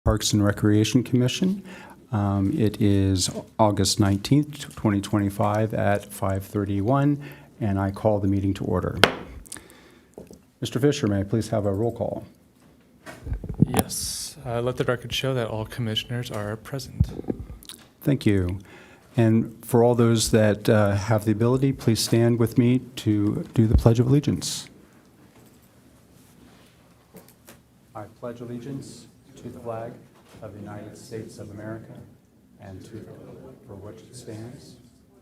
Parks and Recreation Commission. It is August 19th, 2025 at 5:31, and I call the meeting to order. Mr. Fisher, may I please have a roll call? Yes. Let the record show that all commissioners are present. Thank you. And for all those that have the ability, please stand with me to do the Pledge of Allegiance. I pledge allegiance to the flag of the United States of America and to the republic for which it stands,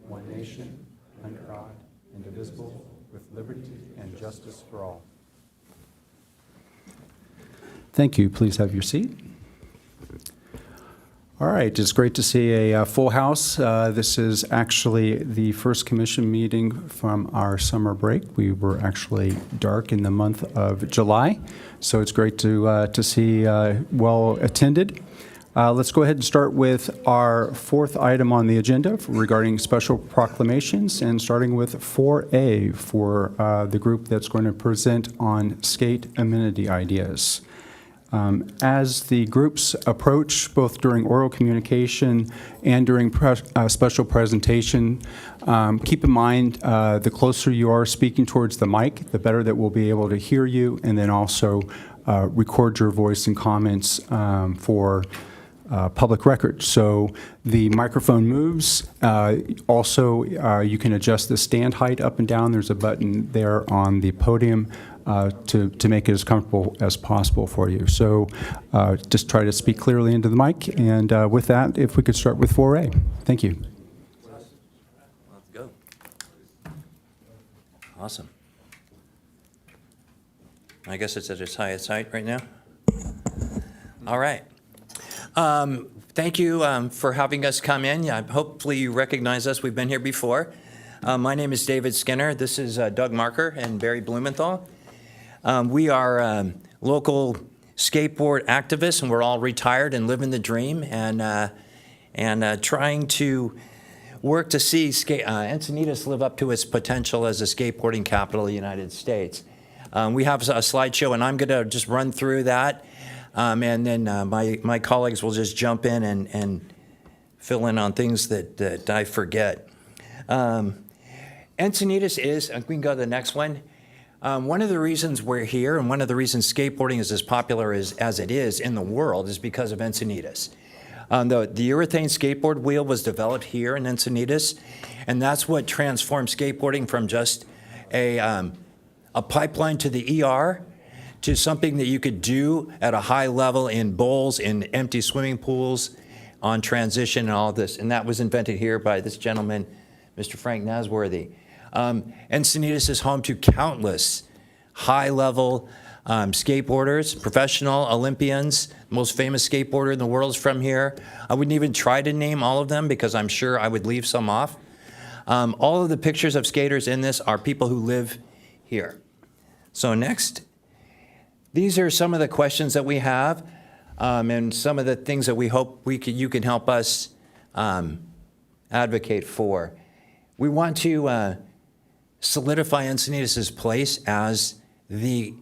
one nation, under God, indivisible, with liberty and justice for all. Thank you. Please have your seat. All right, it's great to see a full house. This is actually the first commission meeting from our summer break. We were actually dark in the month of July, so it's great to see well attended. Let's go ahead and start with our fourth item on the agenda regarding special proclamations, and starting with 4A for the group that's going to present on skate amenity ideas. As the groups approach, both during oral communication and during special presentation, keep in mind the closer you are speaking towards the mic, the better that we'll be able to hear you, and then also record your voice and comments for public record. So the microphone moves. Also, you can adjust the stand height up and down. There's a button there on the podium to make it as comfortable as possible for you. So just try to speak clearly into the mic. And with that, if we could start with 4A. Thank you. Let's go. Awesome. I guess it's at its highest height right now. All right. Thank you for having us come in. Yeah, hopefully you recognize us. We've been here before. My name is David Skinner. This is Doug Marker and Barry Blumenthal. We are local skateboard activists, and we're all retired and living the dream, and trying to work to see Encinitas live up to its potential as a skateboarding capital of the United States. We have a slideshow, and I'm going to just run through that, and then my colleagues will just jump in and fill in on things that I forget. Encinitas is, we can go to the next one. One of the reasons we're here, and one of the reasons skateboarding is as popular as it is in the world, is because of Encinitas. The urethane skateboard wheel was developed here in Encinitas, and that's what transformed skateboarding from just a pipeline to the ER to something that you could do at a high level in bowls, in empty swimming pools, on transition and all this. And that was invented here by this gentleman, Mr. Frank Nasworthy. Encinitas is home to countless high-level skateboarders, professional Olympians. The most famous skateboarder in the world is from here. I wouldn't even try to name all of them because I'm sure I would leave some off. All of the pictures of skaters in this are people who live here. So next, these are some of the questions that we have, and some of the things that we hope you can help us advocate for. We want to solidify Encinitas' place as the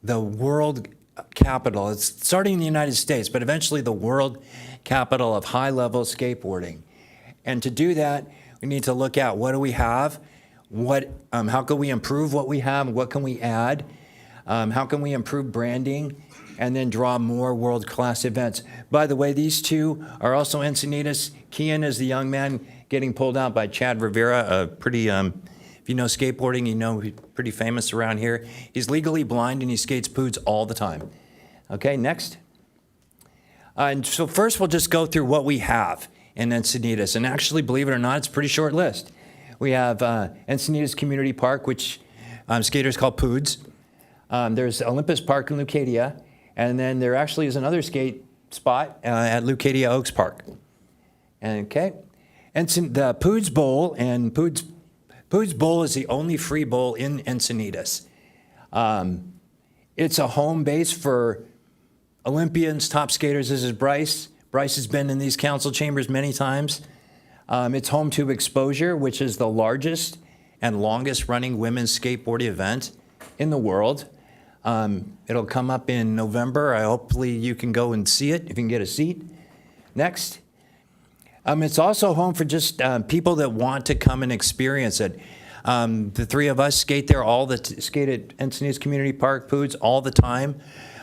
world capital. It's starting in the United States, but eventually the world capital of high-level skateboarding. And to do that, we need to look at what do we have, how can we improve what we have, what can we add, how can we improve branding, and then draw more world-class events. By the way, these two are also Encinitas. Kian is the young man getting pulled out by Chad Rivera, a pretty, if you know skateboarding, you know he's pretty famous around here. He's legally blind and he skates poods all the time. Okay, next. And so first we'll just go through what we have in Encinitas. And actually, believe it or not, it's a pretty short list. We have Encinitas Community Park, which skaters call poods. There's Olympus Park in Leucadia. And then there actually is another skate spot at Leucadia Oaks Park. Okay. And the Poods Bowl, and Poods Bowl is the only free bowl in Encinitas. It's a home base for Olympians, top skaters. This is Bryce. Bryce has been in these council chambers many times. It's home to Exposure, which is the largest and longest running women's skateboarding event in the world. It'll come up in November. Hopefully you can go and see it if you can get a seat. Next. It's also home for just people that want to come and experience it. The three of us skate there skate at Encinitas Community Park, Poods, all the time.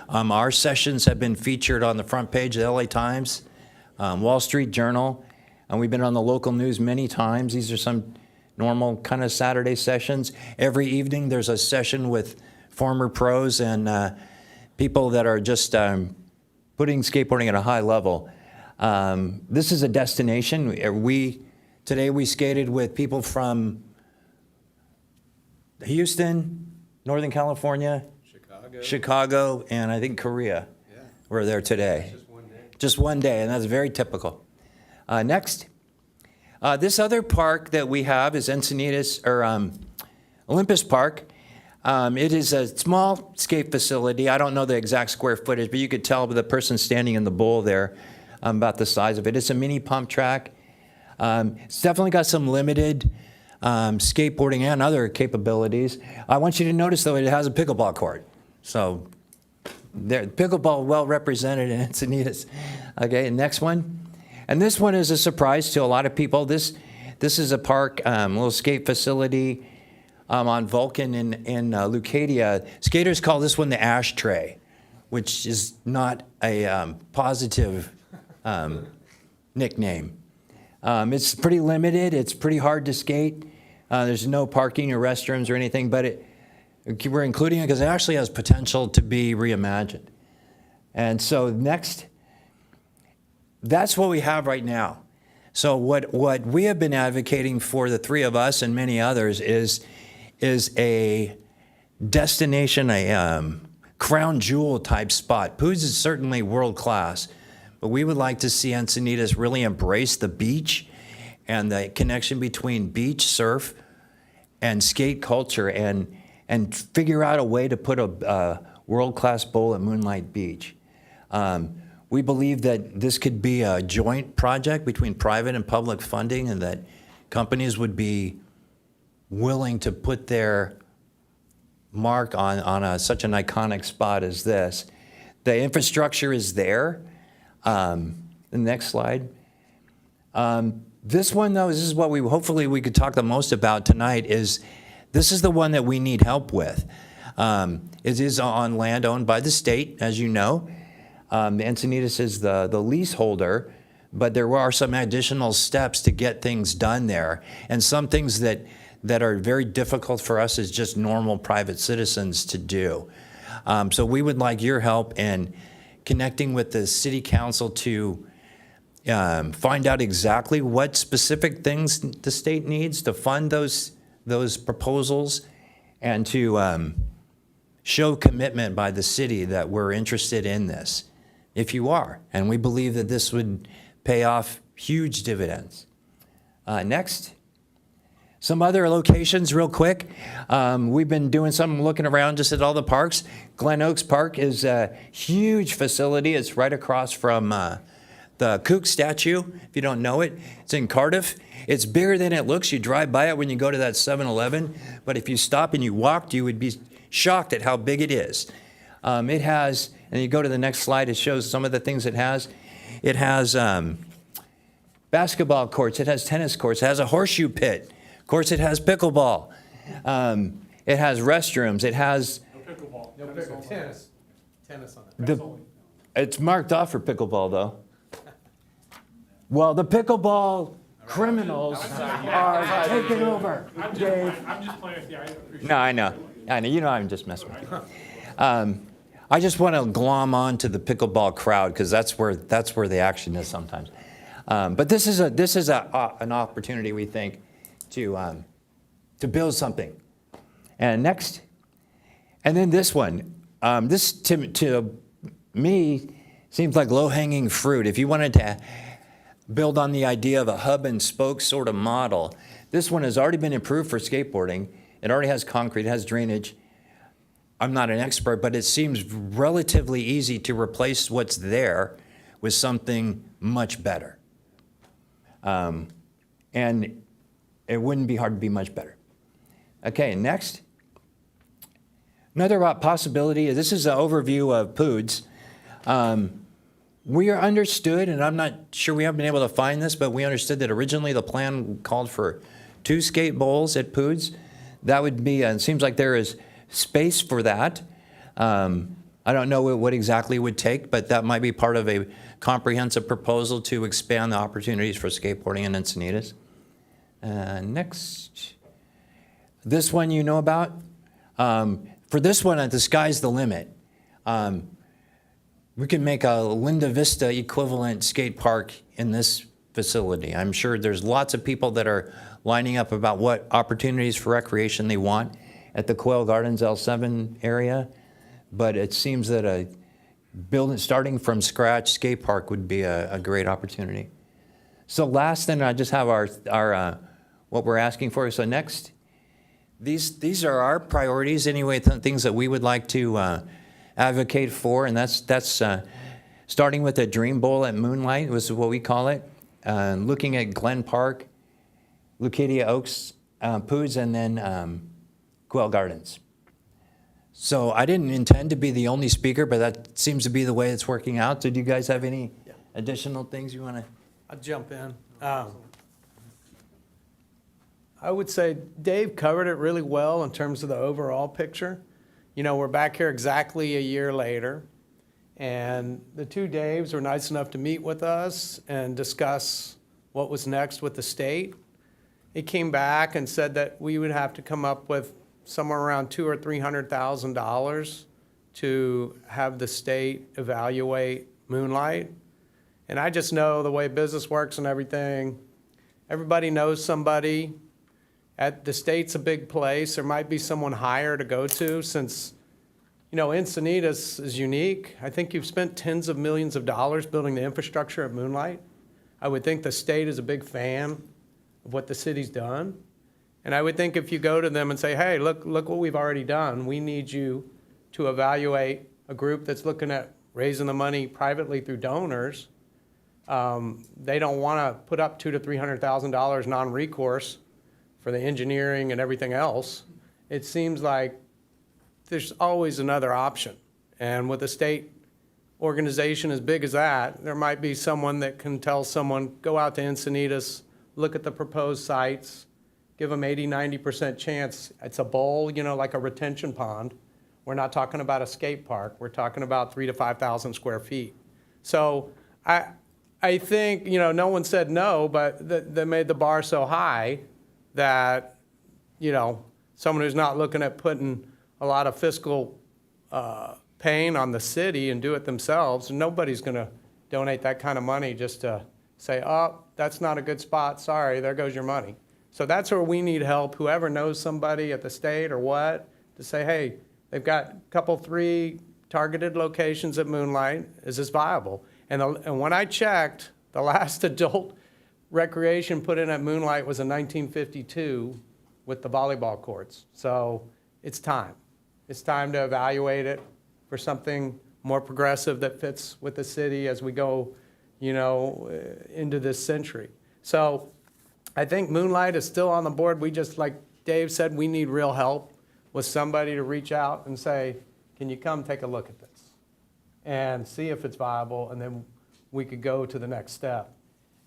Our sessions have been featured on the front page of the LA Times, Wall Street Journal, and we've been on the local news many times. These are some normal kind of Saturday sessions. Every evening there's a session with former pros and people that are just putting skateboarding at a high level. This is a destination. Today we skated with people from Houston, Northern California, Chicago, and I think Korea. Yeah. Were there today. Just one day. Just one day, and that's very typical. Next. This other park that we have is Encinitas, or Olympus Park. It is a small skate facility. I don't know the exact square footage, but you could tell by the person standing in the bowl there about the size of it. It's a mini pump track. It's definitely got some limited skateboarding and other capabilities. I want you to notice, though, it has a pickleball court. So pickleball well represented in Encinitas. Okay, next one. And this one is a surprise to a lot of people. This is a park, little skate facility on Vulcan in Leucadia. Skaters call this one the ashtray, which is not a positive nickname. It's pretty limited. It's pretty hard to skate. There's no parking or restrooms or anything, but we're including it because it actually has potential to be reimagined. And so next, that's what we have right now. So what we have been advocating for, the three of us and many others, is a destination, a crown jewel type spot. Poods is certainly world class, but we would like to see Encinitas really embrace the beach and the connection between beach, surf, and skate culture, and figure out a way to put a world-class bowl at Moonlight Beach. We believe that this could be a joint project between private and public funding, and that companies would be willing to put their mark on such an iconic spot as this. The infrastructure is there. The next slide. This one, though, this is what hopefully we could talk the most about tonight. This is the one that we need help with. It is on land owned by the state, as you know. Encinitas is the leaseholder, but there are some additional steps to get things done there, and some things that are very difficult for us as just normal private citizens to do. So we would like your help in connecting with the city council to find out exactly what specific things the state needs to fund those proposals, and to show commitment by the city that we're interested in this, if you are. And we believe that this would pay off huge dividends. Next. Some other locations real quick. We've been doing some looking around just at all the parks. Glen Oaks Park is a huge facility. It's right across from the Kook statue, if you don't know it. It's in Cardiff. It's bigger than it looks. You drive by it when you go to that 7-Eleven, but if you stop and you walked, you would be shocked at how big it is. It has, and you go to the next slide, it shows some of the things it has. It has basketball courts. It has tennis courts. It has a horseshoe pit. Of course, it has pickleball. It has restrooms. It has... No pickleball. No pickleball. Tennis. Tennis on it. It's marked off for pickleball, though. Well, the pickleball criminals are taking over. I'm just playing with you. I appreciate No, I know. You know I'm just messing with you. I just want to glom on to the pickleball crowd because that's where the action is sometimes. But this is an opportunity, we think, to build something. And next, and then this one. This to me seems like low-hanging fruit. If you wanted to build on the idea of a hub and spoke sort of model, this one has already been improved for skateboarding. It already has concrete, it has drainage. I'm not an expert, but it seems relatively easy to replace what's there with something much better. And it wouldn't be hard to be much better. Okay, next. Another possibility, this is an overview of POODS. We are understood, and I'm not sure we haven't been able to find this, but we understood that originally the plan called for 2 skate bowls at POODS. That would be, it seems like there is space for that. I don't know what exactly it would take, but that might be part of a comprehensive proposal to expand the opportunities for skateboarding in Encinitas. Next. This one you know about. For this one, the sky's the limit. We can make a Linda Vista equivalent skate park in this facility. I'm sure there's lots of people that are lining up about what opportunities for recreation they want at the Quail Gardens L7 area, but it seems that a building starting from scratch skate park would be a great opportunity. So last thing, I just have our what we're asking for. So next, these are our priorities anyway, things that we would like to advocate for, and that's starting with a Dream Bowl at Moonlight, was what we call it, looking at Glen Park, Leucadia Oaks, POODS, and then Quail Gardens. So I didn't intend to be the only speaker, but that seems to be the way it's working out. So do you guys have any additional things you want to? I'll jump in. I would say Dave covered it really well in terms of the overall picture. You know, we're back here exactly a year later, and the 2 Daves were nice enough to meet with us and discuss what was next with the state. He came back and said that we would have to come up with somewhere around $200,000 or $300,000 to have the state evaluate Moonlight. And I just know the way business works and everything, everybody knows somebody. At the state's a big place. There might be someone higher to go to since, you know, Encinitas is unique. I think you've spent tens of millions of dollars building the infrastructure at Moonlight. I would think the state is a big fan of what the city's done. And I would think if you go to them and say, hey, look what we've already done. We need you to evaluate a group that's looking at raising the money privately through donors. They don't want to put up $200,000 to $300,000 non-recourse for the engineering and everything else. It seems like there's always another option. And with a state organization as big as that, there might be someone that can tell someone, go out to Encinitas, look at the proposed sites, give them 80-90% chance. It's a bowl, you know, like a retention pond. We're not talking about a skate park. We're talking about 3,000 to 5,000 square feet. So I think, you know, no one said no, but they made the bar so high that, you know, someone who's not looking at putting a lot of fiscal pain on the city and do it themselves, nobody's going to donate that kind of money just to say, oh, that's not a good spot. Sorry, there goes your money. So that's where we need help. Whoever knows somebody at the state or what, to say, hey, they've got a couple, 3 targeted locations at Moonlight. Is this viable? And when I checked, the last adult recreation put in at Moonlight was in 1952 with the volleyball courts. So it's time. It's time to evaluate it for something more progressive that fits with the city as we go, you know, into this century. So I think Moonlight is still on the board. We just, like Dave said, we need real help with somebody to reach out and say, can you come take a look at this and see if it's viable, and then we could go to the next step.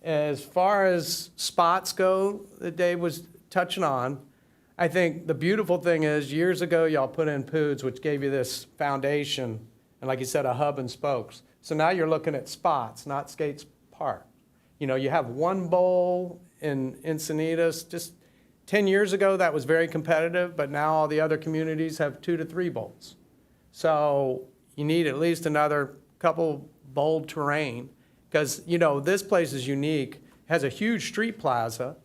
As far as spots go that Dave was touching on, I think the beautiful thing is years ago y'all put in POODS, which gave you this foundation, and like you said, a hub and spokes. So now you're looking at spots, not skates park. You know, you have one bowl in Encinitas. Just 10 years ago, that was very competitive, but now all the other communities have 2 to 3 bowls. So you need at least another couple bowl terrain. Because, you know, this place is unique, has a huge street plaza,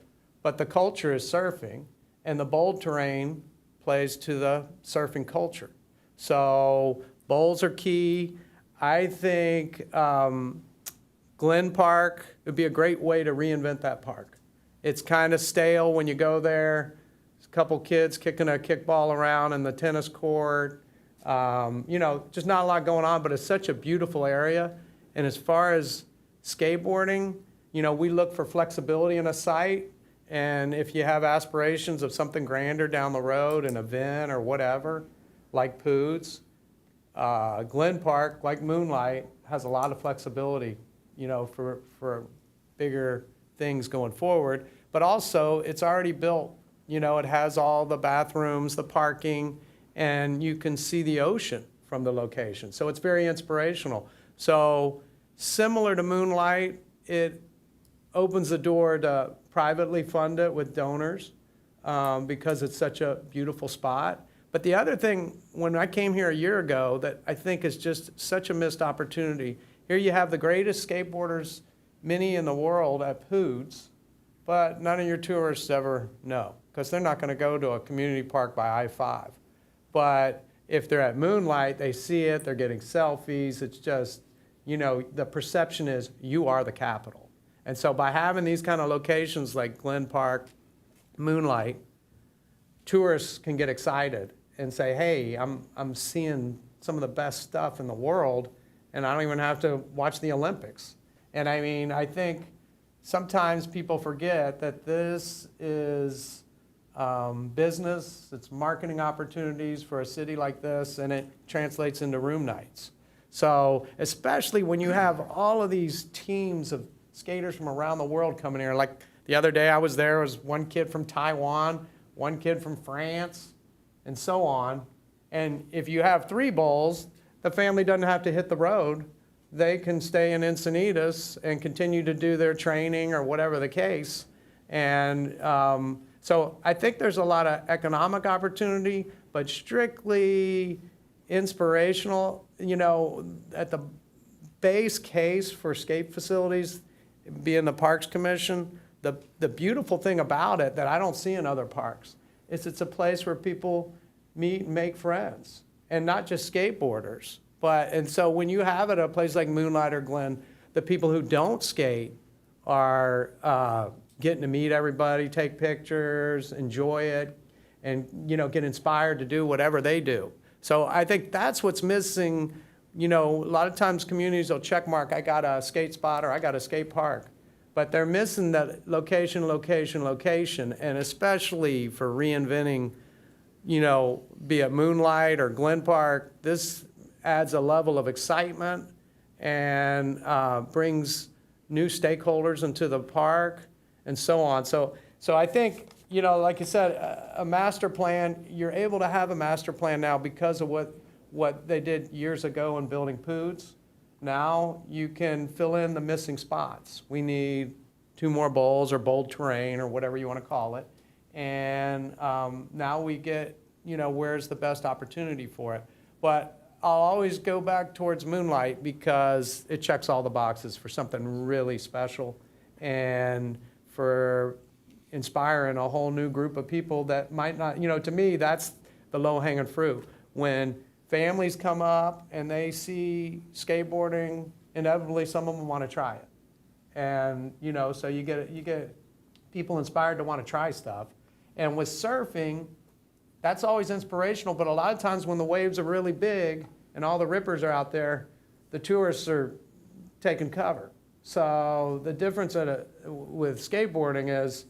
but the culture is surfing, and the bowl terrain plays to the surfing culture. So bowls are key. I think Glen Park would be a great way to reinvent that park. It's kind of stale when you go there. There's a couple kids kicking a kickball around in the tennis court. You know, just not a lot going on, but it's such a beautiful area. And as far as skateboarding, you know, we look for flexibility in a site, and if you have aspirations of something grander down the road, an event or whatever, like Poods. Glen Park, like Moonlight, has a lot of flexibility, for bigger things going forward. But also, it's already built. It has all the bathrooms, the parking, and you can see the ocean from the location. So it's very inspirational. So similar to Moonlight, it opens the door to privately fund it with donors because it's such a beautiful spot. But the other thing, when I came here a year ago, that I think is just such a missed opportunity, here you have the greatest skateboarders, many in the world at Poods, but none of your tourists ever know because they're not going to go to a community park by I-5. But if they're at Moonlight, they see it, they're getting selfies. It's just, the perception is you are the capital. And so by having these kind of locations like Glen Park, Moonlight, tourists can get excited and say, hey, I'm seeing some of the best stuff in the world, and I don't even have to watch the Olympics. And I think sometimes people forget that this is business, it's marketing opportunities for a city like this, and it translates into room nights. So especially when you have all of these teams of skaters from around the world coming here. Like the other day I was one kid from Taiwan, one kid from France, and so on. And if you have 3 bowls, the family doesn't have to hit the road. They can stay in Encinitas and continue to do their training or whatever the case. And so I think there's a lot of economic opportunity, but strictly inspirational, at the base case for skate facilities, being the Parks Commission, the beautiful thing about it that I don't see in other parks is it's a place where people meet and make friends, and not just skateboarders. And so when you have it at a place like Moonlight or Glen, the people who don't skate are getting to meet everybody, take pictures, enjoy it, and get inspired to do whatever they do. So I think that's what's missing. A lot of times communities will check mark, I got a skate spot or I got a skate park. But they're missing that location, and especially for reinventing, be it Moonlight or Glen Park, this adds a level of excitement and brings new stakeholders into the park and so on. So I think, like you said, a master plan, you're able to have a master plan now because of what they did years ago in building Poods. Now you can fill in the missing spots. We need 2 more bowls or bold terrain or whatever you want to call it. And now we get, where's the best opportunity for it. But I'll always go back towards Moonlight because it checks all the boxes for something really special and for inspiring a whole new group of people that might not, to me, that's the low-hanging fruit. When families come up and they see skateboarding, inevitably some of them want to try it. And, so you get people inspired to want to try stuff. And with surfing, that's always inspirational, but a lot of times when the waves are really big and all the rippers are out there, the tourists are taking cover. So the difference with skateboarding is,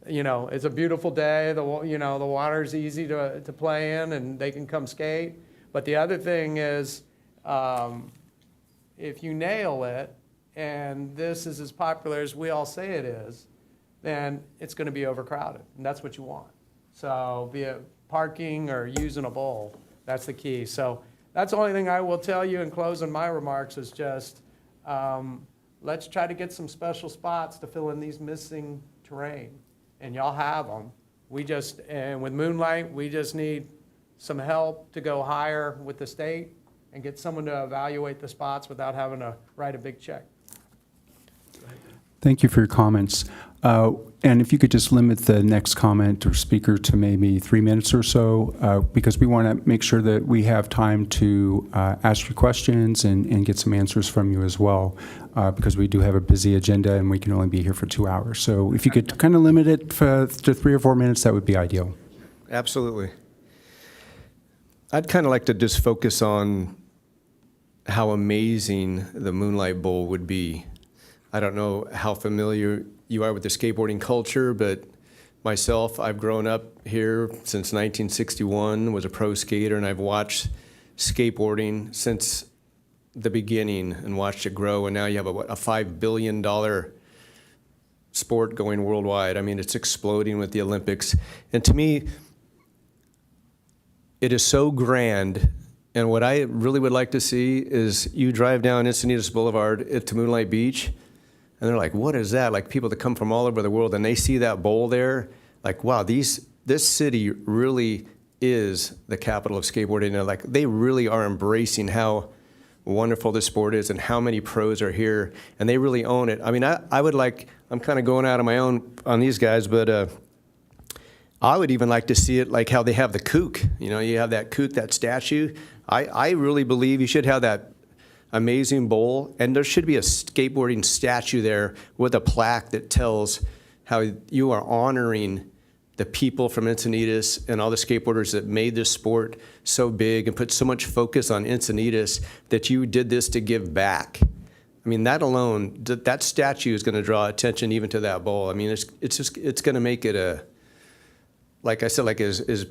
it's a beautiful day, the water's easy to play in and they can come skate. But the other thing is, if you nail it, and this is as popular as we all say it is, then it's going to be overcrowded, and that's what you want. So be it parking or using a bowl, that's the key. So that's the only thing I will tell you in closing my remarks is just let's try to get some special spots to fill in these missing terrain, and y'all have them. And with Moonlight, we just need some help to go higher with the state and get someone to evaluate the spots without having to write a big check. Thank you for your comments. And if you could just limit the next comment or speaker to maybe 3 minutes or so, because we want to make sure that we have time to ask you questions and get some answers from you as well, because we do have a busy agenda and we can only be here for 2 hours. So if you could kind of limit it to 3 or 4 minutes, that would be ideal. Absolutely. I'd kind of like to just focus on how amazing the Moonlight Bowl would be. I don't know how familiar you are with the skateboarding culture, but myself, I've grown up here since 1961, was a pro skater, and I've watched skateboarding since the beginning and watched it grow. And now you have a $5 billion sport going worldwide. I mean, it's exploding with the Olympics. And to me, it is so grand. And what I really would like to see is you drive down Encinitas Boulevard to Moonlight Beach, and they're like, what is that? Like people that come from all over the world, and they see that bowl there, like, wow, this city really is the capital of skateboarding. And like, they really are embracing how wonderful this sport is and how many pros are here, and they really own it. I mean, I would like, I'm kind of going out on my own on these guys, but I would even like to see it like how they have the kook. You know, you have that kook, that statue. I really believe you should have that amazing bowl, and there should be a skateboarding statue there with a plaque that tells how you are honoring the people from Encinitas and all the skateboarders that made this sport so big and put so much focus on Encinitas that you did this to give back. I mean, that alone, that statue is going to draw attention even to that bowl. I mean, it's going to make it a, like I said, like as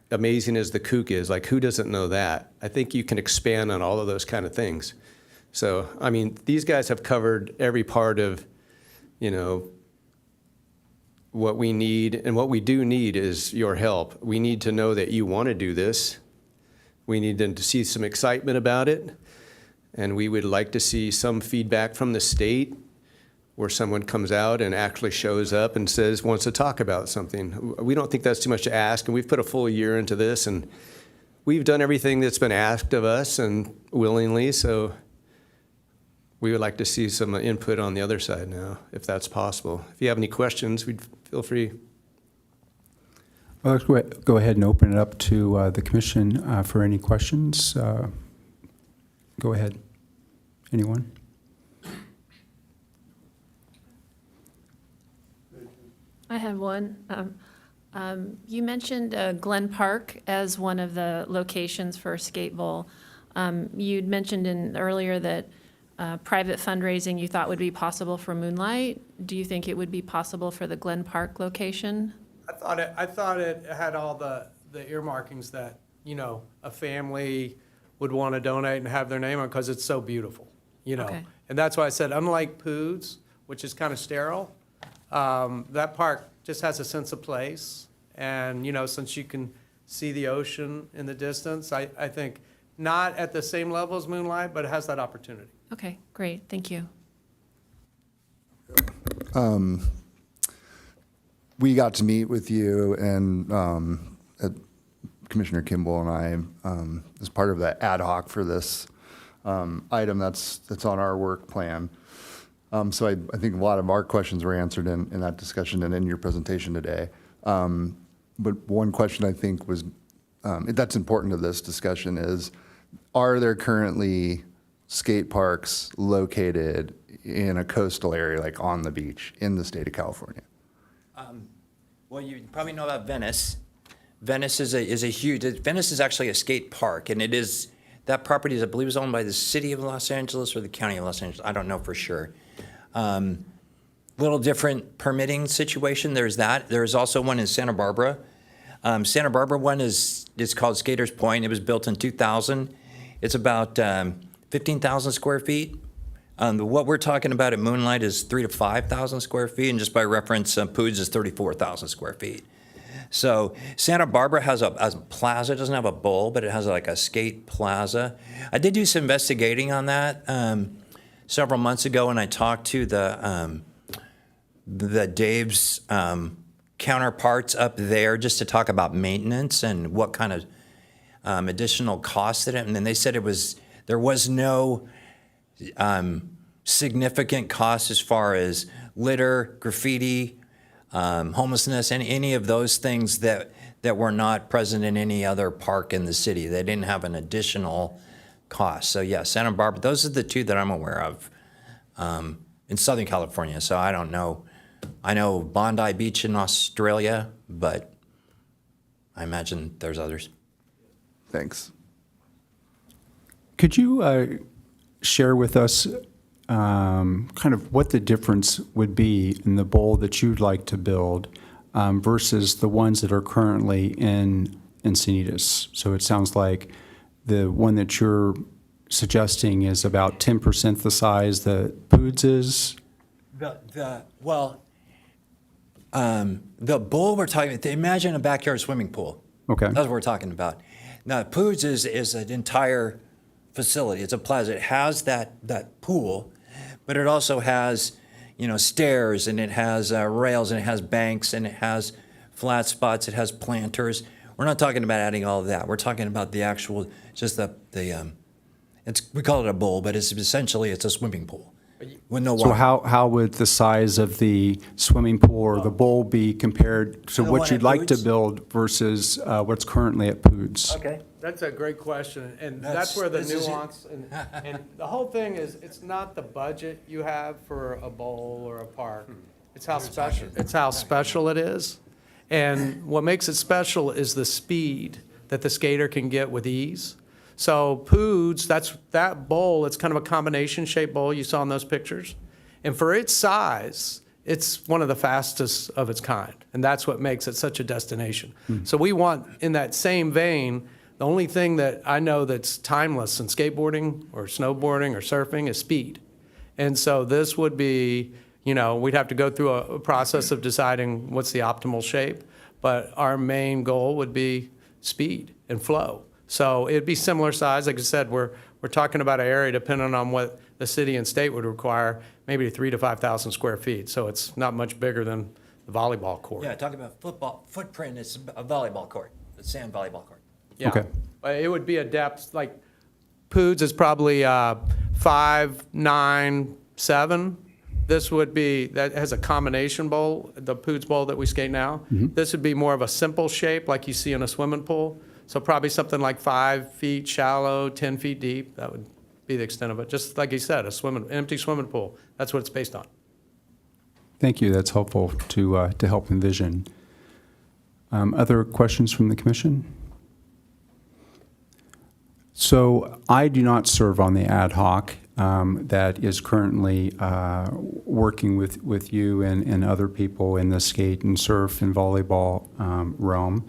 amazing as the kook is, like who doesn't know that? I think you can expand on all of those kind of things. So, I mean, these guys have covered every part of, you know, what we need, and what we do need is your help. We need to know that you want to do this. We need them to see some excitement about it, and we would like to see some feedback from the state where someone comes out and actually shows up and says, wants to talk about something. We don't think that's too much to ask, and we've put a full year into this, and we've done everything that's been asked of us and willingly, so we would like to see some input on the other side now, if that's possible. If you have any questions, we'd feel free. Well, let's go ahead and open it up to the commission for any questions. Go ahead. Anyone? I have one. You mentioned Glen Park as one of the locations for a skate bowl. You'd mentioned earlier that private fundraising you thought would be possible for Moonlight. Do you think it would be possible for the Glen Park location? I thought it had all the earmarkings that, you know, a family would want to donate and have their name on because it's so beautiful, you know. Okay. And that's why I said, unlike Poods, which is kind of sterile, that park just has a sense of place. And, you know, since you can see the ocean in the distance, I think not at the same level as Moonlight, but it has that opportunity. Okay, great, thank you. We got to meet with you and Commissioner Kimball and I as part of the ad hoc for this item that's on our work plan. So I think a lot of our questions were answered in that discussion and in your presentation today. But one question I think was that's important to this discussion is, are there currently skate parks located in a coastal area, like on the beach in the state of California? Well, you probably know about Venice. Venice is a huge, Venice is actually a skate park, and it is, that property is, I believe, is owned by the city of Los Angeles or the county of Los Angeles. I don't know for sure. Little different permitting situation. There's that. There's also one in Santa Barbara. Santa Barbara one is called Skaters Point. It was built in 2000. It's about 15,000 square feet. What we're talking about at Moonlight is 3,000 to 5,000 square feet, and just by reference, Poods is 34,000 square feet. So Santa Barbara has a plaza. It doesn't have a bowl, but it has like a skate plaza. I did do some investigating on that several months ago, and I talked to the Dave's counterparts up there just to talk about maintenance and what kind of additional costs that it. And then they said there was no significant cost as far as litter, graffiti, homelessness, and any of those things that were not present in any other park in the city. They didn't have an additional cost. So yeah, Santa Barbara, those are the two that I'm aware of in Southern California. So I don't know. I know Bondi Beach in Australia, but I imagine there's others. Thanks. Could you share with us kind of what the difference would be in the bowl that you'd like to build versus the ones that are currently in Encinitas. So it sounds like the one that you're suggesting is about 10% the size that Poods is? The bowl we're talking about, imagine a backyard swimming pool. Okay. That's what we're talking about. Now, Poods is an entire facility. It's a plaza. It has that pool, but it also has, stairs, and it has rails, and it has banks, and it has flat spots. It has planters. We're not talking about adding all of that. We're talking about the actual, just we call it a bowl, but it's essentially a swimming pool with no water. So how would the size of the swimming pool or the bowl be compared to The what one you'd at like to Poods? build versus what's currently at Poods? Okay. That's a great question, and That's- that's where the this is it. nuance, and the whole thing is, it's not the budget you have for a bowl or a park. It's how special it is. And what makes it special is the speed that the skater can get with ease. So Poods, that bowl, it's kind of a combination shaped bowl you saw in those pictures. And for its size, it's one of the fastest of its kind. And that's what makes it such a destination. So we want, in that same vein, the only thing that I know that's timeless in skateboarding or snowboarding or surfing is speed. And so this would be, we'd have to go through a process of deciding what's the optimal shape, but our main goal would be speed and flow. So it'd be similar size. Like I said, we're talking about an area, depending on what the city and state would require, maybe 3,000 to 5,000 square feet. So it's not much bigger than the volleyball court. Yeah, talking about footprint, it's a volleyball court, a sand volleyball court. Yeah. Okay. It would be a depth, like Poods is probably 5, 9, 7. This would be, that has a combination bowl, the Poods bowl that we skate now. This would be more of a simple shape like you see in a swimming pool. So probably something like 5 feet shallow, 10 feet deep. That would be the extent of it. Just like you said, an empty swimming pool. That's what it's based on. Thank you. That's helpful to help envision. Other questions from the commission? So I do not serve on the ad hoc that is currently working with you and other people in the skate and surf and volleyball realm.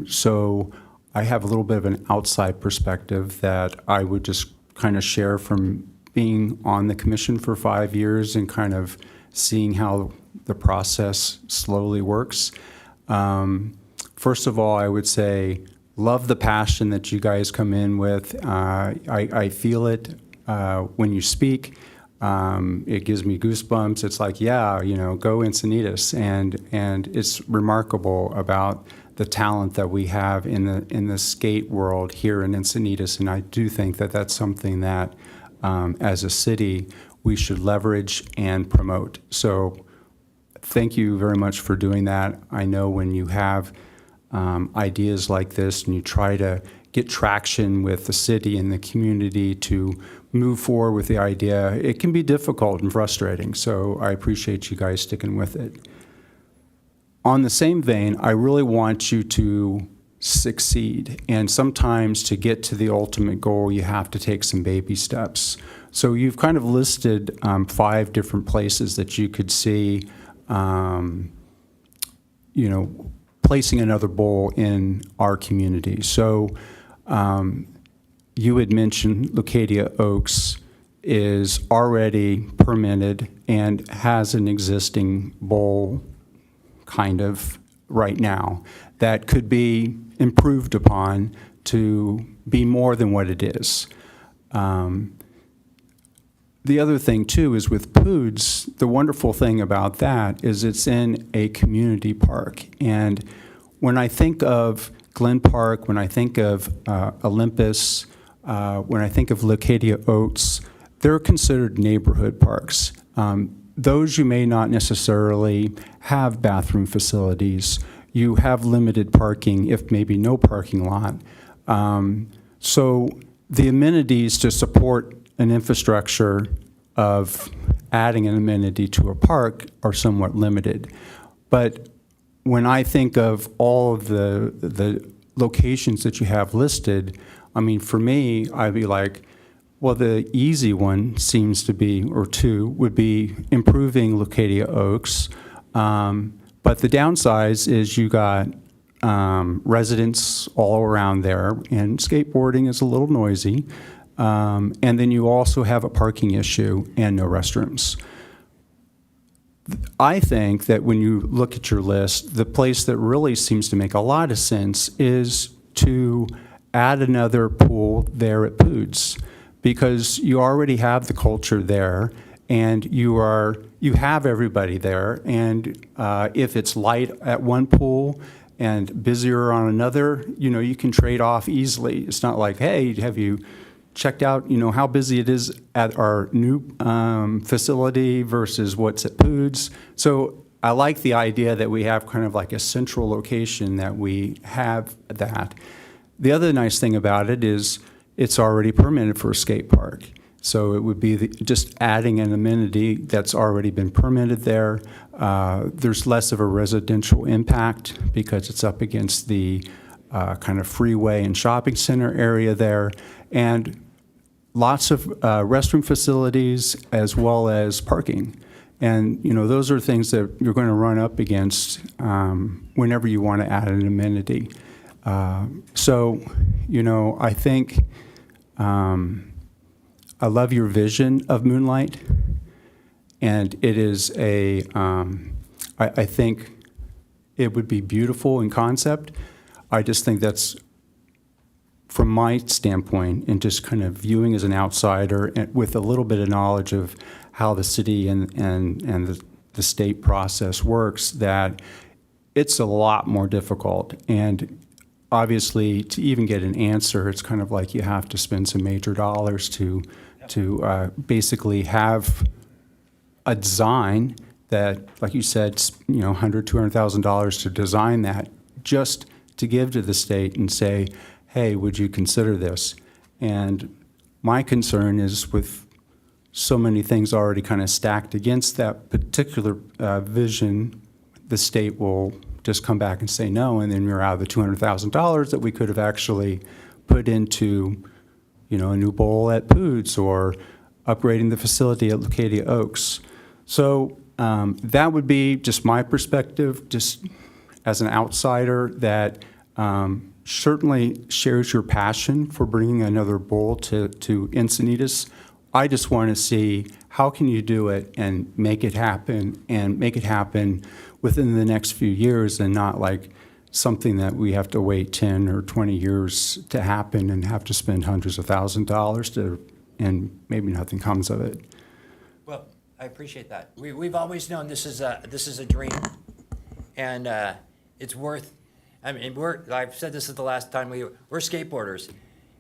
So I have a little bit of an outside perspective that I would just kind of share from being on the commission for 5 years and kind of seeing how the process slowly works. First of all, I would say, love the passion that you guys come in with. I feel it when you speak. It gives me goosebumps. It's like, yeah, go Encinitas. And it's remarkable about the talent that we have in the skate world here in Encinitas. And I do think that that's something that, as a city, we should leverage and promote. So thank you very much for doing that. I know when you have ideas like this and you try to get traction with the city and the community to move forward with the idea, it can be difficult and frustrating. So I appreciate you guys sticking with it. On the same vein, I really want you to succeed. And sometimes to get to the ultimate goal, you have to take some baby steps. So you've kind of listed 5 different places that you could see, placing another bowl in our community. So you had mentioned Leucadia Oaks is already permitted and has an existing bowl kind of right now that could be improved upon to be more than what it is. The other thing, too, is with Poods, the wonderful thing about that is it's in a community park. And when I think of Glen Park, when I think of Olympus, when I think of Leucadia Oaks, they're considered neighborhood parks. Those you may not necessarily have bathroom facilities. You have limited parking, if maybe no parking lot. So the amenities to support an infrastructure of adding an amenity to a park are somewhat limited. But when I think of all of the locations that you have listed, I mean, for me, I'd be like, well, the easy one seems to be, or 2, would be improving Leucadia Oaks, But the downside is you got residents all around there, and skateboarding is a little noisy. And then you also have a parking issue and no restrooms. I think that when you look at your list, the place that really seems to make a lot of sense is to add another pool there at Poods, because you already have the culture there, and you have everybody there. And if it's light at one pool and busier on another, you can trade off easily. It's not like, hey, have you checked out, how busy it is at our new facility versus what's at Poods. So I like the idea that we have kind of like a central location that we have that. The other nice thing about it is it's already permitted for a skate park. So it would be just adding an amenity that's already been permitted there. There's less of a residential impact because it's up against the kind of freeway and shopping center area there. And lots of restroom facilities as well as parking. And, those are things that you're going to run up against whenever you want to add an amenity. So, I think I love your vision of Moonlight. And it is I think it would be beautiful in concept. I just think that's, from my standpoint, and just kind of viewing as an outsider and with a little bit of knowledge of how the city and the state process works, that it's a lot more difficult. And obviously, to even get an answer, it's kind of like you have to spend some major dollars to basically have a design that, like you said, $100,000, $200,000 to design that, just to give to the state and say, hey, would you consider this? And my concern is, with so many things already kind of stacked against that particular vision, the state will just come back and say no, and then you're out of the $200,000 that we could have actually put into, a new bowl at Poods or upgrading the facility at Leucadia Oaks. So that would be just my perspective, just as an outsider, that certainly shares your passion for bringing another bowl to Encinitas. I just want to see how can you do it and make it happen within the next few years, and not like something that we have to wait 10 or 20 years to happen and have to spend hundreds of thousands of dollars and maybe nothing comes of it. Well, I appreciate that. We've always known this is a dream, and it's worth. I mean, I've said this is the last time we're skateboarders.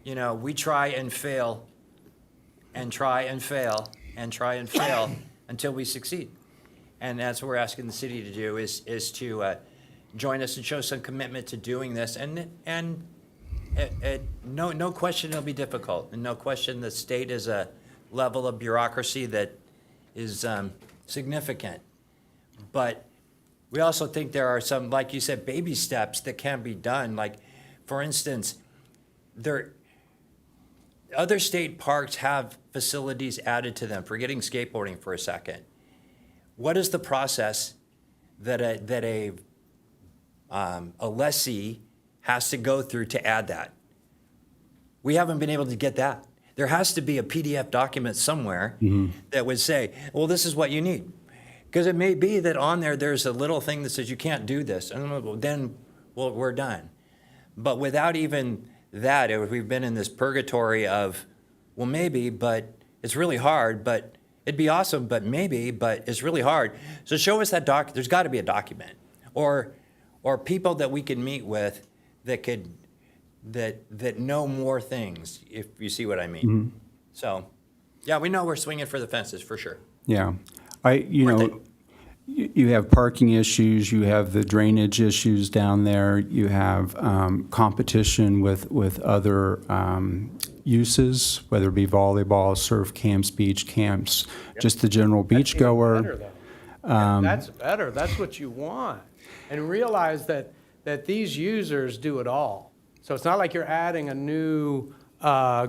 We try and fail, and try and fail, and try and fail until we succeed. And that's what we're asking the city to do, is to join us and show some commitment to doing this. And no question it'll be difficult, and no question the state is a level of bureaucracy that is significant. But we also think there are some, like you said, baby steps that can be done. Like, for instance, other state parks have facilities added to them. Forgetting skateboarding for a second. What is the process that a lessee has to go through to add that? We haven't been able to get that. There has to be a PDF document somewhere that would say, well, this is what you need. Because it may be that on there's a little thing that says you can't do this, and then we're done. But without even that, we've been in this purgatory of, well, maybe, but it's really hard, but it'd be awesome, but maybe, but it's really hard. So show us that there's got to be a document, or people that we can meet with that know more things, if you see what I mean. So, yeah, we know we're swinging for the fences for sure. Yeah. You have parking issues, you have the drainage issues down there, you have competition with other uses, whether it be volleyball, surf camps, beach camps, just the general beach goer. That's better. That's what you want. And realize that these users do it all. So it's not like you're adding a new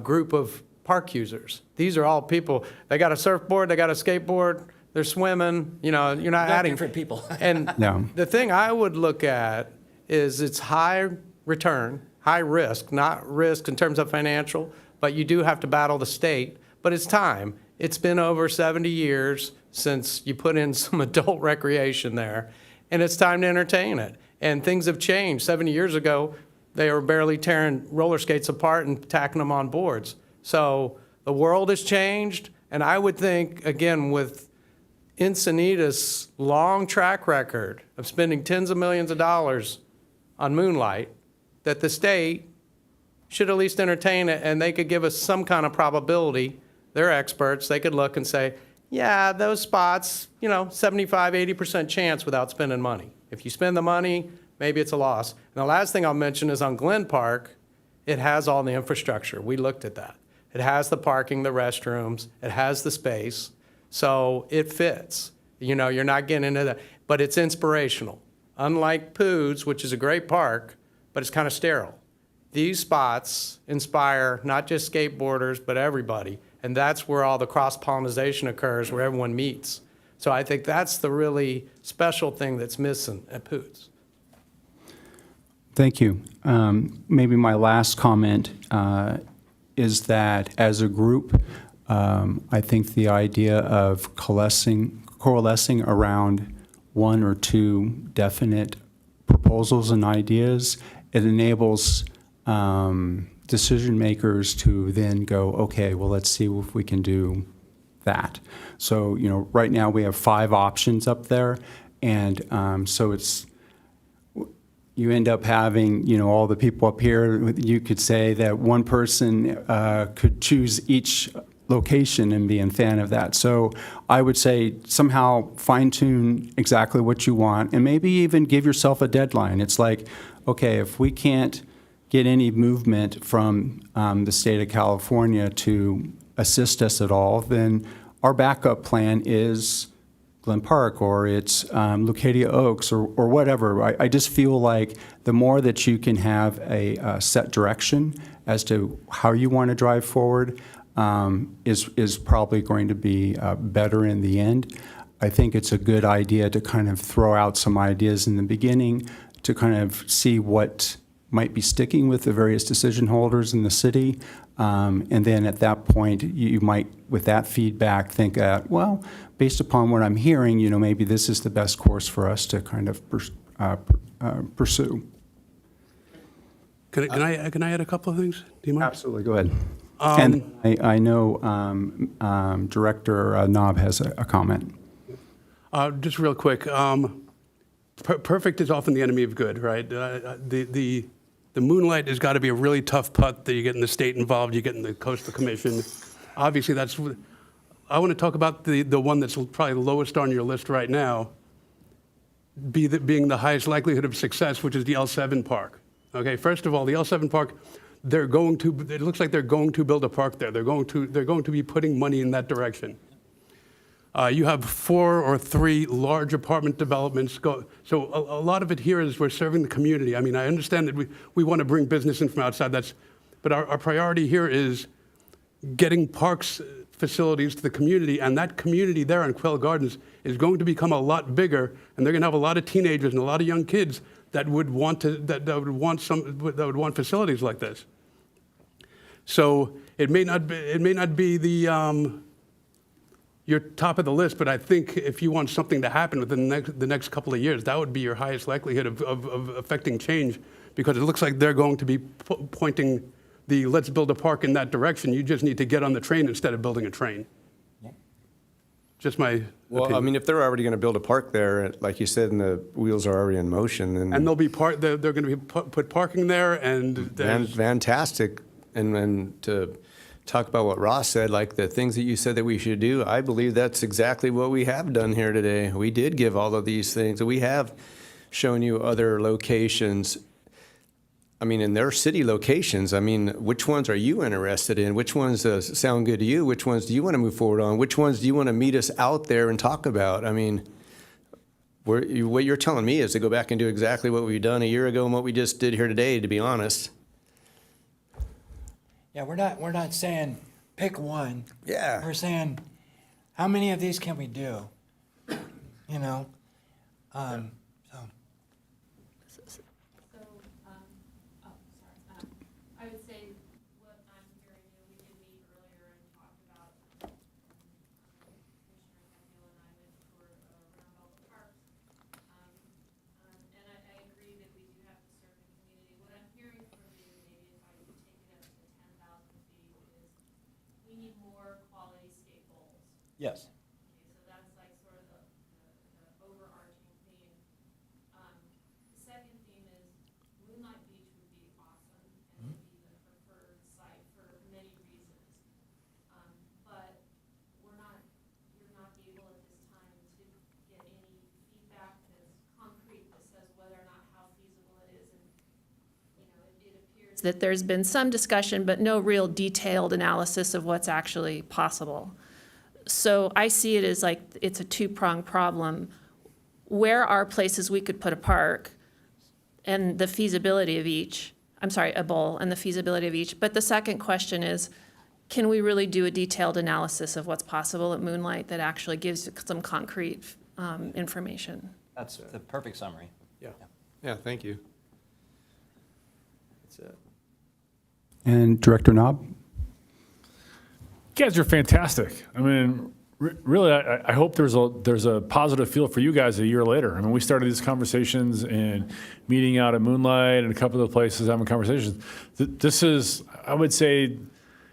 group of park users. These are all people. They got a surfboard, they got a skateboard, they're swimming, you know, you're not They're adding. different people. And Yeah. the thing I would look at is it's high return, high risk, not risk in terms of financial, but you do have to battle the state, but it's time. It's been over 70 years since you put in some adult recreation there, and it's time to entertain it. And things have changed. 70 years ago, they were barely tearing roller skates apart and tacking them on boards. So the world has changed, and I would think, again, with Encinitas' long track record of spending tens of millions of dollars on Moonlight, that the state should at least entertain it, and they could give us some kind of probability. They're experts. They could look and say, yeah, those spots, you know, 75, 80% chance without spending money. If you spend the money, maybe it's a loss. And the last thing I'll mention is on Glen Park, it has all the infrastructure. We looked at that. It has the parking, the restrooms, it has the space, so it fits. You know, you're not getting into that, but it's inspirational. Unlike Poods, which is a great park, but it's kind of sterile. These spots inspire not just skateboarders, but everybody, and that's where all the cross-pollination occurs, where everyone meets. So I think that's the really special thing that's missing at Poods. Thank you. Maybe my last comment is that as a group, I think the idea of coalescing around one or two definite proposals and ideas, it enables decision makers to then go, okay, well, let's see if we can do that. So, you know, right now we have 5 options up there, and so it's, you end up having, you know, all the people up here. You could say that one person could choose each location and be a fan of that. So I would say somehow fine-tune exactly what you want, and maybe even give yourself a deadline. It's like, okay, if we can't get any movement from the state of California to assist us at all, then our backup plan is Glen Park, or it's Leucadia Oaks, or whatever. I just feel like the more that you can have a set direction as to how you want to drive forward is probably going to be better in the end. I think it's a good idea to kind of throw out some ideas in the beginning to kind of see what might be sticking with the various decision holders in the city. And then at that point, you might, with that feedback, think that, well, based upon what I'm hearing, you know, maybe this is the best course for us to kind of pursue. Can I add a couple of things? Do you mind? Absolutely, go ahead. And I know Director Knob has a comment. Just real quick. Perfect is often the enemy of good, right? The Moonlight has got to be a really tough putt that you get in the state involved, you get in the Coastal Commission. Obviously, that's. I want to talk about the one that's probably the lowest on your list right now, being the highest likelihood of success, which is the L7 Park. Okay, first of all, the L7 Park, it looks like they're going to build a park there. They're going to be putting money in that direction. You have 4 or 3 large apartment developments. So a lot of it here is we're serving the community. I mean, I understand that we want to bring business in from outside. But our priority here is getting parks facilities to the community, and that community there in Quail Gardens is going to become a lot bigger, and they're going to have a lot of teenagers and a lot of young kids that would want facilities like this. So it may not be the your top of the list, but I think if you want something to happen within the next couple of years, that would be your highest likelihood of affecting change, because it looks like they're going to be pointing the let's build a park in that direction. You just need to get on the train instead of building a train. Yeah. Just my Well, opinion. I mean, if they're already going to build a park there, like you said, and the wheels are already in motion, then And they'll be they're going to be put parking there, and there's fantastic. And to talk about what Ross said, like the things that you said that we should do, I believe that's exactly what we have done here today. We did give all of these things. We have shown you other locations. I mean, in their city locations, I mean, which ones are you interested in? Which ones sound good to you? Which ones do you want to move forward on? Which ones do you want to meet us out there and talk about? I mean, what you're telling me is to go back and do exactly what we've done a year ago and what we just did here today, to be honest. Yeah, we're not saying pick one. Yeah. We're saying how many of these can we do? you know? So. I would say what I'm hearing, we did meet earlier and talked about, Commissioner Daniel and I went for around all the parks. And I agree that we do have to serve the community. What I'm hearing from you, maybe if I could take it up to 10,000 feet, is we need more quality skate bowls. Yes. Okay, so that's like sort of the overarching theme. The second theme is Moonlight Beach would be awesome and would be the preferred site for many reasons. But you're not able at this time to get any feedback that's concrete that says whether or not how feasible it is. And, it appears that there's been some discussion, but no real detailed analysis of what's actually possible. So I see it as like it's a two-pronged problem. Where are places we could put a park and the feasibility of each? I'm sorry, a bowl and the feasibility of each. But the second question is, can we really do a detailed analysis of what's possible at Moonlight that actually gives some concrete information? That's the perfect summary. Yeah, thank you. That's it. And Director Knob? You guys are fantastic. I mean, really, I hope there's a positive feel for you guys a year later. I mean, we started these conversations and meeting out at Moonlight and a couple of places having conversations. This is, I would say,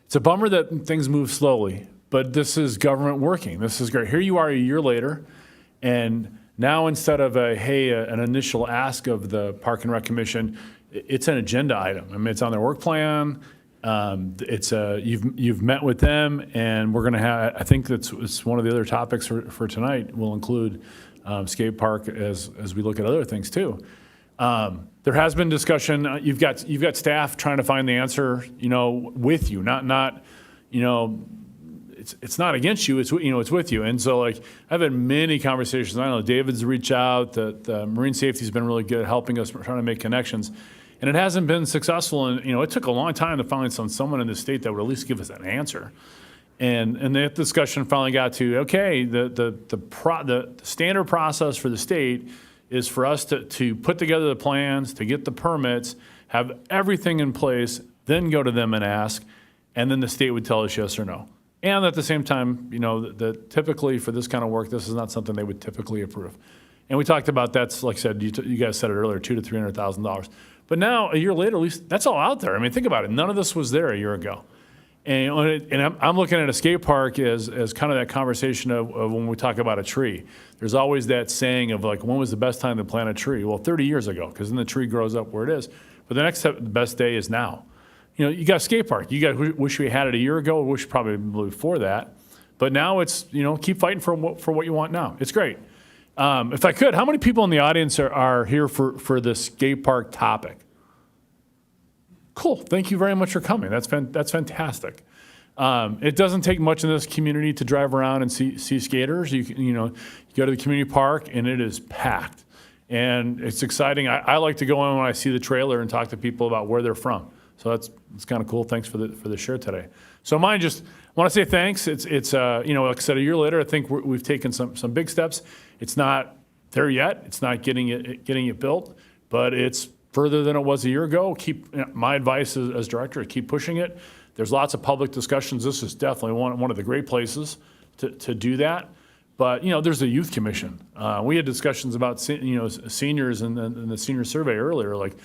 it's a bummer that things move slowly, but this is government working. This is great. Here you are a year later, and now instead of an initial ask of the Park and Rec Commission, it's an agenda item. I mean, it's on their work plan. You've met with them, and we're going to have. I think it's one of the other topics for tonight. Will include skate park as we look at other things too. There has been discussion. You've got staff trying to find the answer. With you, not. It's not against you. It's with you. And so like I've had many conversations. I know David's reached out. The Marine Safety's been really good at helping us trying to make connections. And it hasn't been successful, and it took a long time to finally find someone in the state that would at least give us an answer. And that discussion finally got to okay, the standard process for the state is for us to put together the plans, to get the permits, have everything in place, then go to them and ask, and then the state would tell us yes or no. And at the same time, that typically for this kind of work, this is not something they would typically approve. And we talked about that's like I said, you guys said it earlier, $200,000 to $300,000. But now, a year later, at least, that's all out there. I mean, think about it. None of this was there a year ago. And I'm looking at a skate park as kind of that conversation of when we talk about a tree. There's always that saying of like, when was the best time to plant a tree? Well, 30 years ago, because then the tree grows up where it is. But the next best day is now. You got a skate park. You got wish we had it a year ago. Wish probably before that. But now it's keep fighting for what you want now. It's great. If I could, how many people in the audience are here for the skate park topic? Cool. Thank you very much for coming. That's fantastic. It doesn't take much in this community to drive around and see skaters. You go to the community park and it is packed, and it's exciting. I like to go in when I see the trailer and talk to people about where they're from. So it's kind of cool. Thanks for the share today. So mine just want to say thanks. It's like I said, a year later, I think we've taken some big steps. It's not there yet. It's not getting it built, but it's further than it was a year ago. My advice as director, keep pushing it. There's lots of public discussions. This is definitely one of the great places to do that. But there's a youth commission. We had discussions about seniors and the senior survey earlier. Like,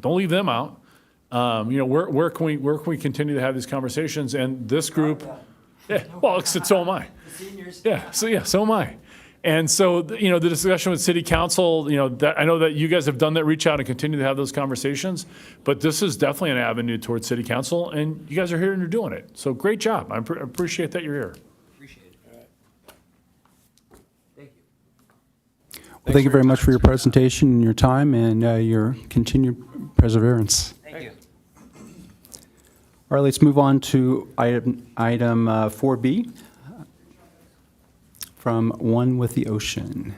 don't leave them out. Where can we continue to have these conversations? And this group, so am I. So am I. And so, the discussion with City Council, I know that you guys have done that, reach out and continue to have those conversations, but this is definitely an avenue towards City Council, and you guys are here and you're doing it. So great job. I appreciate that you're here. Appreciate it. Thank you. Well, thank you very much for your presentation and your time and your continued perseverance. Thank you. All right, let's move on to item 4B from One with the Ocean.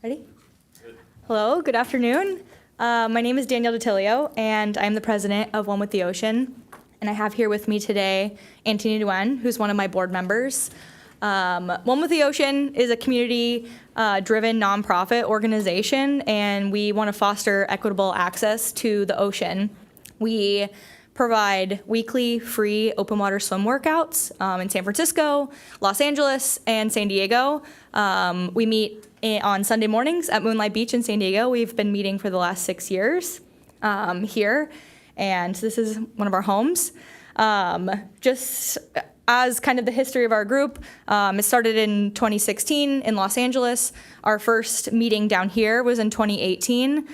Ready? Hello, good afternoon. My name is Danielle DiTilio, and I'm the president of One with the Ocean. And I have here with me today Encinitas, who's one of my board members. One with the Ocean is a community-driven nonprofit organization, and we want to foster equitable access to the ocean. We provide weekly free open water swim workouts in San Francisco, Los Angeles, and San Diego. We meet on Sunday mornings at Moonlight Beach in San Diego. We've been meeting for the last 6 years here, and this is one of our homes. Just as kind of the history of our group, it started in 2016 in Los Angeles. Our first meeting down here was in 2018.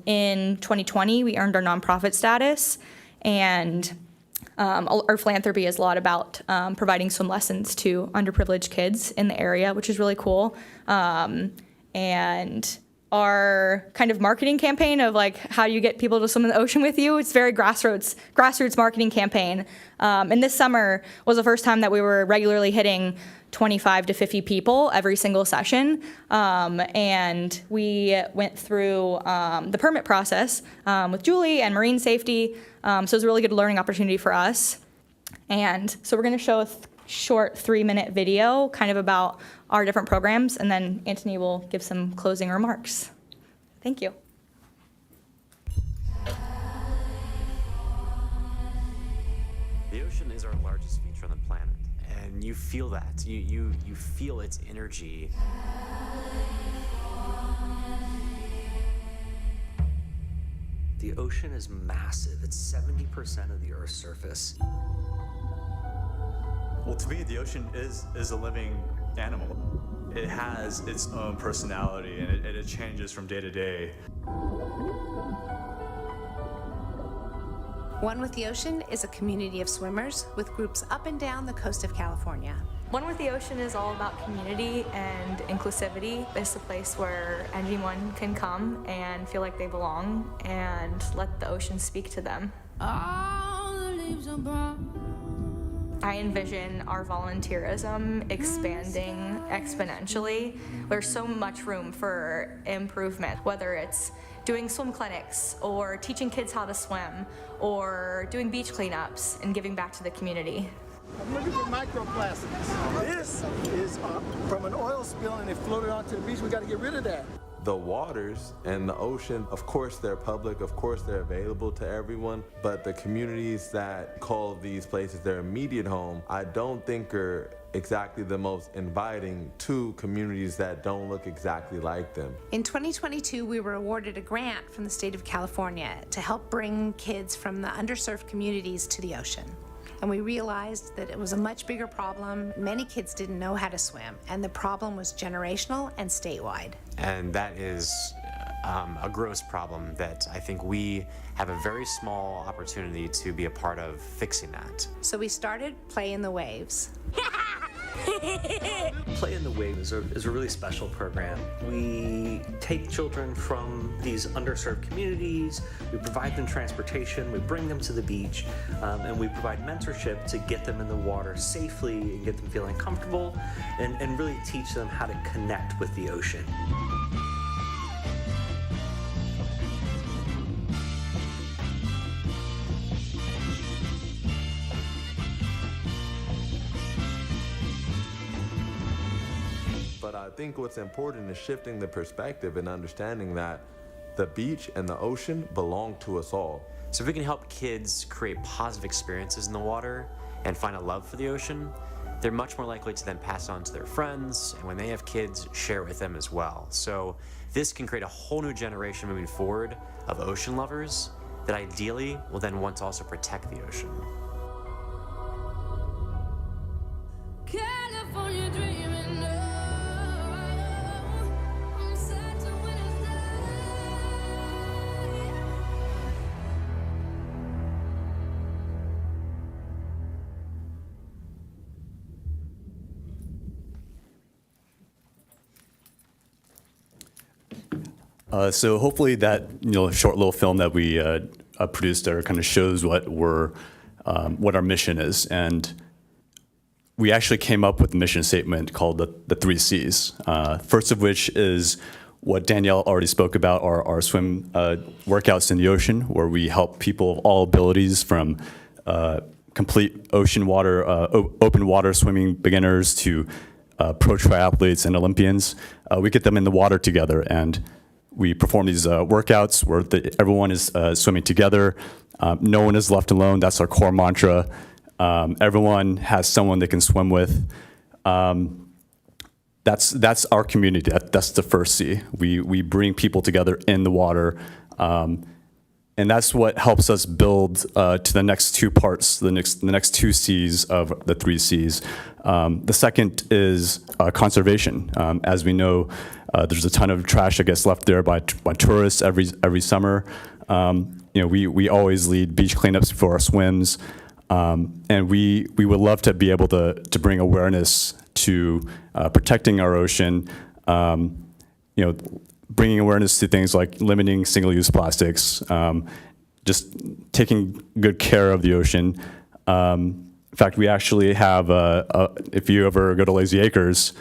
In 2020, we earned our nonprofit status, and our philanthropy is a lot about providing swim lessons to underprivileged kids in the area, which is really cool. And our kind of marketing campaign of like how you get people to swim in the ocean with you, it's very grassroots marketing campaign. And this summer was the first time that we were regularly hitting 25 to 50 people every single session. And we went through the permit process with Julie and Marine Safety. So it was a really good learning opportunity for us. And so we're gonna show a short 3-minute video kind of about our different programs, and then Anthony will give some closing remarks. Thank you. The ocean is our largest feature on the planet, and you feel that. You feel its energy. The ocean is massive. It's 70% of the Earth's surface. Well, to me, the ocean is a living animal. It has its own personality, and it changes from day to day. One with the Ocean is a community of swimmers with groups up and down the coast of California. One with the Ocean is all about community and inclusivity. It's a place where anyone can come and feel like they belong and let the ocean speak to them. All the leaves are brown. I envision our volunteerism expanding exponentially. There's so much room for improvement, whether it's doing swim clinics or teaching kids how to swim or doing beach cleanups and giving back to the community. I'm looking for microplastics. This is from an oil spill and it floated onto the beach. We got to get rid of that. The waters and the ocean, of course they're public, of course they're available to everyone, but the communities that call these places their immediate home, I don't think are exactly the most inviting to communities that don't look exactly like them. In 2022, we were awarded a grant from the state of California to help bring kids from the underserved communities to the ocean. And we realized that it was a much bigger problem. Many kids didn't know how to swim, and the problem was generational and statewide. And that is a gross problem that I think we have a very small opportunity to be a part of fixing that. So we started Play in the Waves. Play in the Waves is a really special program. We take children from these underserved communities, we provide them transportation, we bring them to the beach, and we provide mentorship to get them in the water safely and get them feeling comfortable and really teach them how to connect with the ocean. But I think what's important is shifting the perspective and understanding that the beach and the ocean belong to us all. So if we can help kids create positive experiences in the water and find a love for the ocean, they're much more likely to then pass it on to their friends, and when they have kids, share it with them as well. So this can create a whole new generation moving forward of ocean lovers that ideally will then want to also protect the ocean. California dreaming. So hopefully that short little film that we produced there kind of shows what our mission is, and we actually came up with a mission statement called the 3 C's. First of which is what Danielle already spoke about, our swim workouts in the ocean, where we help people of all abilities, from complete ocean water, open water swimming beginners to pro triathletes and Olympians. We get them in the water together, and we perform these workouts where everyone is swimming together. No one is left alone. That's our core mantra. Everyone has someone they can swim with. That's our community. That's the first C. We bring people together in the water. And that's what helps us build to the next two parts, the next two C's of the three C's. The second is conservation. As we know, there's a ton of trash that gets left there by tourists every summer. We always lead beach cleanups before our swims, and we would love to be able to bring awareness to protecting our ocean. Bringing awareness to things like limiting single-use plastics, just taking good care of the ocean. In fact, we actually have, if you ever go to Lazy Acres,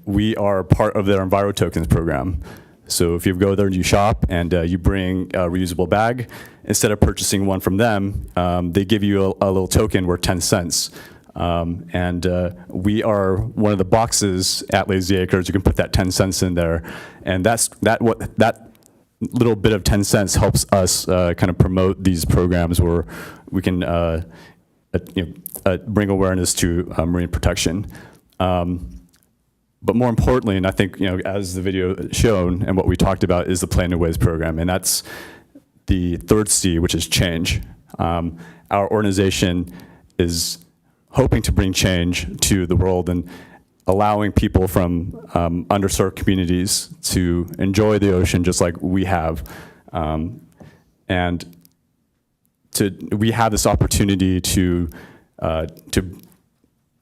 we are part of their Enviro Tokens program. So if you go there and you shop and you bring a reusable bag, instead of purchasing one from them, they give you a little token worth 10 cents. We are one of the boxes at Lazy Acres. You can put that 10 cents in there, and that little bit of 10 cents helps us kind of promote these programs where we can bring awareness to marine protection. But more importantly, and I think as the video shown and what we talked about, is the Play New Ways program, and that's the third C, which is change. Our organization is hoping to bring change to the world and allowing people from underserved communities to enjoy the ocean just like we have. We have this opportunity to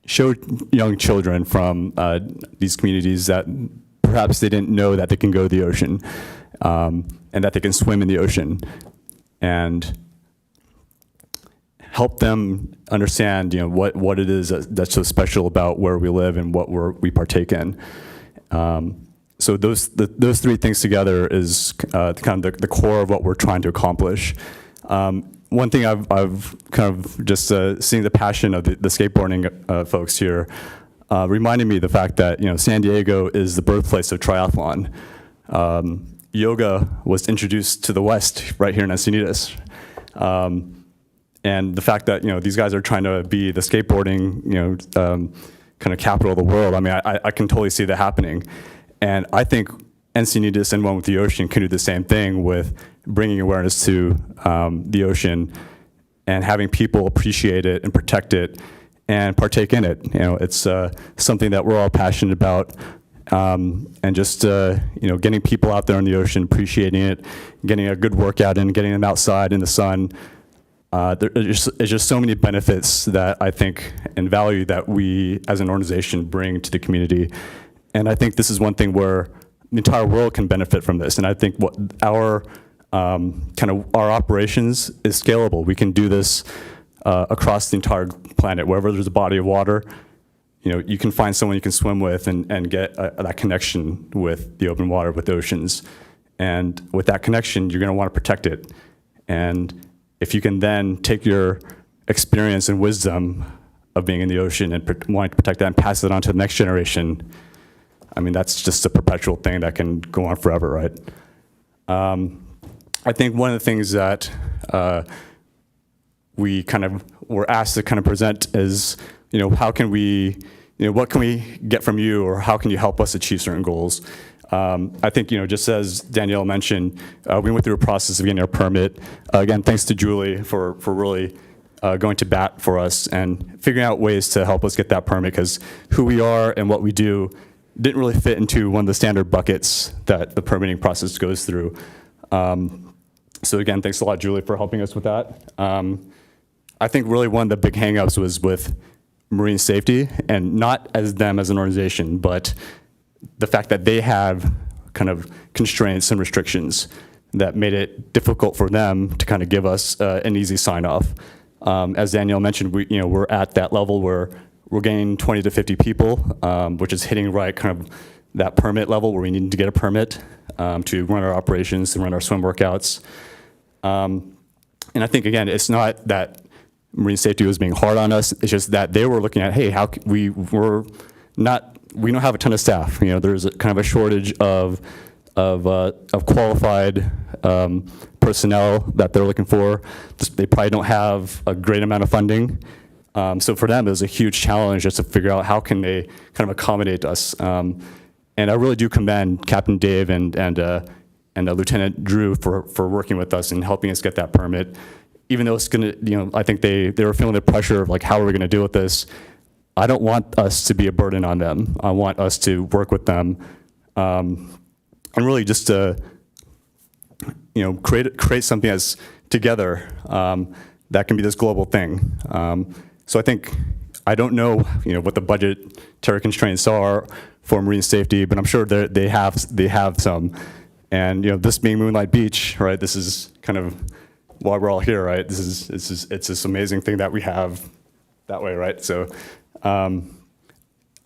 show young children from these communities that perhaps they didn't know that they can go to the ocean, and that they can swim in the ocean, and help them understand, what it is that's so special about where we live and what we partake in. So those three things together is kind of the core of what we're trying to accomplish. One thing I've kind of just seeing the passion of the skateboarding folks here reminded me of the fact that San Diego is the birthplace of triathlon. Yoga was introduced to the West right here in Encinitas. And the fact that these guys are trying to be the skateboarding kind of capital of the world, I mean, I can totally see that happening. And I think Encinitas and One with the Ocean can do the same thing with bringing awareness to the ocean and having people appreciate it and protect it and partake in it. It's something that we're all passionate about, and just getting people out there in the ocean, appreciating it, getting a good workout in, getting them outside in the sun. There's just so many benefits that I think and value that we as an organization bring to the community. And I think this is one thing where the entire world can benefit from this. And I think what our operations is scalable. We can do this across the entire planet. Wherever there's a body of water, you can find someone you can swim with and get that connection with the open water, with the oceans. And with that connection, you're going to want to protect it. And if you can then take your experience and wisdom of being in the ocean and wanting to protect that and pass it on to the next generation, I mean, that's just a perpetual thing that can go on forever, right? I think one of the things that we kind of were asked to kind of present is, how can we, what can we get from you, or how can you help us achieve certain goals? I think, just as Danielle mentioned, we went through a process of getting our permit. Again, thanks to Julie for really going to bat for us and figuring out ways to help us get that permit, because who we are and what we do didn't really fit into one of the standard buckets that the permitting process goes through. So again, thanks a lot, Julie, for helping us with that. I think really one of the big hangups was with marine safety, and not as them as an organization, but the fact that they have kind of constraints and restrictions that made it difficult for them to kind of give us an easy sign off. As Danielle mentioned, we're at that level where we're getting 20 to 50 people, which is hitting right kind of that permit level where we need to get a permit to run our operations, to run our swim workouts. And I think, again, it's not that Marine Safety was being hard on us. It's just that they were looking at, hey, we don't have a ton of staff. There's kind of a shortage of qualified personnel that they're looking for. They probably don't have a great amount of funding. So for them, it was a huge challenge just to figure out how can they kind of accommodate us. And I really do commend Captain Dave and Lieutenant Drew for working with us and helping us get that permit. Even though it's gonna, I think they were feeling the pressure of like, how are we gonna deal with this? I don't want us to be a burden on them. I want us to work with them, and really just to, create something that's together that can be this global thing. So I don't know, what the budgetary constraints are for marine safety, but I'm sure they have some. And this being Moonlight Beach, right? This is kind of why we're all here, right? It's this amazing thing that we have that way, right? So I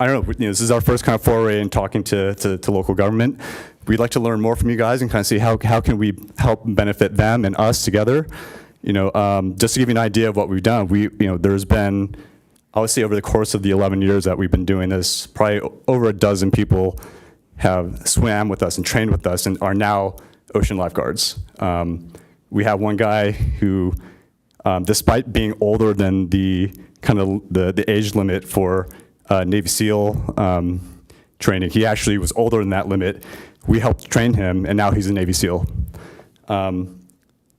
don't know. This is our first kind of foray in talking to local government. We'd like to learn more from you guys and kind of see how can we help benefit them and us together. Just to give you an idea of what we've done, there's been, I would say over the course of the 11 years that we've been doing this, probably over a dozen people have swam with us and trained with us and are now ocean lifeguards. We have one guy who, despite being older than the age limit for Navy SEAL training, he actually was older than that limit. We helped train him, and now he's a Navy SEAL. I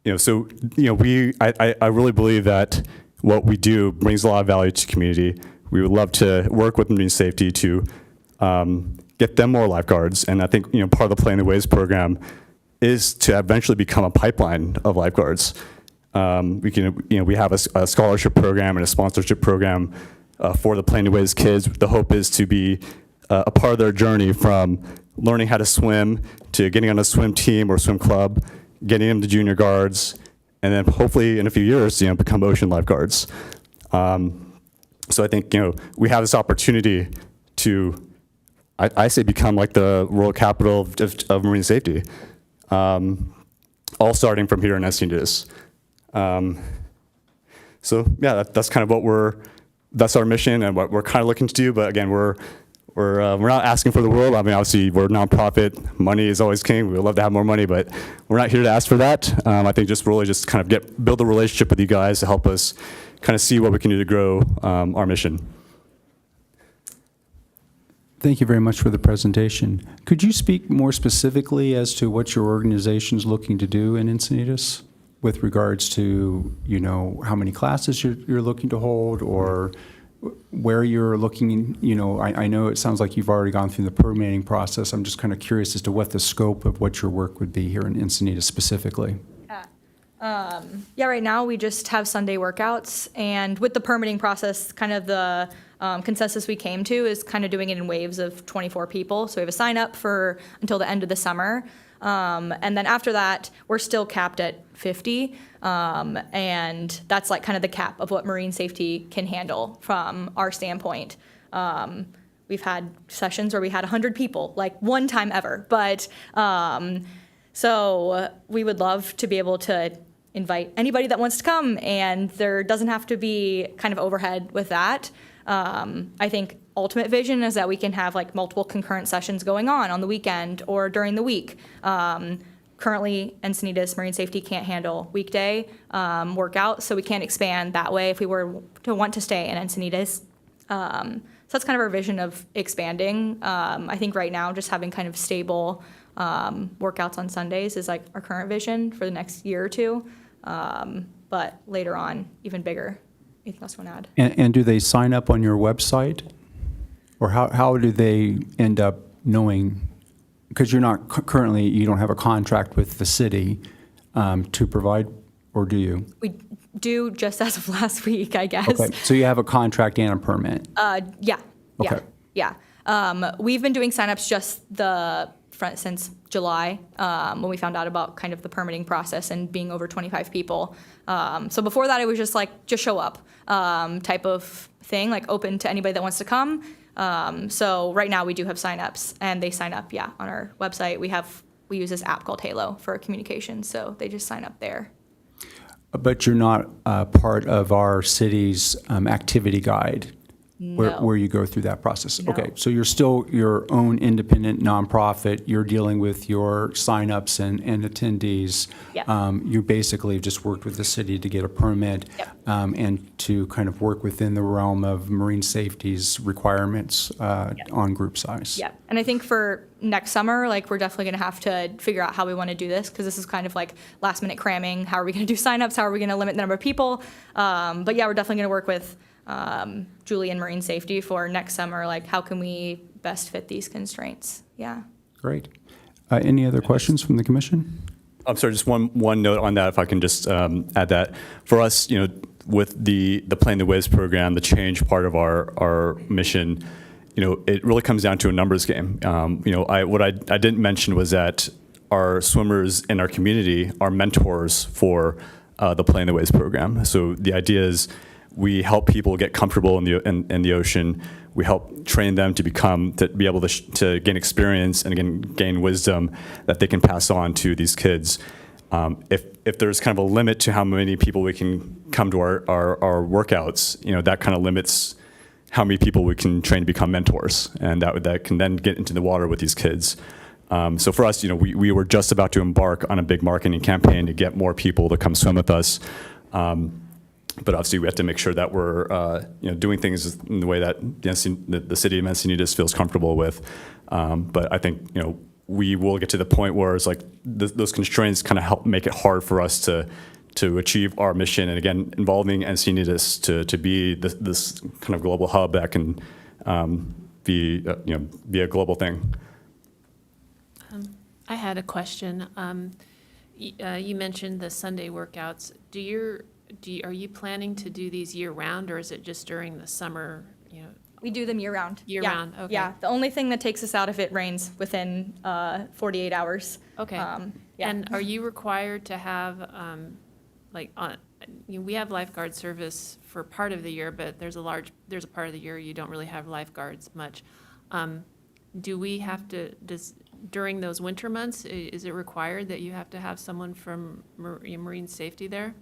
really believe that what we do brings a lot of value to the community. We would love to work with Marine Safety to get them more lifeguards, and I think part of the Playing the Waves program is to eventually become a pipeline of lifeguards. We have a scholarship program and a sponsorship program for the Playing the Waves kids. The hope is to be a part of their journey from learning how to swim to getting on a swim team or swim club, getting them to junior guards, and then hopefully in a few years, become ocean lifeguards. So I think, we have this opportunity to, I say, become like the world capital of marine safety, all starting from here in Encinitas. So yeah, that's kind of that's our mission and what we're kind of looking to do. But again, we're not asking for the world. I mean, obviously we're a nonprofit. Money is always king. We would love to have more money, but we're not here to ask for that. I think just kind of build a relationship with you guys to help us kind of see what we can do to grow our mission. Thank you very much for the presentation. Could you speak more specifically as to what your organization is looking to do in Encinitas with regards to, how many classes you're looking to hold or where you're looking? I know it sounds like you've already gone through the permitting process. I'm just kind of curious as to what the scope of what your work would be here in Encinitas specifically. Right now we just have Sunday workouts, and with the permitting process, kind of the consensus we came to is kind of doing it in waves of 24 people. So we have a sign up for until the end of the summer. And then after that, we're still capped at 50. And that's like kind of the cap of what marine safety can handle from our standpoint. We've had sessions where we had 100 people, like one time ever. But so we would love to be able to invite anybody that wants to come, and there doesn't have to be kind of overhead with that. I think ultimate vision is that we can have like multiple concurrent sessions going on the weekend or during the week. Currently, Encinitas Marine Safety can't handle weekday workouts, so we can't expand that way if we were to want to stay in Encinitas. So that's kind of our vision of expanding. I think right now just having kind of stable workouts on Sundays is like our current vision for the next year or two. But later on, even bigger. Anything else you want to add? And do they sign up on your website? Or how do they end up knowing? Because you're not currently, you don't have a contract with the city to provide, or do you? We do just as of last week, I guess. Okay, so you have a contract and a permit? Yeah. Okay. Yeah. We've been doing signups just since July, when we found out about kind of the permitting process and being over 25 people. So before that, it was just like, just show up type of thing, like open to anybody that wants to come. So right now we do have signups, and they sign up, on our website. We use this app called Halo for communication, so they just sign up there. But you're not part of our city's activity guide? No. Where you go through that process? No. Okay, so you're still your own independent nonprofit. You're dealing with your signups and attendees. Yeah. You basically just worked with the city to get a permit and to kind of work within the realm of marine safety's requirements on group size. Yeah, and I think for next summer, like, we're definitely going to have to figure out how we want to do this, because this is kind of like last minute cramming. How are we going to do signups? How are we going to limit the number of people? But yeah, we're definitely going to work with Julie and Marine Safety for next summer. Like, how can we best fit these constraints? Yeah. Great. Any other questions from the commission? I'm sorry, just one note on that, if I can just add that. For us, with the Playing the Waves program, the change part of our mission, it really comes down to a numbers game. What I didn't mention was that our swimmers in our community are mentors for the Playing the Waves program. So the idea is we help people get comfortable in the ocean. We help train them to be able to gain experience and again gain wisdom that they can pass on to these kids. If there's kind of a limit to how many people we can come to our workouts, that kind of limits how many people we can train to become mentors, and that can then get into the water with these kids. So for us, we were just about to embark on a big marketing campaign to get more people to come swim with us. But obviously, we have to make sure that we're doing things in the way that the city of Encinitas feels comfortable with. But I think we will get to the point where it's like those constraints kind of help make it hard for us to achieve our mission. And again, involving Encinitas to be this kind of global hub that can be a global thing. I had a question. You mentioned the Sunday workouts. Are you planning to do these year round, or is it just during the summer? We do them year round. Year Yeah. round, okay. Yeah, the only thing that takes us out if it rains within 48 hours. Okay. Yeah. And are you required to have, we have lifeguard service for part of the year, but there's a part of the year you don't really have lifeguards much. Do we have to, during those winter months, is it required that you have to have someone from marine safety there?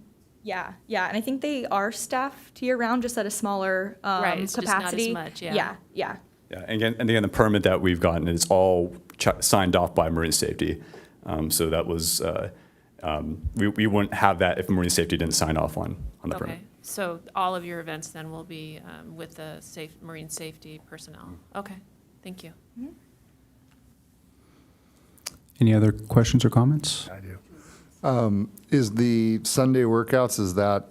Yeah, and I think they are staffed year round, just at a smaller Right, it's capacity. just not as much, yeah. Yeah. Yeah, and again, the permit that we've gotten is all signed off by Marine Safety. So that was, we wouldn't have that if Marine Safety didn't sign off on the permit. Okay, so all of your events then will be with the marine safety personnel? Okay, thank you. Any other questions or comments? I do. Is the Sunday workouts, is that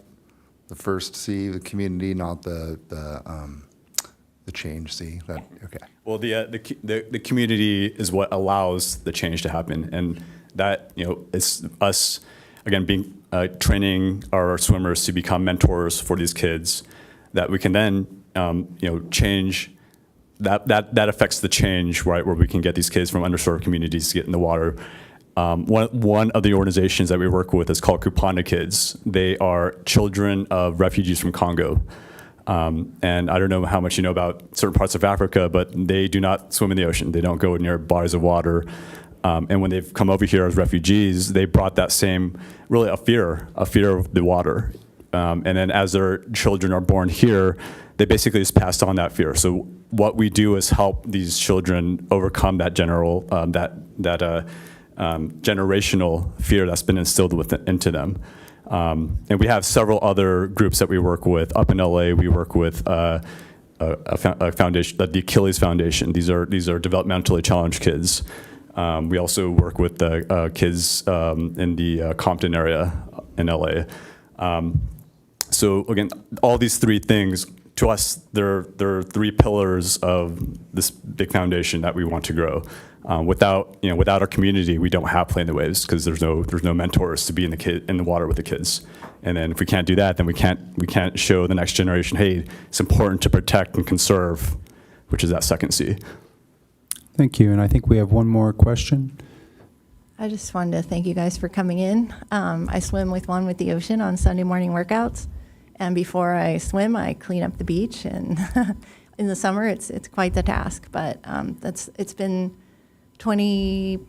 the first C, the community, not the change C? Okay. Well, the community is what allows the change to happen, and that it's us again training our swimmers to become mentors for these kids, that we can then change. That affects the change, right, where we can get these kids from underserved communities to get in the water. One of the organizations that we work with is called Kupanda Kids. They are children of refugees from Congo. And I don't know how much you know about certain parts of Africa, but they do not swim in the ocean. They don't go near bodies of water. And when they've come over here as refugees, they brought that same, really a fear of the water. And then as their children are born here, they basically just passed on that fear. So what we do is help these children overcome that generational fear that's been instilled into them. And we have several other groups that we work with. Up in LA, we work with a foundation, the Achilles Foundation. These are developmentally challenged kids. We also work with the kids in the Compton area in LA. So again, all these three things, to us, they're three pillars of this big foundation that we want to grow. Without our community, we don't have Playing the Waves, because there's no mentors to be in the water with the kids. And then if we can't do that, then we can't show the next generation, hey, it's important to protect and conserve, which is that second C. Thank you, and I think we have one more question. I just wanted to thank you guys for coming in. I swim with One with the Ocean on Sunday morning workouts, and before I swim, I clean up the beach. And in the summer, it's quite the task. But it's been 20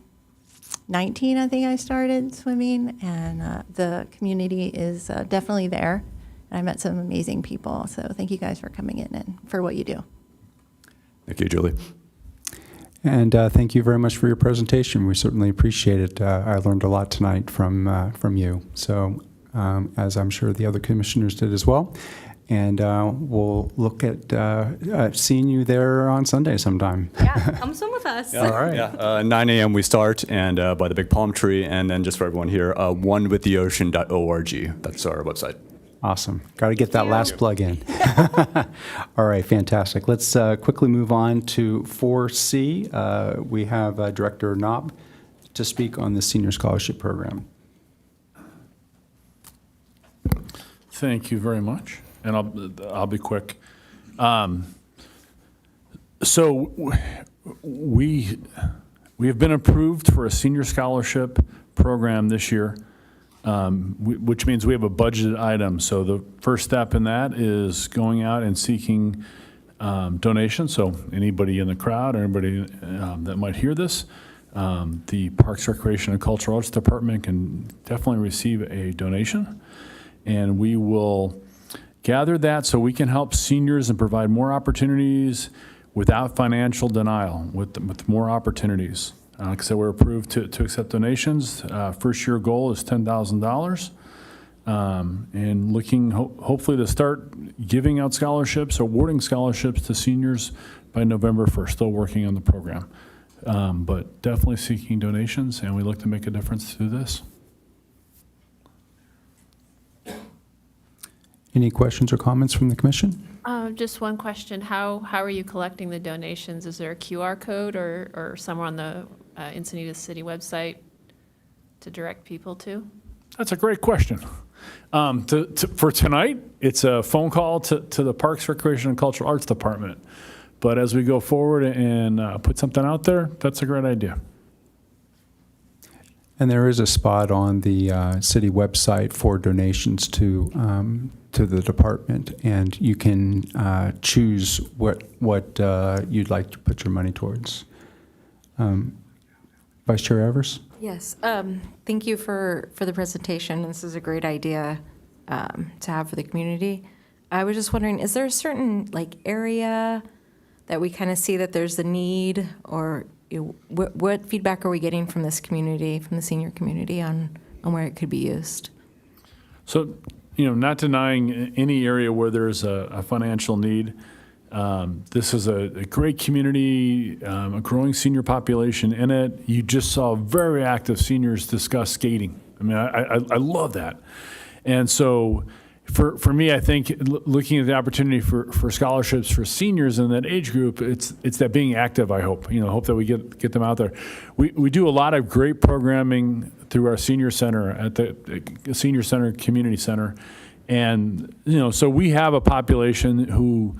19, I think I started swimming, and the community is definitely there. And I met some amazing people, so thank you guys for coming in and for what you do. Thank you, Julie. And thank you very much for your presentation. We certainly appreciate it. I learned a lot tonight from you, so as I'm sure the other commissioners did as well. And we'll look at seeing you there on Sunday sometime. Yeah, come swim with us. All right. Yeah, 9 a.m. we start, and by the big palm tree, and then just for everyone here, onewiththeocean.org. That's our website. Awesome. Got to get that last plug in. All right, fantastic. Let's quickly move on to 4C. We have Director Knob to speak on the Senior Scholarship Program. Thank you very much, and I'll be quick. So we have been approved for a senior scholarship program this year, which means we have a budgeted item. So the first step in that is going out and seeking donations. So anybody in the crowd, or anybody that might hear this, the Parks, Recreation, and Cultural Arts Department can definitely receive a donation. And we will gather that so we can help seniors and provide more opportunities without financial denial, with more opportunities. Like I said, we're approved to accept donations. First year goal is $10,000. And looking hopefully to start giving out scholarships, awarding scholarships to seniors by November 1st. Still working on the program. But definitely seeking donations, and we look to make a difference through this. Any questions or comments from the commission? Just one question. How are you collecting the donations? Is there a QR code or somewhere on the Encinitas City website to direct people to? That's a great question. For tonight, it's a phone call to the Parks, Recreation, and Cultural Arts Department. But as we go forward and put something out there, that's a great idea. And there is a spot on the city website for donations to the department, and you can choose what you'd like to put your money towards. Vice Chair Evers? Yes. Thank you for the presentation. This is a great idea to have for the community. I was just wondering, is there a certain area that we kind of see that there's a need, or what feedback are we getting from this community, from the senior community, on where it could be used? So, not denying any area where there's a financial need. This is a great community, a growing senior population in it. You just saw very active seniors discuss skating. I mean, I love that. And so for me, I think looking at the opportunity for scholarships for seniors in that age group, it's that being active, I hope. Hope that we get them out there. We do a lot of great programming through our senior center at the Senior Center Community Center. And, so we have a population who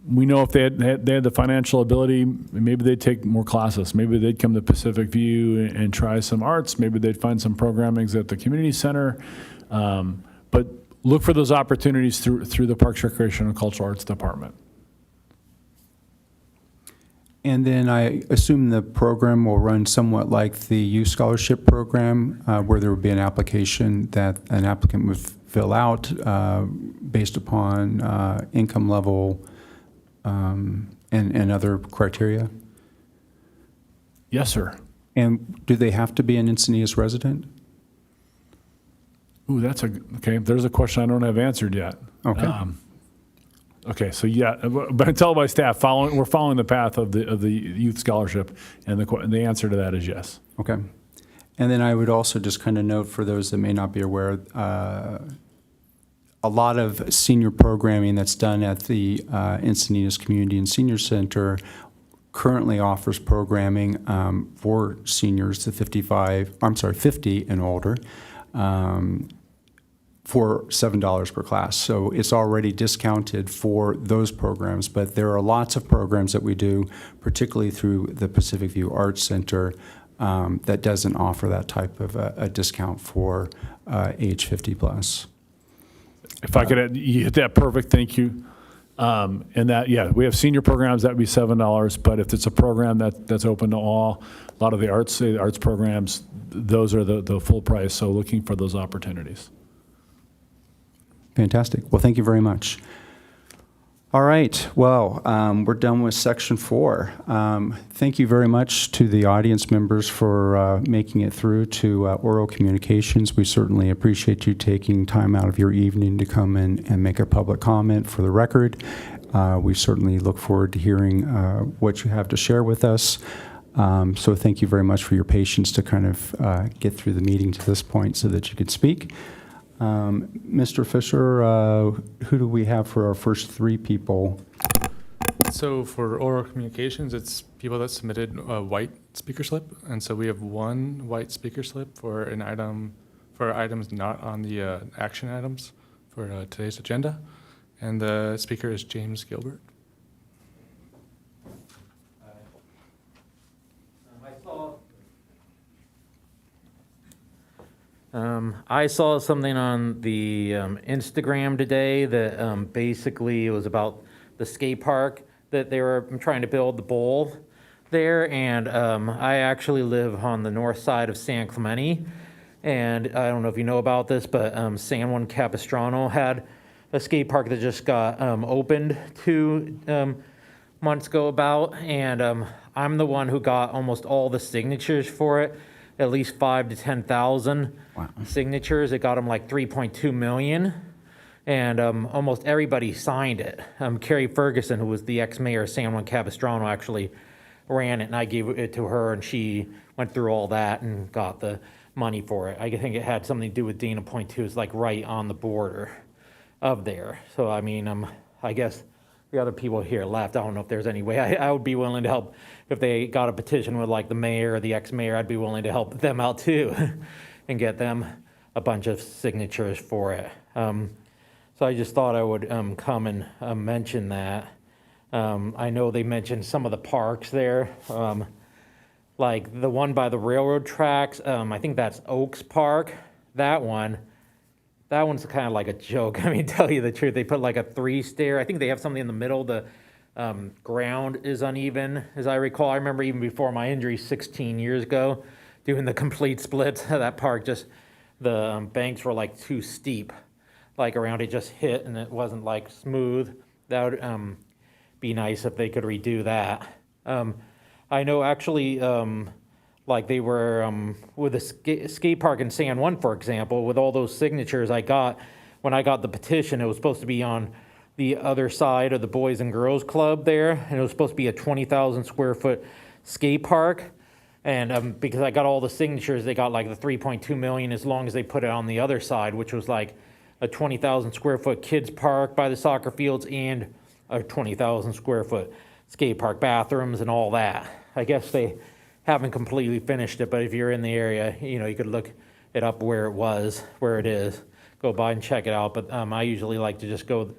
we know if they had the financial ability, maybe they'd take more classes. Maybe they'd come to Pacific View and try some arts. Maybe they'd find some programmings at the community center. But look for those opportunities through the Parks, Recreation, and Cultural Arts Department. And then I assume the program will run somewhat like the youth scholarship program, where there would be an application that an applicant would fill out based upon income level and other criteria? Yes, sir. And do they have to be an Encinitas resident? Ooh, okay. There's a question I don't have answered yet. Okay. Okay, so yeah, but I tell my staff we're following the path of the youth scholarship, and the answer to that is yes. Okay. And then I would also just kind of note for those that may not be aware, a lot of senior programming that's done at the Encinitas Community and Senior Center currently offers programming for seniors to 50 and older. For $7 per class. So it's already discounted for those programs, but there are lots of programs that we do, particularly through the Pacific View Arts Center, that doesn't offer that type of a discount for age 50 plus. If I could add, you hit that perfect, thank you. And that, yeah, we have senior programs, that would be $7, but if it's a program that's open to all, a lot of the arts programs, those are the full price, so looking for those opportunities. Fantastic. Well, thank you very much. All right. Well, we're done with section 4. Thank you very much to the audience members for making it through to oral communications. We certainly appreciate you taking time out of your evening to come in and make a public comment for the record. We certainly look forward to hearing what you have to share with us. So thank you very much for your patience to kind of get through the meeting to this point so that you could speak. Mr. Fisher, who do we have for our first 3 people? So for oral communications, it's people that submitted a white speaker slip. And so we have 1 white speaker slip for an item, for items not on the action items for today's agenda. And the speaker is James Gilbert. I saw something on the Instagram today that basically it was about the skate park that they were trying to build the bowl there, and I actually live on the north side of San Clemente, and I don't know if you know about this, but San Juan Capistrano had a skate park that just got opened 2 months ago about, and I'm the one who got almost all the signatures for it. At least 5,000 to 10,000 signatures. It got them like 3.2 million, and almost everybody signed it. Carrie Ferguson, who was the ex-mayor of San Juan Capistrano, actually ran it, and I gave it to her, and she went through all that and got the money for it. I think it had something to do with Dana Point too. It's like right on the border of there. So I mean, I guess the other people here left. I don't know if there's any way I would be willing to help. If they got a petition with like the mayor or the ex-mayor, I'd be willing to help them out too and get them a bunch of signatures for it. So I just thought I would come and mention that. I know they mentioned some of the parks there, like the one by the railroad tracks. I think that's Oaks Park. That one's kind of like a joke. I mean, tell you the truth, they put like a 3-stair. I think they have something in the middle. The ground is uneven, as I recall. I remember even before my injury 16 years ago, doing the complete splits. That park just, the banks were like too steep. Like around it just hit and it wasn't like smooth. That would be nice if they could redo that. I know actually, like they were with the skate park in San Juan, for example, with all those signatures I got, when I got the petition, it was supposed to be on the other side of the Boys and Girls Club there, and it was supposed to be a 20,000 square foot skate park. And because I got all the signatures, they got like the 3.2 million as long as they put it on the other side, which was like a 20,000 square foot kids park by the soccer fields and a 20,000 square foot skate park, bathrooms and all that. I guess they haven't completely finished it, but if you're in the area, you know, you could look it up where it is, go by and check it out. But I usually like to just go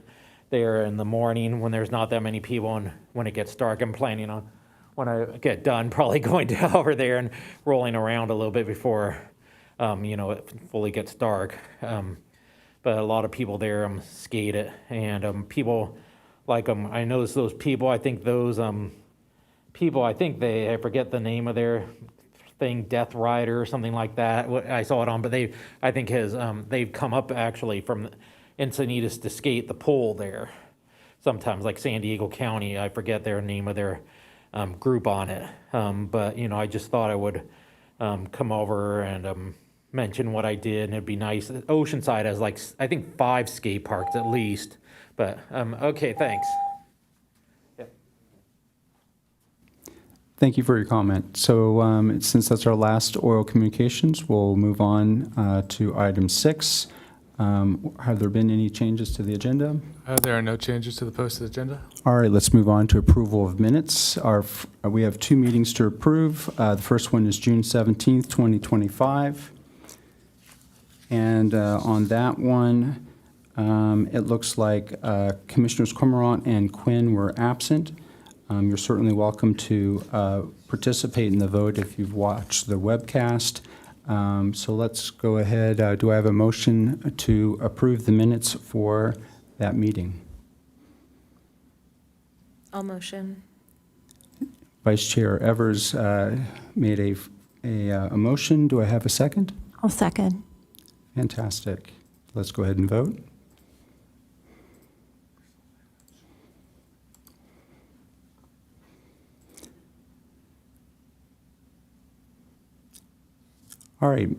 there in the morning when there's not that many people, and when it gets dark, I'm planning on, when I get done, probably going to over there and rolling around a little bit before, you know, it fully gets dark. But a lot of people there skate it, and people like I noticed those people. I think those people. I think I forget the name of their thing, Death Rider or something like that. I saw it on, but they've come up actually from Encinitas to skate the pole there. Sometimes like San Diego County, I forget their name of their group on it. But you know, I just thought I would come over and mention what I did, and it'd be nice. Oceanside has like, I think 5 skate parks at least. But okay, thanks. Yeah. Thank you for your comment. So since that's our last oral communications, we'll move on to item 6. Have there been any changes to the agenda? There are no changes to the posted agenda. All right, let's move on to approval of minutes. We have 2 meetings to approve. The first one is June 17th, 2025. And on that one, it looks like Commissioners Cormorant and Quinn were absent. You're certainly welcome to participate in the vote if you've watched the webcast. So let's go ahead. Do I have a motion to approve the minutes for that meeting? I'll motion. Vice Chair Evers made a motion. Do I have a second? I'll second. Fantastic. Let's go ahead and vote. All right,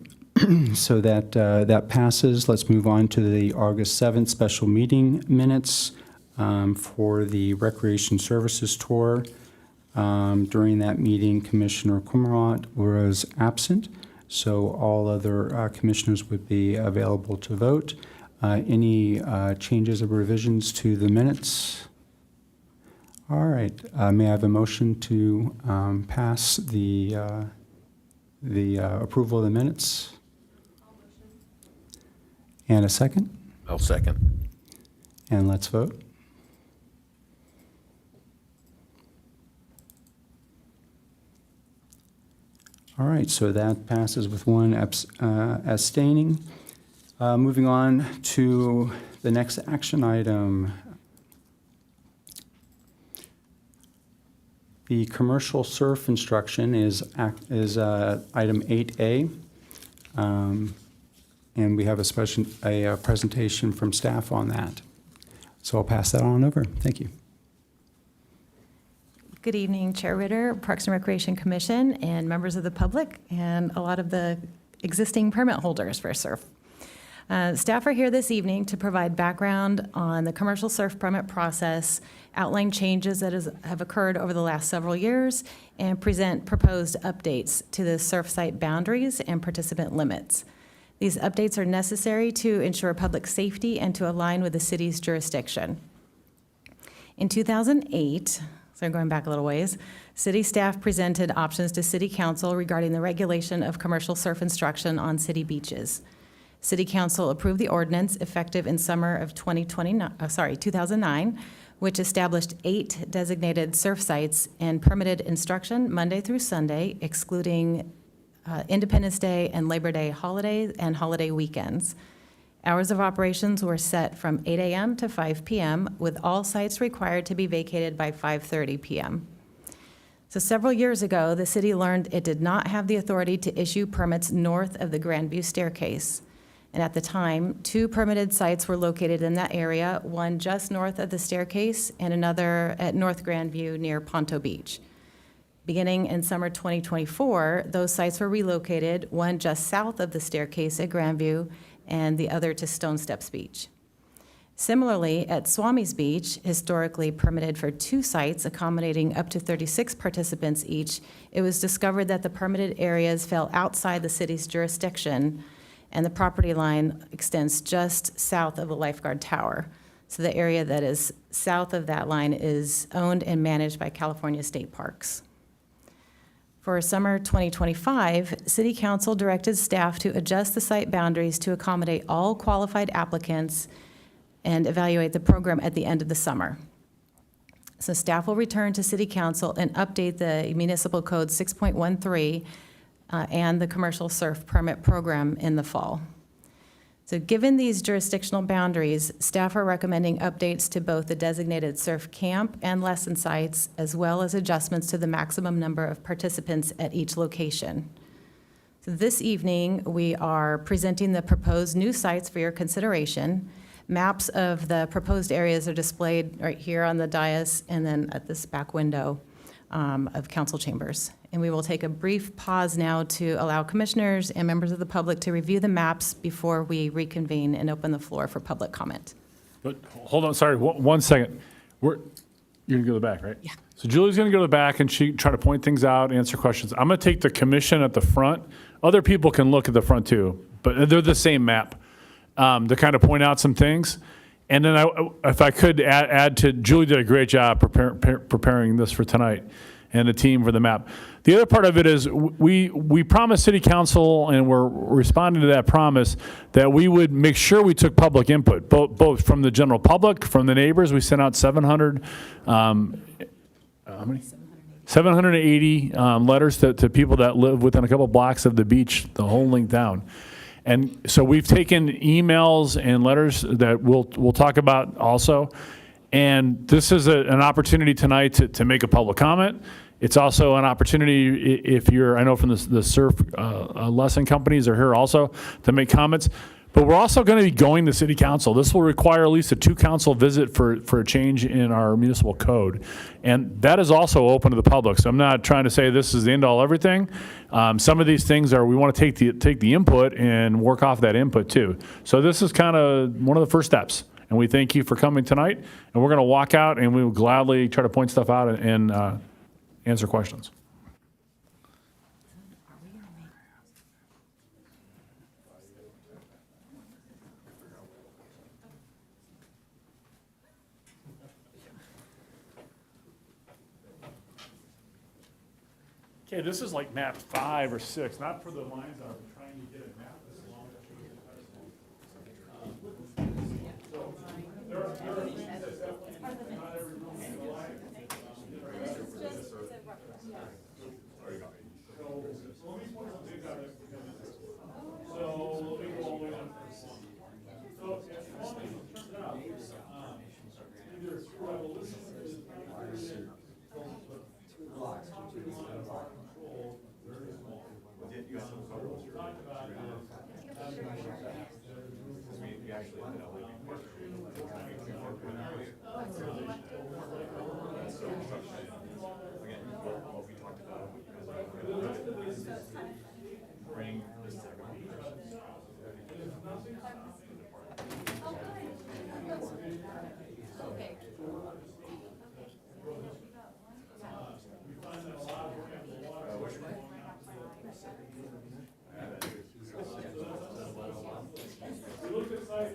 so that passes. Let's move on to the August 7th special meeting minutes for the Recreation Services Tour. During that meeting, Commissioner Kummerat was absent, so all other commissioners would be available to vote. Any changes or revisions to the minutes? All right, may I have a motion to pass the approval of the minutes? And a second? I'll second. And let's vote. All right, so that passes with one abstaining. Moving on to the next action item. The commercial surf instruction is item 8A. And we have a presentation from staff on that. So I'll pass that on over. Thank you. Good evening, Chair Ritter, Parks and Recreation Commission, and members of the public, and a lot of the existing permit holders for surf. Staff are here this evening to provide background on the commercial surf permit process, outline changes that have occurred over the last several years, and present proposed updates to the surf site boundaries and participant limits. These updates are necessary to ensure public safety and to align with the city's jurisdiction. In 2008, so going back a little ways, city staff presented options to City Council regarding the regulation of commercial surf instruction on city beaches. City Council approved the ordinance effective in summer of 2009, which established 8 designated surf sites and permitted instruction Monday through Sunday, excluding Independence Day and Labor Day holidays and holiday weekends. Hours of operations were set from 8 a.m. to 5 p.m., with all sites required to be vacated by 5:30 p.m. So several years ago, the city learned it did not have the authority to issue permits north of the Grandview staircase. And at the time, 2 permitted sites were located in that area, one just north of the staircase and another at North Grandview near Ponto Beach. Beginning in summer 2024, those sites were relocated, one just south of the staircase at Grandview and the other to Stone Steps Beach. Similarly, at Swami's Beach, historically permitted for 2 sites accommodating up to 36 participants each, it was discovered that the permitted areas fell outside the city's jurisdiction, and the property line extends just south of the lifeguard tower. So the area that is south of that line is owned and managed by California State Parks. For summer 2025, City Council directed staff to adjust the site boundaries to accommodate all qualified applicants and evaluate the program at the end of the summer. So staff will return to City Council and update the Municipal Code 6.13 and the commercial surf permit program in the fall. So given these jurisdictional boundaries, staff are recommending updates to both the designated surf camp and lesson sites, as well as adjustments to the maximum number of participants at each location. So this evening, we are presenting the proposed new sites for your consideration. Maps of the proposed areas are displayed right here on the dais and then at this back window of council chambers. And we will take a brief pause now to allow commissioners and members of the public to review the maps before we reconvene and open the floor for public comment. But hold on, sorry, one second. You're gonna go to the back, right? Yeah. So Julie's gonna go to the back and she try to point things out, answer questions. I'm gonna take the commission at the front. Other people can look at the front too, but they're the same map to kind of point out some things. And then if I could add to, Julie did a great job preparing this for tonight and the team for the map. The other part of it is we promised City Council, and we're responding to that promise, that we would make sure we took public input, both from the general public, from the neighbors. We sent out 700, how many? 780 letters to people that live within a couple blocks of the beach, the whole length down. And so we've taken emails and letters that we'll talk about also. And this is an opportunity tonight to make a public comment. It's also an opportunity if you're, I know from the surf lesson companies are here also to make comments. But we're also going to be going to city council. This will require at least a 2-council visit for a change in our municipal code. And that is also open to the public. So I'm not trying to say this is the end all everything. Some of these things are, we want to take the input and work off that input too. So this is kind of one of the first steps. And we thank you for coming tonight. And we're going to walk out and we will gladly try to point stuff out and answer questions. Okay, this is like map 5 or 6, not for the lines I'm trying to get a map this long. So there are things that definitely not every room is alike. So let me point some things out. So let me go all the way down. So if you want me to turn it out, either through evolution or this kind of we looked at sites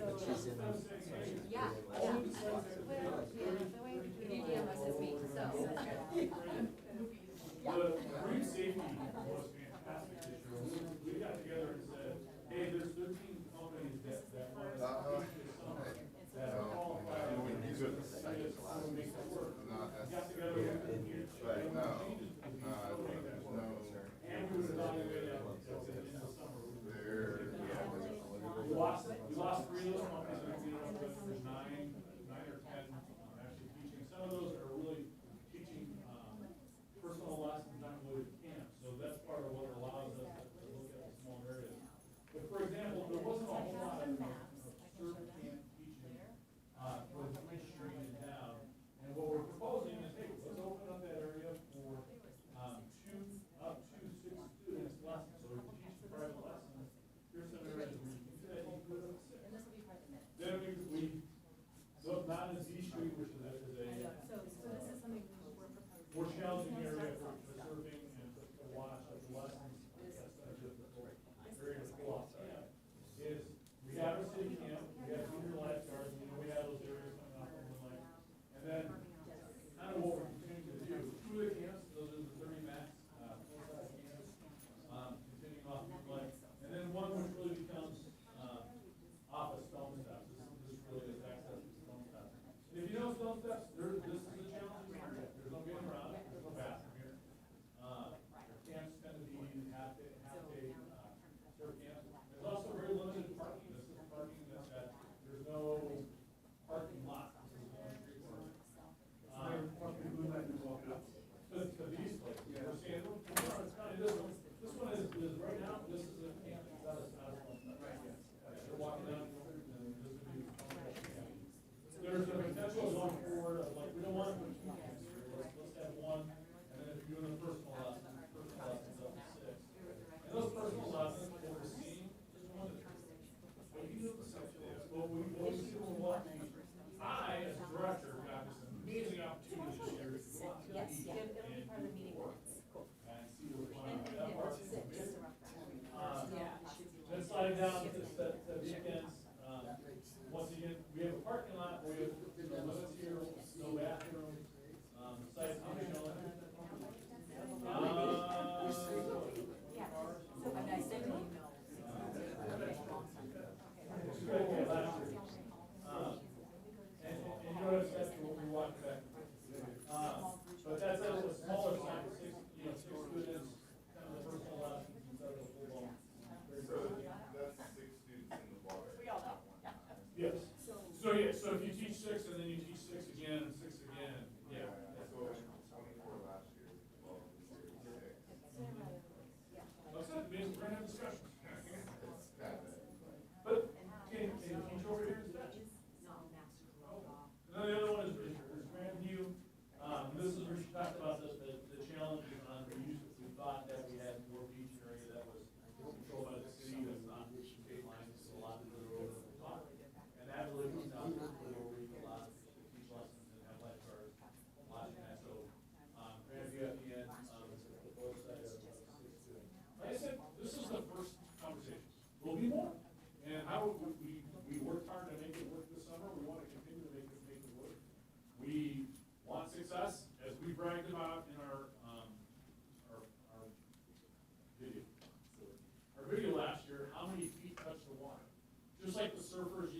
just like the surfers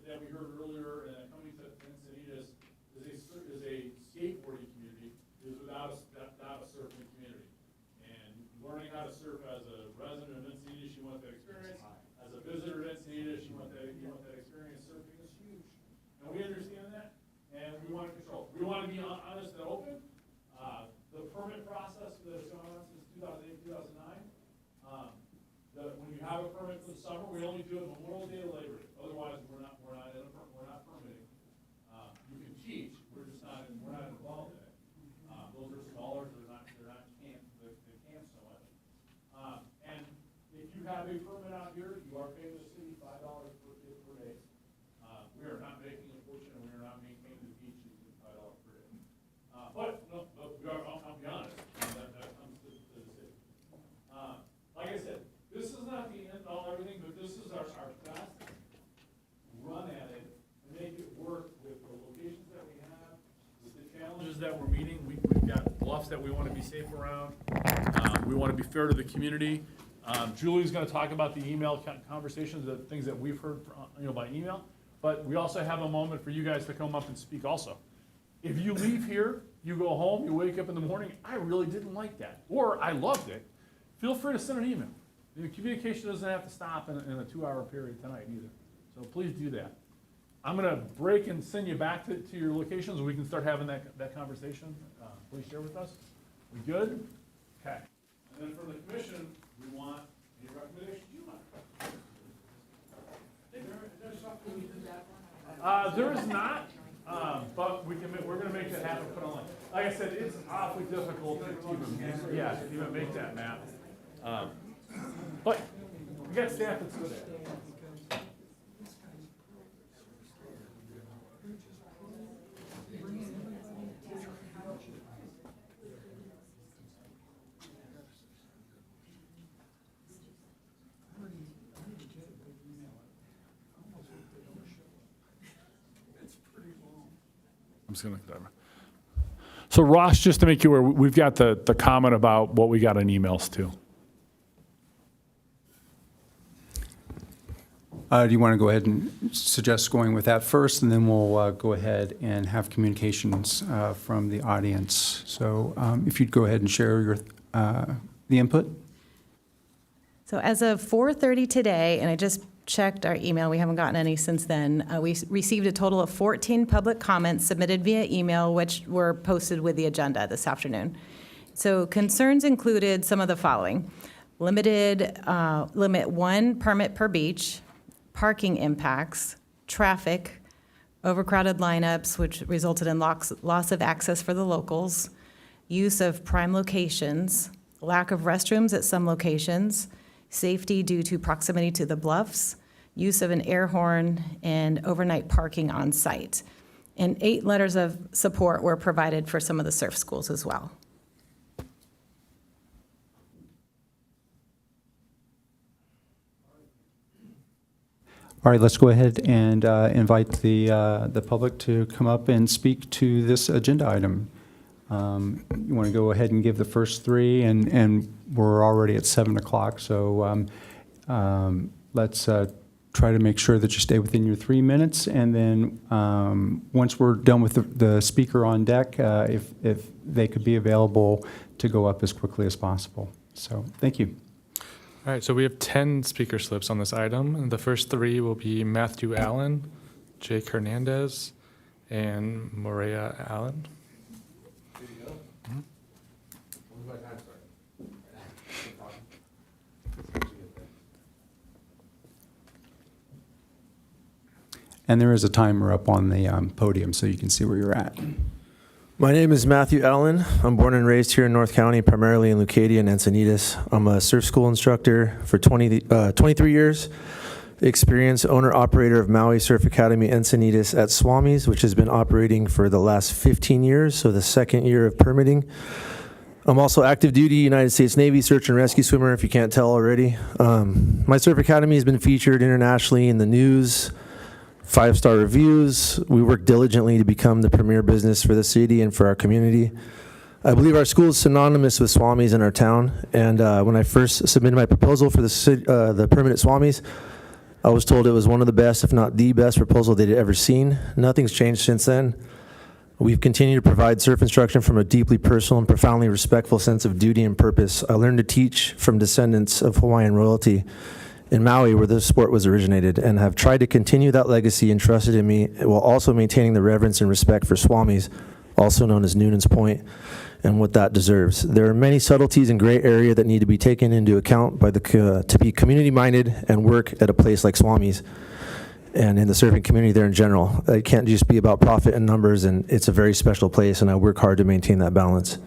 that we heard earlier, coming to Encinitas is a skateboarding community, is without a surfing community. And learning how to surf as a resident of Encinitas, you want that experience. As a visitor of Encinitas, you want that experience. Surfing is huge. And we understand that, and we want to control. We want to be honest and open. The permit process that has gone on since 2008, 2009, when you have a permit for the summer, we only do it Memorial Day to Labor Day. Otherwise, we're not permitting. You can teach, we're not involved in it. Those are smaller, they're not camp so much. And if you have a permit out here, you are paying the city $5 per kid per day. We are not making a fortune, and we are not maintaining the beaches at $5 per day. But we are, I'll be honest, that comes to the city. Like I said, this is not the end all everything, but this is our best run at it to make it work with the locations that we have, with the challenges that we're meeting. We've got bluffs that we want to be safe around. We want to be fair to the community. Julie's going to talk about the email conversations, the things that we've heard by email. But we also have a moment for you guys to come up and speak also. If you leave here, you go home, you wake up in the morning, I really didn't like that, or I loved it, feel free to send an email. The communication doesn't have to stop in a 2-hour period tonight either. So please do that. I'm going to break and send you back to your locations. We can start having that conversation. Please share with us. We good? Okay. And then from the commission, we want any recommendations you want. There is not, but we're going to make that happen. Put online. Like I said, it's awfully difficult to even make that map. But we got staff that's good at it. I'm just going to look at that. So Ross, just to make you aware, we've got the comment about what we got in emails too. Do you want to go ahead and suggest going with that first, and then we'll go ahead and have communications from the audience. So if you'd go ahead and share your the input. So as of 4:30 today, and I just checked our email, we haven't gotten any since then, we received a total of 14 public comments submitted via email, which were posted with the agenda this afternoon. So concerns included some of the following: limit 1 permit per beach, parking impacts, traffic, overcrowded lineups, which resulted in loss of access for the locals, use of prime locations, lack of restrooms at some locations, safety due to proximity to the bluffs, use of an air horn, and overnight parking on site. And 8 letters of support were provided for some of the surf schools as well. All right, let's go ahead and invite the public to come up and speak to this agenda item. You want to go ahead and give the first 3, and we're already at 7 o'clock, so let's try to make sure that you stay within your 3 minutes, and then once we're done with the speaker on deck, if they could be available to go up as quickly as possible. So thank you. All right, so we have 10 speaker slips on this item. And the first 3 will be Matthew Allen, Jake Hernandez, and Maria Allen. And there is a timer up on the podium so you can see where you're at. My name is Matthew Allen. I'm born and raised here in North County, primarily in Leucadia and Encinitas. I'm a surf school instructor for 23 years. Experience owner-operator of Maui Surf Academy Encinitas at Swami's, which has been operating for the last 15 years, so the 2nd year of permitting. I'm also active duty United States Navy search and rescue swimmer, if you can't tell already. My surf academy has been featured internationally in the news, 5-star reviews. We work diligently to become the premier business for the city and for our community. I believe our school is synonymous with Swami's in our town, and when I first submitted my proposal for the permanent Swami's, I was told it was one of the best, if not the best proposal they'd ever seen. Nothing's changed since then. We've continued to provide surf instruction from a deeply personal and profoundly respectful sense of duty and purpose. I learned to teach from descendants of Hawaiian royalty in Maui, where the sport was originated, and have tried to continue that legacy entrusted in me while also maintaining the reverence and respect for Swamis, also known as Noonan's Point, and what that deserves. There are many subtleties and gray area that need to be taken into account by to be community-minded and work at a place like Swami's and in the surfing community there in general. It can't just be about profit and numbers, and it's a very special place, and I work hard to maintain that balance.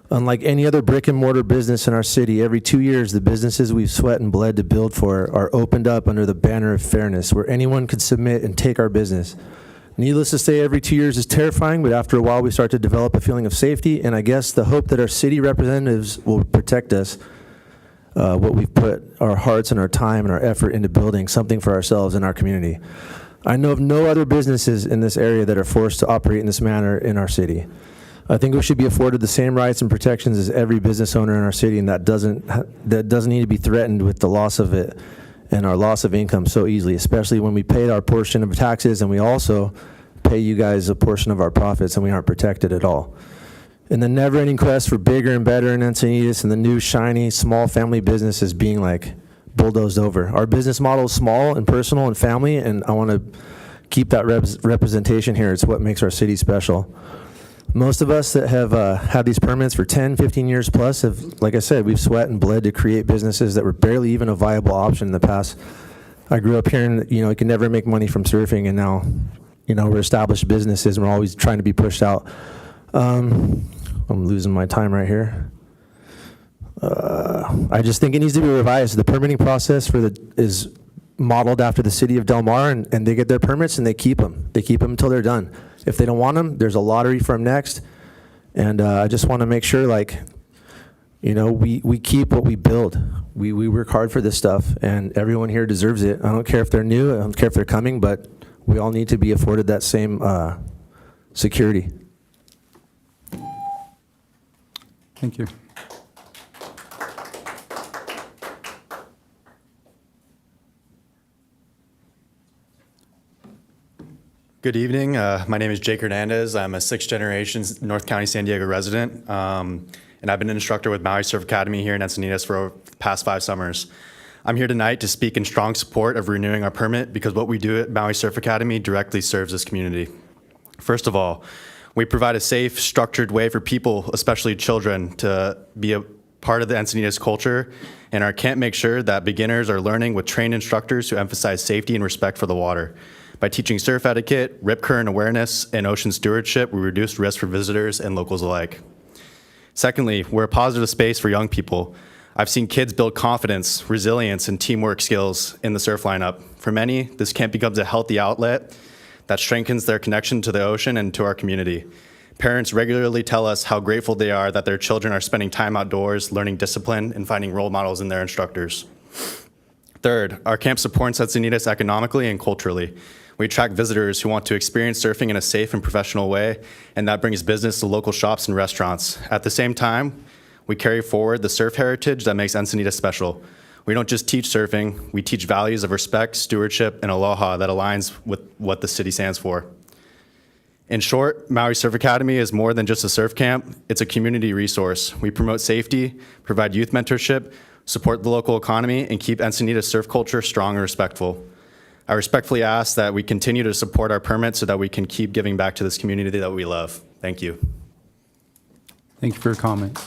Unlike any other brick and mortar business in our city, every 2 years, the businesses we've sweat and bled to build for are opened up under the banner of fairness, where anyone could submit and take our business. Needless to say, every 2 years is terrifying, but after a while, we start to develop a feeling of safety, and I guess the hope that our city representatives will protect us, what we've put our hearts and our time and our effort into building something for ourselves and our community. I know of no other businesses in this area that are forced to operate in this manner in our city. I think we should be afforded the same rights and protections as every business owner in our city, and that doesn't need to be threatened with the loss of it and our loss of income so easily, especially when we paid our portion of taxes and we also pay you guys a portion of our profits and we aren't protected at all. In the never-ending quest for bigger and better in Encinitas, and the new, shiny, small family business is being like bulldozed over. Our business model is small and personal and family, and I want to keep that representation here. It's what makes our city special. Most of us that have had these permits for 10, 15 years plus have, like I said, we've sweat and bled to create businesses that were barely even a viable option in the past. I grew up here and, you could never make money from surfing, and now, we're established businesses and we're always trying to be pushed out. I'm losing my time right here. I just think it needs to be revised. The permitting process is modeled after the city of Del Mar, and they get their permits and they keep them. They keep them until they're done. If they don't want them, there's a lottery for them next. And I just want to make sure, we keep what we build. We work hard for this stuff, and everyone here deserves it. I don't care if they're new, I don't care if they're coming, but we all need to be afforded that same security. Thank you. Good evening. My name is Jake Hernandez. I'm a sixth-generation North County, San Diego resident, and I've been an instructor with Maui Surf Academy here in Encinitas for the past 5 summers. I'm here tonight to speak in strong support of renewing our permit because what we do at Maui Surf Academy directly serves this community. First of all, we provide a safe, structured way for people, especially children, to be a part of the Encinitas culture, and our camp makes sure that beginners are learning with trained instructors who emphasize safety and respect for the water. By teaching surf etiquette, rip current awareness, and ocean stewardship, we reduce risk for visitors and locals alike. Secondly, we're a positive space for young people. I've seen kids build confidence, resilience, and teamwork skills in the surf lineup. For many, this camp becomes a healthy outlet that strengthens their connection to the ocean and to our community. Parents regularly tell us how grateful they are that their children are spending time outdoors, learning discipline, and finding role models in their instructors. Third, our camp supports Encinitas economically and culturally. We attract visitors who want to experience surfing in a safe and professional way, and that brings business to local shops and restaurants. At the same time, we carry forward the surf heritage that makes Encinitas special. We don't just teach surfing, we teach values of respect, stewardship, and aloha that aligns with what the city stands for. In short, Maui Surf Academy is more than just a surf camp, it's a community resource. We promote safety, provide youth mentorship, support the local economy, and keep Encinitas surf culture strong and respectful. I respectfully ask that we continue to support our permit so that we can keep giving back to this community that we love. Thank you. Thank you for your comment.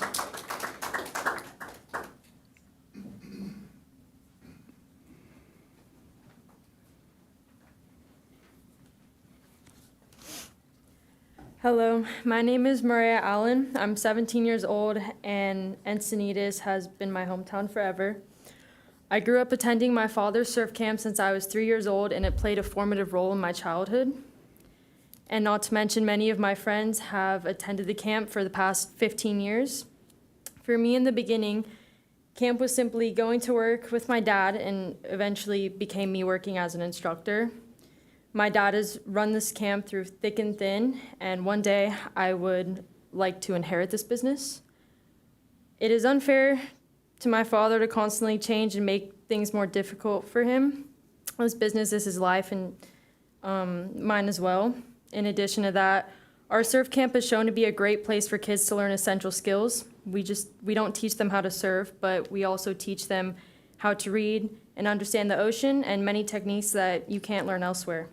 Hello, my name is Maria Allen. I'm 17 years old, and Encinitas has been my hometown forever. I grew up attending my father's surf camp since I was 3 years old, and it played a formative role in my childhood. And not to mention, many of my friends have attended the camp for the past 15 years. For me in the beginning, camp was simply going to work with my dad, and eventually became me working as an instructor. My dad has run this camp through thick and thin, and one day I would like to inherit this business. It is unfair to my father to constantly change and make things more difficult for him. This business, this is life, and mine as well. In addition to that, our surf camp has shown to be a great place for kids to learn essential skills. We don't teach them how to surf, but we also teach them how to read and understand the ocean and many techniques that you can't learn elsewhere.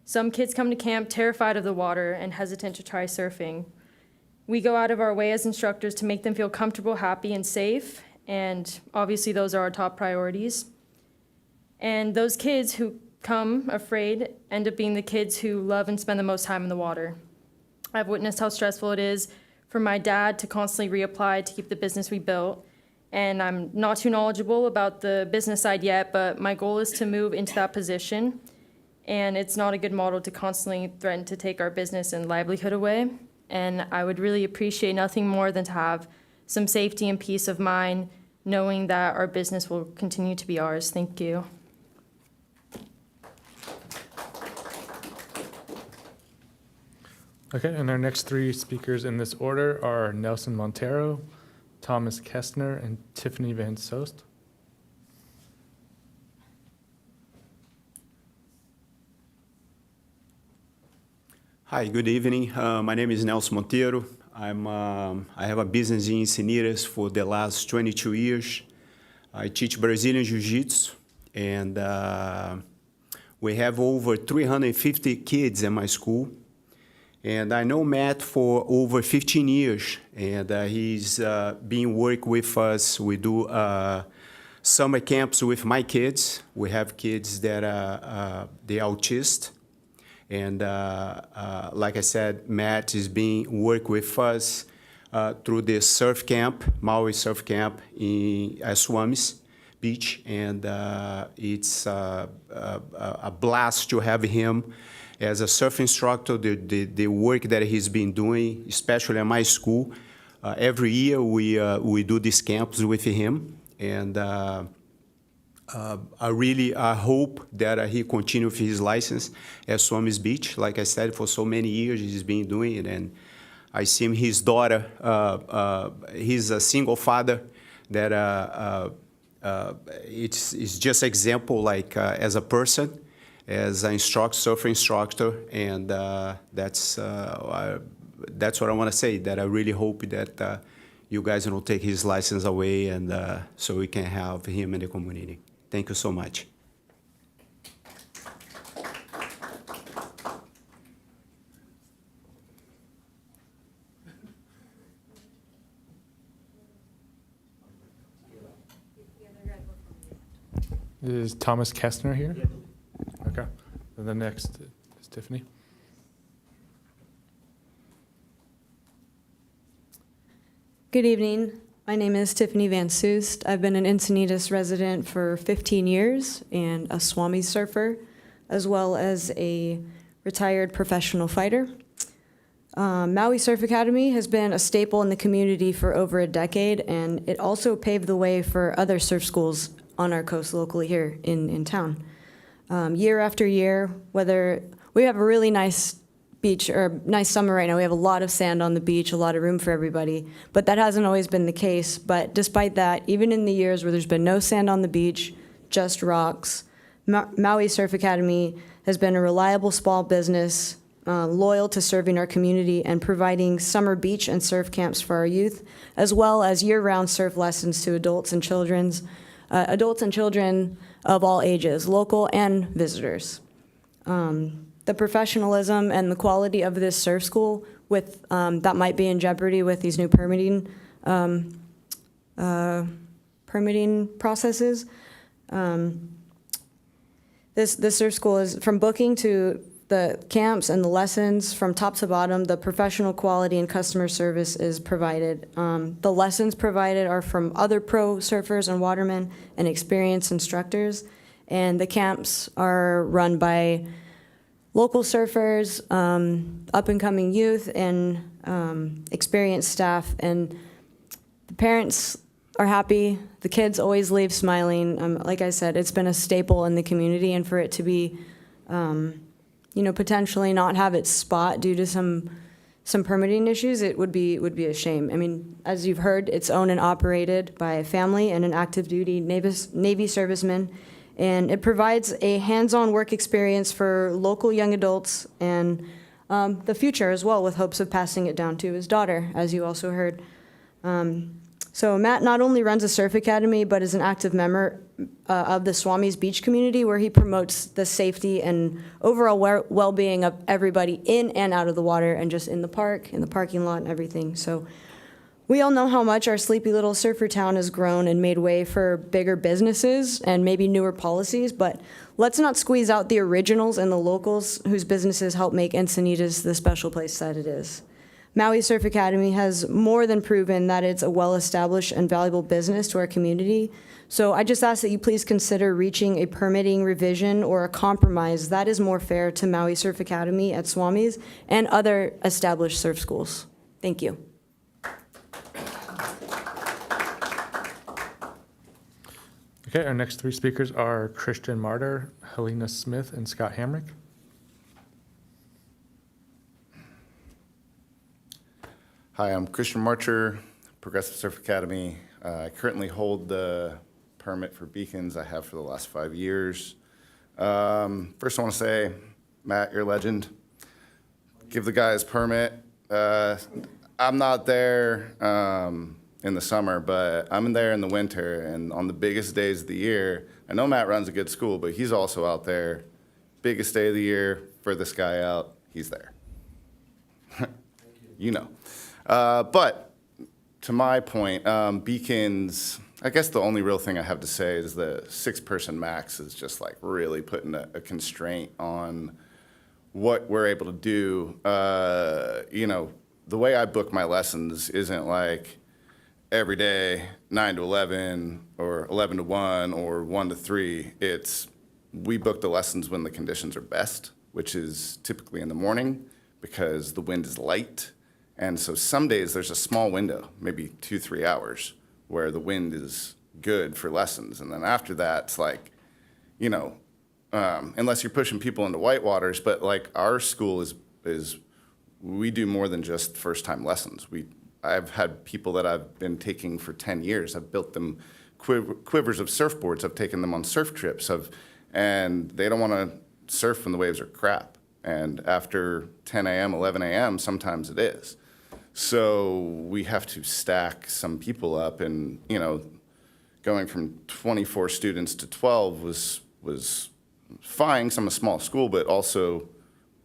Some kids come to camp terrified of the water and hesitant to try surfing. We go out of our way as instructors to make them feel comfortable, happy, and safe, and obviously those are our top priorities. And those kids who come afraid end up being the kids who love and spend the most time in the water. I've witnessed how stressful it is for my dad to constantly reapply to keep the business we built. And I'm not too knowledgeable about the business side yet, but my goal is to move into that position. And it's not a good model to constantly threaten to take our business and livelihood away. And I would really appreciate nothing more than to have some safety and peace of mind, knowing that our business will continue to be ours. Thank you. Okay, and our next three speakers in this order are Nelson Montero, Thomas Kestner, and Tiffany Van Soest. Hi, good evening. My name is Nelson Montero. I have a business in Encinitas for the last 22 years. I teach Brazilian Jiu-Jitsu, and we have over 350 kids in my school. And I know Matt for over 15 years, and he's been working with us. We do summer camps with my kids. We have kids that are the autists. And like I said, Matt is being work with us through the surf camp, Maui surf camp in Swamis Beach. And it's a blast to have him as a surf instructor, the work that he's been doing, especially at my school. Every year we do these camps with him. And I hope that he continue with his license at Swamis Beach. Like I said, for so many years he's been doing it. And I see him, his daughter, he's a single father that it's just example, like as a person, as an surfer instructor, and that's what I want to say, that I really hope that you guys don't take his license away, and so we can have him in the community. Thank you so much. Is Thomas Kestner here? Okay. And the next is Tiffany. Good evening. My name is Tiffany Van Soest. I've been an Encinitas resident for 15 years and a Swami surfer, as well as a retired professional fighter. Maui Surf Academy has been a staple in the community for over a decade, and it also paved the way for other surf schools on our coast locally here in town. Year after year, whether we have a really nice beach or nice summer right now, we have a lot of sand on the beach, a lot of room for everybody, but that hasn't always been the case. But despite that, even in the years where there's been no sand on the beach, just rocks, Maui Surf Academy has been a reliable small business, loyal to serving our community and providing summer beach and surf camps for our youth, as well as year-round surf lessons to adults and children of all ages, local and visitors. The professionalism and the quality of this surf school that might be in jeopardy with these new permitting processes. This surf school is, from booking to the camps and the lessons, from top to bottom, the professional quality and customer service is provided. The lessons provided are from other pro surfers and watermen and experienced instructors, and the camps are run by local surfers, up-and-coming youth, and experienced staff. And the parents are happy. The kids always leave smiling. Like I said, it's been a staple in the community, and for it to be, potentially not have its spot due to some permitting issues, it would be a shame. I mean, as you've heard, it's owned and operated by a family and an active duty Navy serviceman, And it provides a hands-on work experience for local young adults and the future as well, with hopes of passing it down to his daughter, as you also heard. So Matt not only runs a surf academy, but is an active member of the Swami's Beach community, where he promotes the safety and overall well-being of everybody in and out of the water, and just in the park, in the parking lot, and everything. So we all know how much our sleepy little surfer town has grown and made way for bigger businesses and maybe newer policies, but let's not squeeze out the originals and the locals whose businesses help make Encinitas the special place that it is. Maui Surf Academy has more than proven that it's a well-established and valuable business to our community. So I just ask that you please consider reaching a permitting revision or a compromise that is more fair to Maui Surf Academy at Swami's and other established surf schools. Thank you. Okay, our next three speakers are Christian Martyr, Helena Smith, and Scott Hamrick. Hi, I'm Christian Marcher, Progressive Surf Academy. I currently hold the permit for Beacons I have for the last 5 years. First, I want to say, Matt, you're a legend. Give the guy his permit. I'm not there in the summer, but I'm in there in the winter, and on the biggest days of the year, I know Matt runs a good school, but he's also out there. Biggest day of the year, furthest guy out, he's there. You know. But to my point, Beacons, I guess the only real thing I have to say is the 6-person max is just like really putting a constraint on what we're able to do. You know, the way I book my lessons isn't like every day 9 to 11 or 11 to 1 or 1 to 3. It's we book the lessons when the conditions are best, which is typically in the morning because the wind is light. And so some days there's a small window, maybe 2-3 hours, where the wind is good for lessons. And then after that, it's like, you know, unless you're pushing people into white waters, but like our school is we do more than just first-time lessons. I've had people that I've been taking for 10 years. I've built them quivers of surfboards. I've taken them on surf trips. And they don't want to surf when the waves are crap. And after 10 a.m., 11 a.m., sometimes it is. So we have to stack some people up, and you know, going from 24 students to 12 was fine. I'm a small school, but also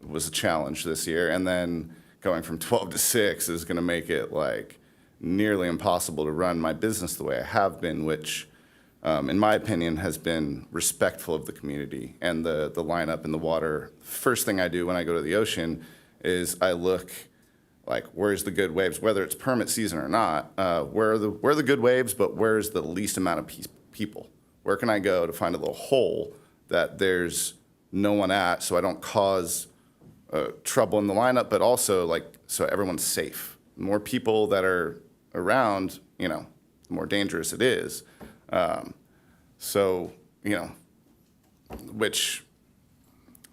was a challenge this year. And then going from 12 to 6 is going to make it like nearly impossible to run my business the way I have been, which, in my opinion, has been respectful of the community and the lineup in the water. First thing I do when I go to the ocean is I look like, where's the good waves, whether it's permit season or not, where are the good waves, but where's the least amount of people? Where can I go to find a little hole that there's no one at, so I don't cause trouble in the lineup, but also like so everyone's safe. The more people that are around, you know, the more dangerous it is. So, you know, which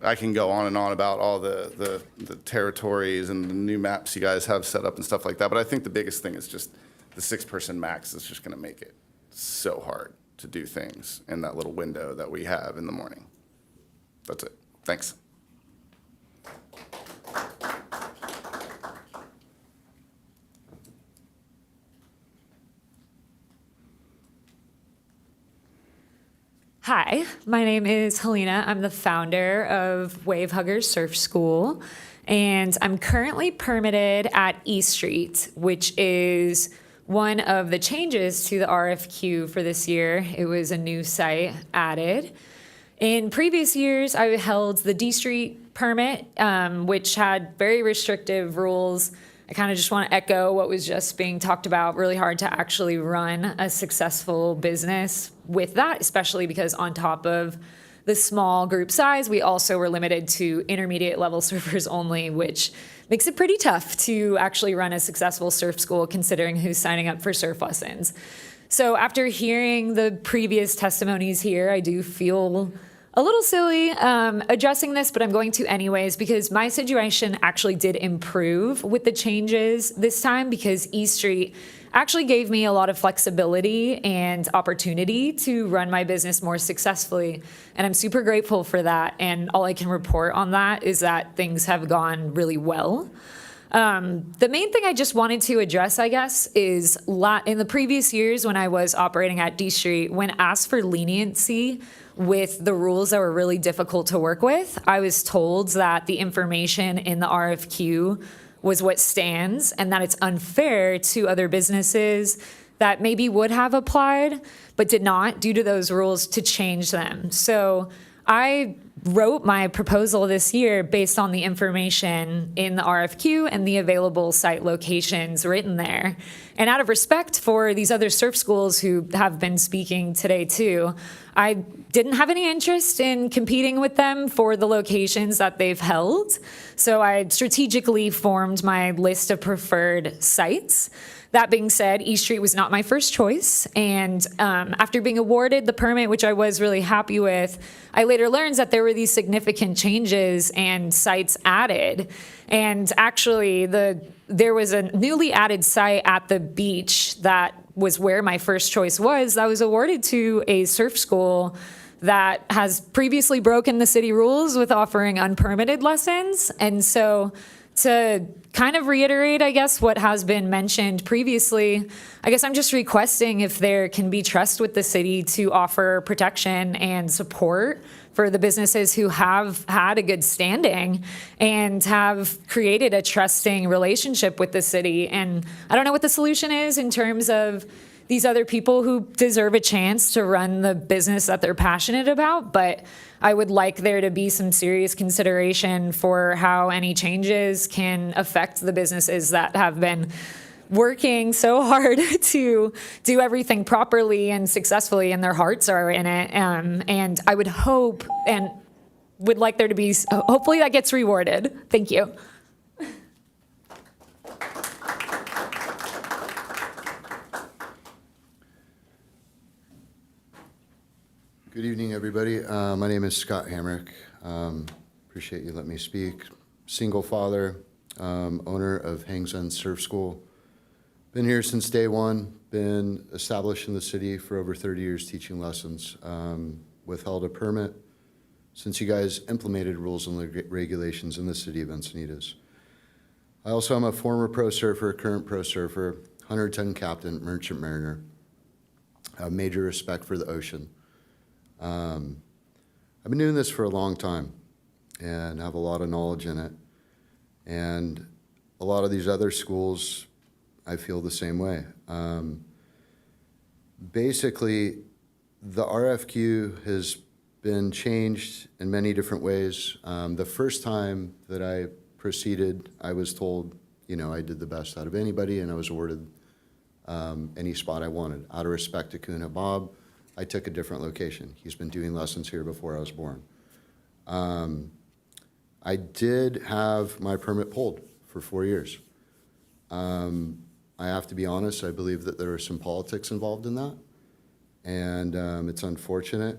I can go on and on about all the territories and the new maps you guys have set up and stuff like that. But I think the biggest thing is just the 6-person max is just going to make it so hard to do things in that little window that we have in the morning. That's it. Thanks. Hi, my name is Helena. I'm the founder of Wave Huggers Surf School, and I'm currently permitted at East Street, which is one of the changes to the RFQ for this year. It was a new site added. In previous years, I held the D Street permit, which had very restrictive rules. I kind of just want to echo what was just being talked about. Really hard to actually run a successful business with that, especially because on top of the small group size, we also were limited to intermediate level surfers only, which makes it pretty tough to actually run a successful surf school considering who's signing up for surf lessons. So after hearing the previous testimonies here, I do feel a little silly addressing this, but I'm going to anyways because my situation actually did improve with the changes this time because East Street actually gave me a lot of flexibility and opportunity to run my business more successfully. And I'm super grateful for that. And all I can report on that is that things have gone really well. The main thing I just wanted to address, I guess, is in the previous years when I was operating at D Street, when asked for leniency with the rules that were really difficult to work with, I was told that the information in the RFQ was what stands and that it's unfair to other businesses that maybe would have applied but did not due to those rules to change them. So I wrote my proposal this year based on the information in the RFQ and the available site locations written there. And out of respect for these other surf schools who have been speaking today too, I didn't have any interest in competing with them for the locations that they've held. So I strategically formed my list of preferred sites. That being said, East Street was not my first choice. And after being awarded the permit, which I was really happy with, I later learned that there were these significant changes and sites added. And actually, there was a newly added site at the beach that was where my first choice was. I was awarded to a surf school that has previously broken the city rules with offering unpermitted lessons. And so to kind of reiterate, I guess, what has been mentioned previously, I guess I'm just requesting if there can be trust with the city to offer protection and support for the businesses who have had a good standing and have created a trusting relationship with the city. And I don't know what the solution is in terms of these other people who deserve a chance to run the business that they're passionate about, but I would like there to be some serious consideration for how any changes can affect the businesses that have been working so hard to do everything properly and successfully, and their hearts are in it. And I would hope and would like there to be, hopefully that gets rewarded. Thank you. Good evening, everybody. My name is Scott Hamrick. Appreciate you letting me speak. Single father, owner of Hang's End Surf School. Been here since day one, been established in the city for over 30 years teaching lessons. Withheld a permit since you guys implemented rules and regulations in the city of Encinitas. I also am a former pro surfer, current pro surfer, 110 captain, merchant mariner. I have major respect for the ocean. I've been doing this for a long time and have a lot of knowledge in it. And a lot of these other schools, I feel the same way. Basically, the RFQ has been changed in many different ways. The first time that I proceeded, I was told, you know, I did the best out of anybody and I was awarded any spot I wanted. Out of respect to Kuna Bob, I took a different location. He's been doing lessons here before I was born. I did have my permit pulled for 4 years. I have to be honest, I believe that there was some politics involved in that, and it's unfortunate.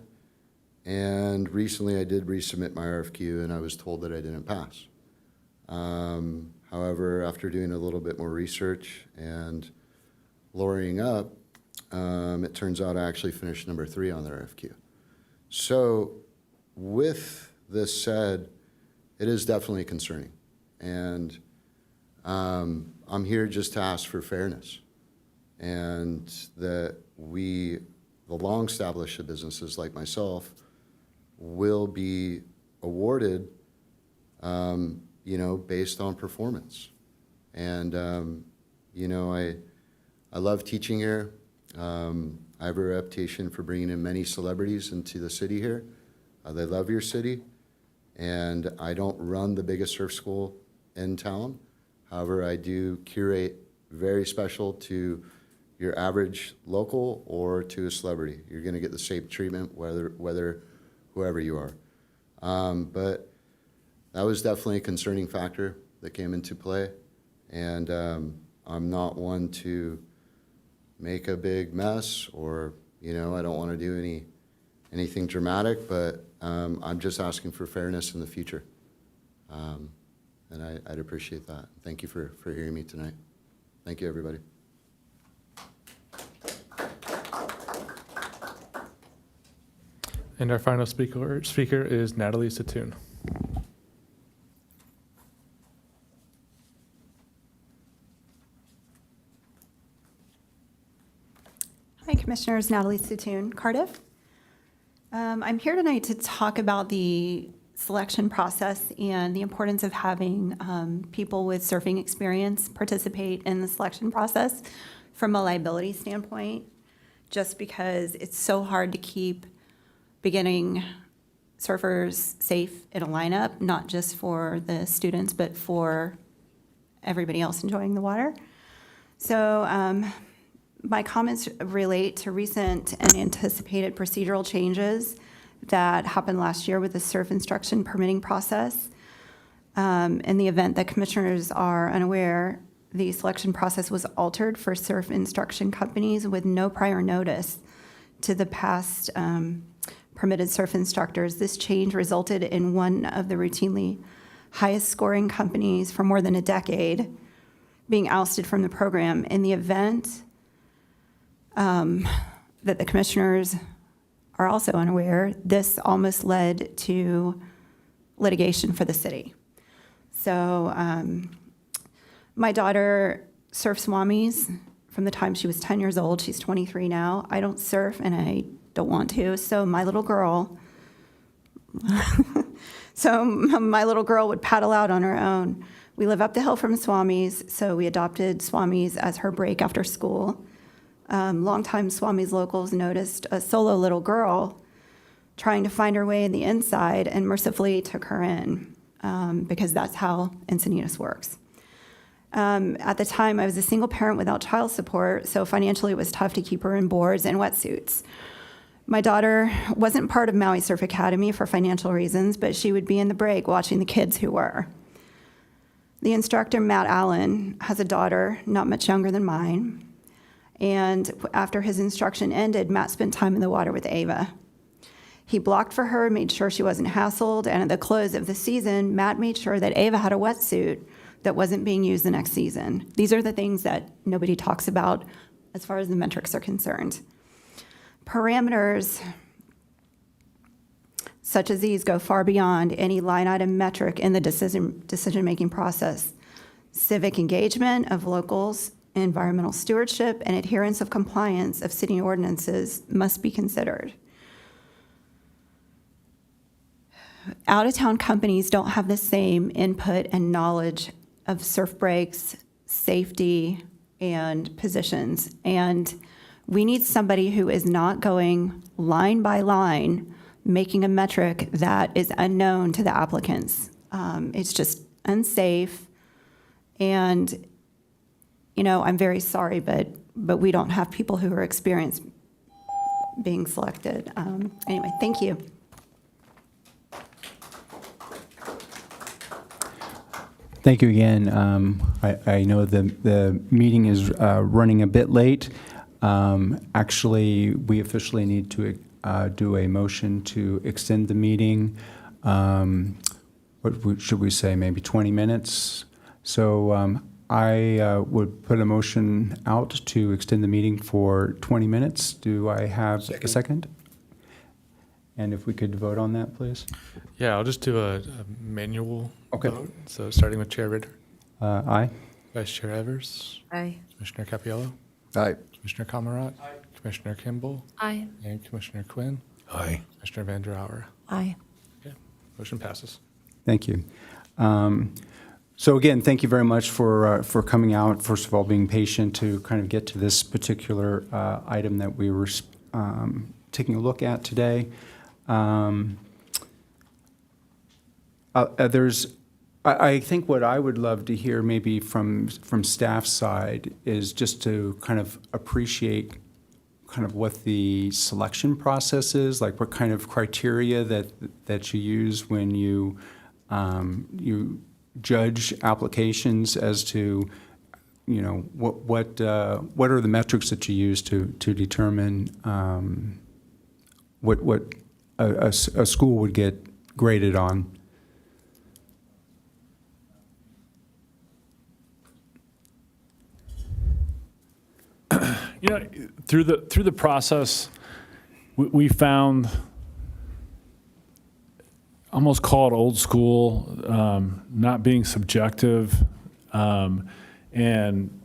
And recently I did resubmit my RFQ and I was told that I didn't pass. However, after doing a little bit more research and lawyering up, it turns out I actually finished number 3 on the RFQ. So with this said, it is definitely concerning. And I'm here just to ask for fairness and that the long-established businesses like myself will be awarded, you know, based on performance. And, you know, I love teaching here. I have a reputation for bringing in many celebrities into the city here. They love your city. And I don't run the biggest surf school in town. However, I do curate very special to your average local or to a celebrity. You're going to get the same treatment whether whoever you are. But that was definitely a concerning factor that came into play. And I'm not one to make a big mess or, you know, I don't want to do anything dramatic, but I'm just asking for fairness in the future. And I'd appreciate that. Thank you for hearing me tonight. Thank you, everybody. And our final speaker is Natalie Satoon. Hi, Commissioners. Natalie Satoon, Cardiff. I'm here tonight to talk about the selection process and the importance of having people with surfing experience participate in the selection process from a liability standpoint, just because it's so hard to keep beginning surfers safe in a lineup, not just for the students, but for everybody else enjoying the water. So my comments relate to recent and anticipated procedural changes that happened last year with the surf instruction permitting process. In the event that commissioners are unaware, the selection process was altered for surf instruction companies with no prior notice to the past permitted surf instructors. This change resulted in one of the routinely highest scoring companies for more than a decade being ousted from the program. In the event that the commissioners are also unaware, this almost led to litigation for the city. So my daughter surfs Swamis from the time she was 10 years old. She's 23 now. I don't surf and I don't want to. So my little girl, would paddle out on her own. We live up the hill from Swamis, so we adopted Swamis as her break after school. Longtime Swamis locals noticed a solo little girl trying to find her way in the inside and mercifully took her in because that's how Encinitas works. At the time, I was a single parent without child support, so financially it was tough to keep her in boards and wetsuits. My daughter wasn't part of Maui Surf Academy for financial reasons, but she would be in the break watching the kids who were. The instructor, Matt Allen, has a daughter not much younger than mine. And after his instruction ended, Matt spent time in the water with Ava. He blocked for her, made sure she wasn't hassled, and at the close of the season, Matt made sure that Ava had a wetsuit that wasn't being used the next season. These are the things that nobody talks about as far as the metrics are concerned. Parameters such as these go far beyond any line item metric in the decision-making process. Civic engagement of locals, environmental stewardship, and adherence of compliance of city ordinances must be considered. Out-of-town companies don't have the same input and knowledge of surf breaks, safety, and positions. And we need somebody who is not going line by line, making a metric that is unknown to the applicants. It's just unsafe. And, you know, I'm very sorry, but we don't have people who are experienced being selected. Anyway, thank you. Thank you again. I know the meeting is running a bit late. Actually, we officially need to do a motion to extend the meeting. Should we say, maybe 20 minutes? So I would put a motion out to extend the meeting for 20 minutes. Do I have a second? And if we could vote on that, please. Yeah, I'll just do a manual Okay. vote. So starting with Chair Ritter. Aye. Vice Chair Evers. Aye. Commissioner Capiello. Aye. Commissioner Kamarat. Aye. Commissioner Kimball. Aye. And Commissioner Quinn. Aye. Commissioner Van Der Auer. Aye. Okay, motion passes. Thank you. So again, thank you very much for coming out, first of all, being patient to kind of get to this particular item that we were taking a look at today. I think what I would love to hear maybe from staff side is just to kind of appreciate kind of what the selection process is, like what kind of criteria that you use when you judge applications as to, you know, what are the metrics that you use to determine what a school would get graded on. You know, through the process, we found, almost call it old school, not being subjective, and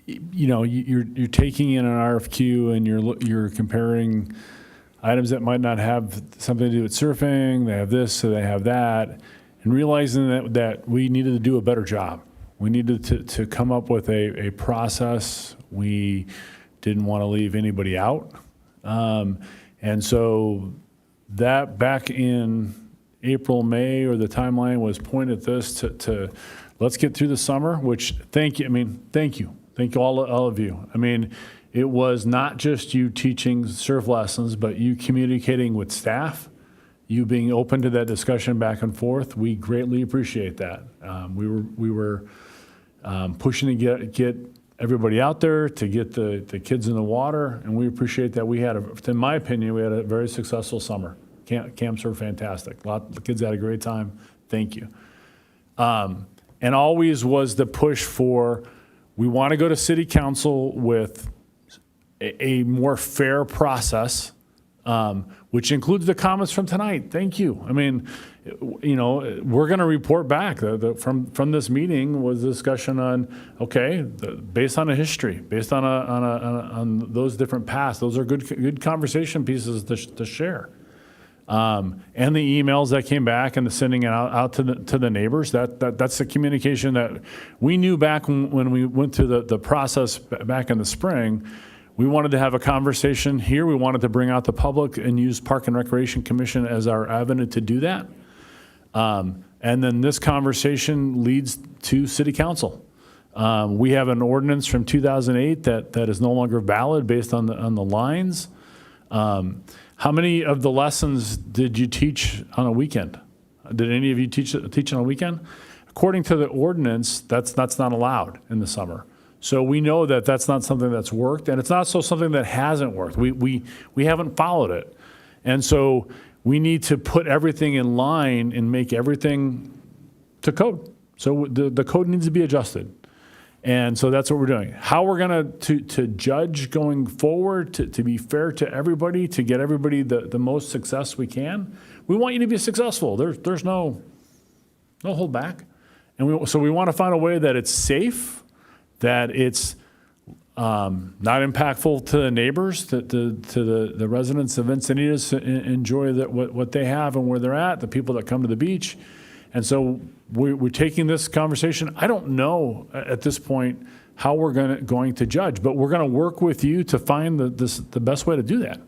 you know, you're taking in an RFQ and you're comparing items that might not have something to do with surfing. They have this, so they have that, and realizing that we needed to do a better job. We needed to come up with a process. We didn't want to leave anybody out. And so that back in April, May, or the timeline was pointed at this to let's get through the summer, which thank you. I mean, thank you. Thank you all of you. I mean, it was not just you teaching surf lessons, but you communicating with staff, you being open to that discussion back and forth. We greatly appreciate that. We were pushing to get everybody out there, to get the kids in the water, and we appreciate that. We had, in my opinion, we had a very successful summer. Camps were fantastic. The kids had a great time. Thank you. And always was the push for, we want to go to city council with a more fair process, which includes the comments from tonight. Thank you. I mean, you know, we're going to report back. From this meeting was a discussion on, okay, based on a history, based on those different paths. Those are good conversation pieces to share. And the emails that came back and the sending it out to the neighbors, that's the communication that we knew back when we went through the process back in the spring. We wanted to have a conversation here. We wanted to bring out the public and use Park and Recreation Commission as our avenue to do that. And then this conversation leads to City Council. We have an ordinance from 2008 that is no longer valid based on the lines. How many of the lessons did you teach on a weekend? Did any of you teach on a weekend? According to the ordinance, that's not allowed in the summer. So we know that that's not something that's worked, and it's not something that hasn't worked. We haven't followed it. And so we need to put everything in line and make everything to code. So the code needs to be adjusted. And so that's what we're doing. How we're going to judge going forward, to be fair to everybody, to get everybody the most success we can. We want you to be successful. There's no hold back. And so we want to find a way that it's safe, that it's not impactful to the neighbors, to the residents of Encinitas enjoy what they have and where they're at, the people that come to the beach. And so we're taking this conversation. I don't know at this point how we're going to judge, but we're going to work with you to find the best way to do that.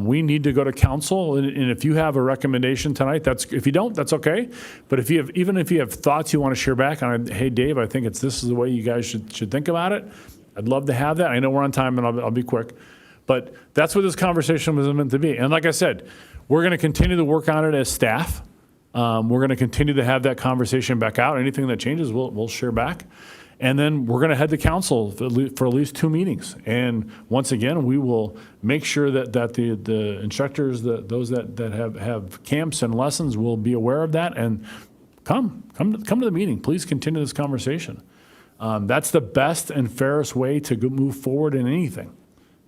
We need to go to council, and if you have a recommendation tonight, if you don't, that's okay. But even if you have thoughts you want to share back on, hey Dave, I think this is the way you guys should think about it. I'd love to have that. I know we're on time, and I'll be quick, but that's what this conversation was meant to be. And like I said, we're going to continue to work on it as staff. We're going to continue to have that conversation back out. Anything that changes, we'll share back. And then we're going to head to council for at least 2 meetings. And once again, we will make sure that the instructors, those that have camps and lessons will be aware of that and come to the meeting. Please continue this conversation. That's the best and fairest way to move forward in anything.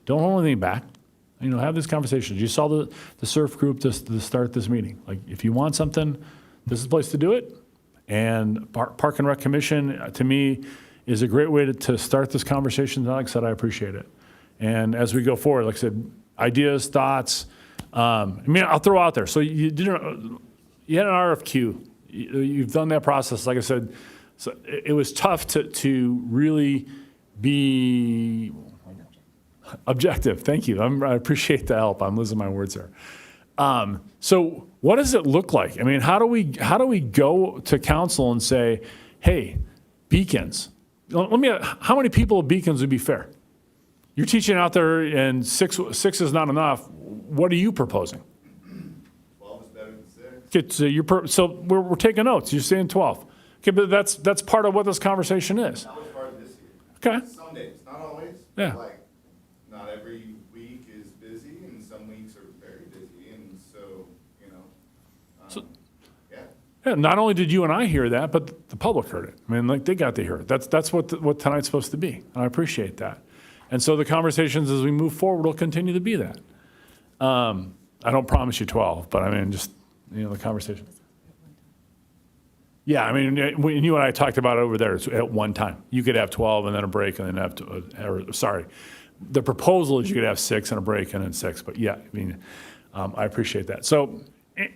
Don't hold anything back. You know, have these conversations. You saw the surf group to start this meeting. Like, if you want something, this is the place to do it. And Park and Rec Commission, to me, is a great way to start this conversation. Like I said, I appreciate it. And as we go forward, like I said, ideas, thoughts. I'll throw out there. So you had an RFQ. You've done that process. Like I said, so it was tough to really be objective. Thank you. I appreciate the help. I'm losing my words here. So what does it look like? I mean, how do we go to council and say, hey, Beacons, how many people at Beacons would be fair? You're teaching out there and six is not enough. What are you proposing? 12 is better than 6. So we're taking notes. You're saying 12. Okay, but that's part of what this conversation is. That was part of this year. Okay. Some days, not always. Yeah. Like, not every week is busy, and some weeks are very busy. Yeah, not only did you and I hear that, but the public heard it. I mean, like, they got to hear it. That's what tonight's supposed to be, and I appreciate that. And so the conversations as we move forward will continue to be that. I don't promise you 12, but I mean, just, the conversation. Yeah, I mean, when you and I talked about it over there, it's at one time. You could have 12 and then a break and then have the proposal is you could have 6 and a break and then 6, but yeah, I mean, I appreciate that. So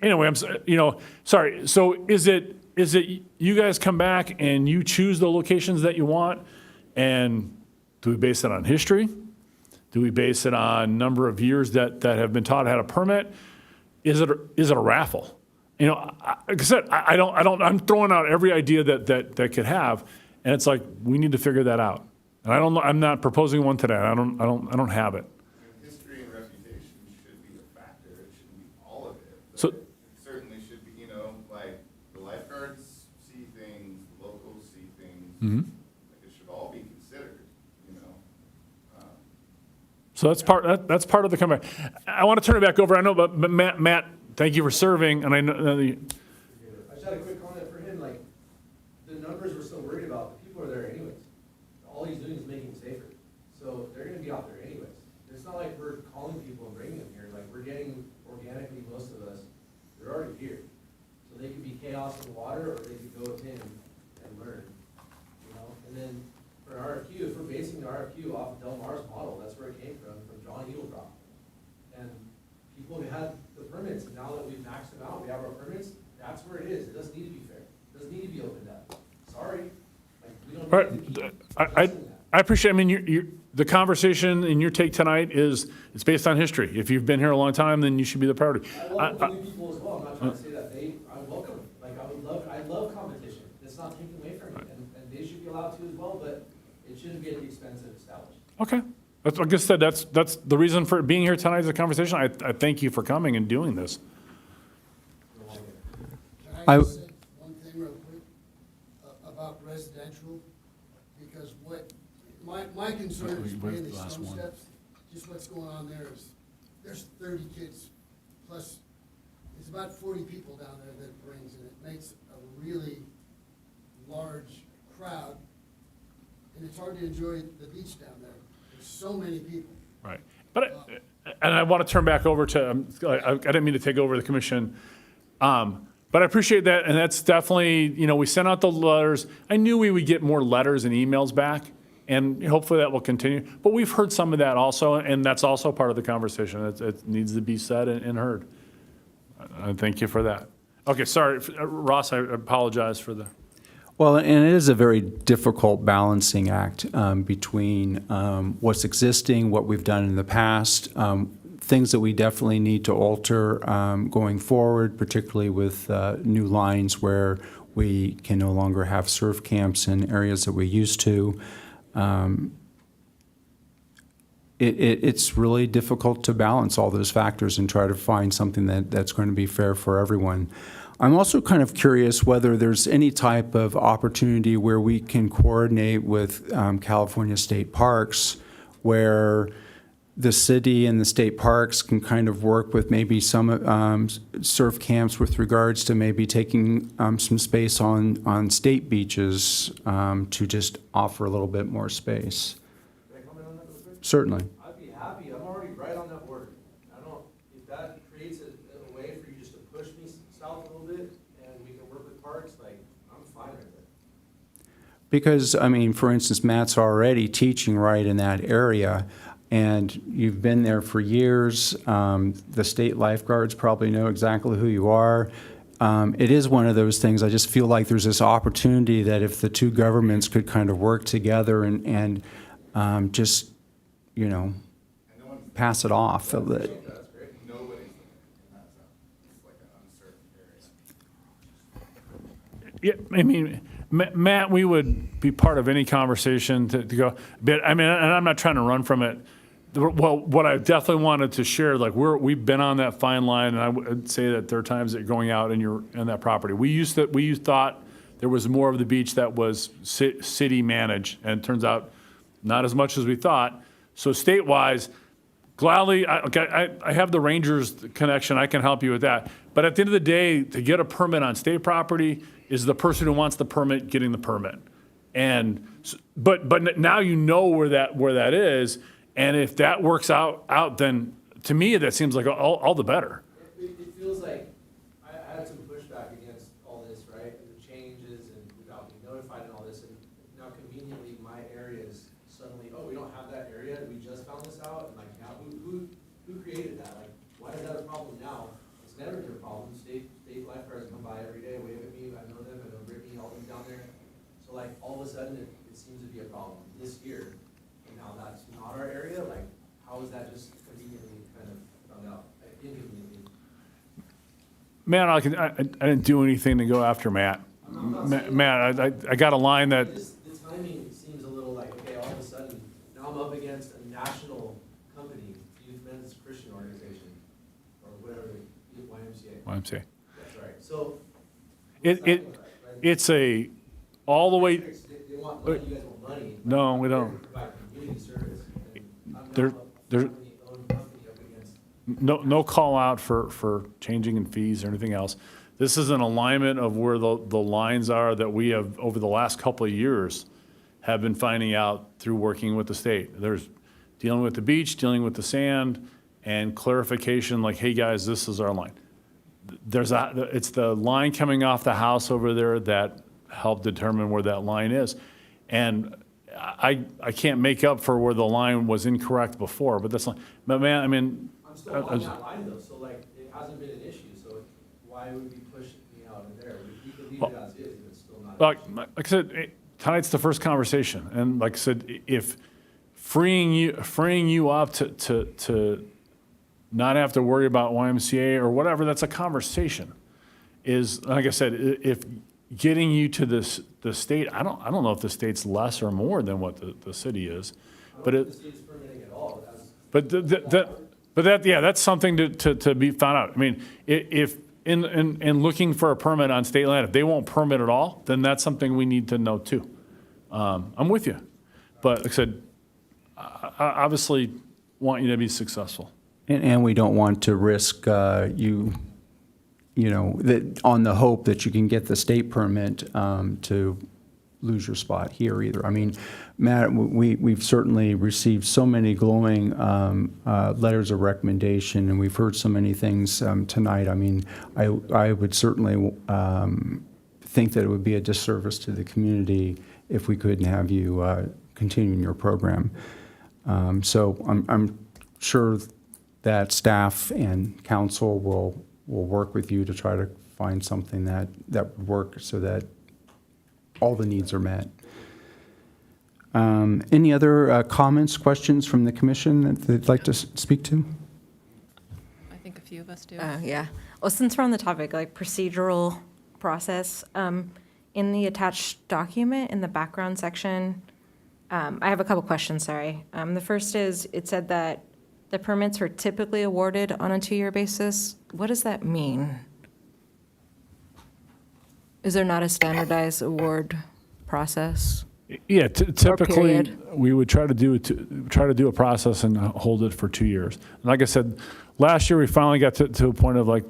anyway, sorry. So is it you guys come back and you choose the locations that you want, and do we base it on history? Do we base it on number of years that have been taught how to permit? Is it a raffle? Like I said, I'm throwing out every idea that could have, and it's like, we need to figure that out. And I'm not proposing one today. I don't have it. History and reputation should be a factor. It shouldn't be all of it. But So- it certainly should be, like the lifeguards see things, the locals see things. Mhm. Like, it should all be considered, So that's part of the comeback. I want to turn it back over. I know, but Matt, thank you for serving, and I know. I just had a quick comment for him, like, the numbers we're so worried about, the people are there anyways. All he's doing is making them safer. So they're gonna be out there anyways. It's not like we're calling people and bringing them here, like, we're getting organically, most of us, they're already here. So they could be chaos in the water, or they could go with him and learn, And then for an RFQ, if we're basing the RFQ off of Del Mar's model, that's where it came from John Eagledrop. And people had the permits, and now that we've maxed them out, we have our permits, that's where it is. It doesn't need to be fair. It doesn't need to be opened up. Sorry. Like, we don't need to keep discussing that. I appreciate. I mean, the conversation and your take tonight it's based on history. If you've been here a long time, then you should be the priority. I welcome new people as well. I'm not trying to say that. I welcome them. Like, I love competition. It's not taken away from me. And they should be allowed to as well, but it shouldn't be at the expense of established. Okay. Like I said, that's the reason for being here tonight is a conversation. I thank you for coming and doing this. Can I just say one thing real quick about residential? Because my concern is mainly stone steps. Just what's going on there is, there's 30 kids, plus it's about 40 people down there that it brings, and it makes a really large crowd, and it's hard to enjoy the beach down there. There's so many people. Right. But I want to turn back over to, I didn't mean to take over the commission. But I appreciate that, and that's definitely, we sent out the letters. I knew we would get more letters and emails back, and hopefully that will continue. But we've heard some of that also, and that's also part of the conversation. It needs to be said and heard. I thank you for that. Okay, sorry, Ross, I apologize for the. Well, and it is a very difficult balancing act between what's existing, what we've done in the past, things that we definitely need to alter going forward, particularly with new lines where we can no longer have surf camps in areas that we used to. It's really difficult to balance all those factors and try to find something that's going to be fair for everyone. I'm also kind of curious whether there's any type of opportunity where we can coordinate with California State Parks, where the city and the state parks can kind of work with maybe some surf camps with regards to maybe taking some space on state beaches to just offer a little bit more space. Can I comment on that real quick? Certainly. I'd be happy. I'm already right on that board. If that creates a way for you just to push me south a little bit and we can work with parks, like, I'm fine with it. Because, I mean, for instance, Matt's already teaching right in that area, and you've been there for years. The state lifeguards probably know exactly who you are. It is one of those things, I just feel like there's this opportunity that if the two governments could kind of work together and just, pass it off a bit. Yeah, I mean, Matt, we would be part of any conversation to go. But I mean, and I'm not trying to run from it. Well, what I definitely wanted to share, like we've been on that fine line, and I would say that there are times that you're going out and you're in that property. We thought there was more of the beach that was city managed, and it turns out not as much as we thought. So state-wise, gladly, I have the Rangers connection, I can help you with that. But at the end of the day, to get a permit on state property is the person who wants the permit getting the permit. And, but now you know where that is, and if that works out, then to me, that seems like all the better. It feels like I had some pushback against all this, right? And the changes and without being notified and all this. And now conveniently, my area is suddenly, oh, we don't have that area. We just found this out. And like, now who created that? Like, why is that a problem now? It's never been a problem. State lifeguards come by every day, wave at me. I know them. I know Brittany, all them down there. So like, all of a sudden, it seems to be a problem this year. And now that's not our area. Like, how is that just conveniently kind of found out? Inconveniently. Man, I didn't do anything to go after Matt. Matt, I got a line that. The timing seems a little like, okay, all of a sudden, now I'm up against a national company, Youth Men's Christian Organization, or whatever, YMCA. YMCA. That's right. So. It's a, all the way. They want money, you guys want money. No, we don't. Provide community service. And I'm There, now a there, company-owned company up against. no call out for changing in fees or anything else. This is an alignment of where the lines are that we have, over the last couple of years, have been finding out through working with the state. There's dealing with the beach, dealing with the sand, and clarification like, hey guys, this is our line. It's the line coming off the house over there that helped determine where that line is. And I can't make up for where the line was incorrect before, but that's not, but man, I mean. I'm still on that line though, so like, it hasn't been an issue, so why would we push me out of there? We could leave it as is, and it's still not an issue. Like I said, tonight's the first conversation, and like I said, if freeing you up to not have to worry about YMCA or whatever, that's a conversation. Is, like I said, if getting you to the state, I don't know if the state's less or more than what the city is, but it. The state's permitting at all, But that's something to be found out. I mean, if in looking for a permit on state land, if they won't permit at all, then that's something we need to know too. I'm with you, but like I said, I obviously want you to be successful. And we don't want to risk you know, that on the hope that you can get the state permit to lose your spot here either. I mean, Matt, we've certainly received so many glowing letters of recommendation, and we've heard so many things tonight. I mean, I would certainly think that it would be a disservice to the community if we couldn't have you continue in your program. So I'm sure that staff and council will work with you to try to find something that would work so that all the needs are met. Any other comments, questions from the commission that they'd like to speak to? I think a few of us do. Yeah. Well, since we're on the topic, like procedural process, in the attached document in the background section, I have a couple questions, sorry. The first is, it said that the permits were typically awarded on a 2-year basis. What does that mean? Is there not a standardized award process? Yeah, typically period? we would try to do a process and hold it for 2 years. And like I said, last year we finally got to a point of like,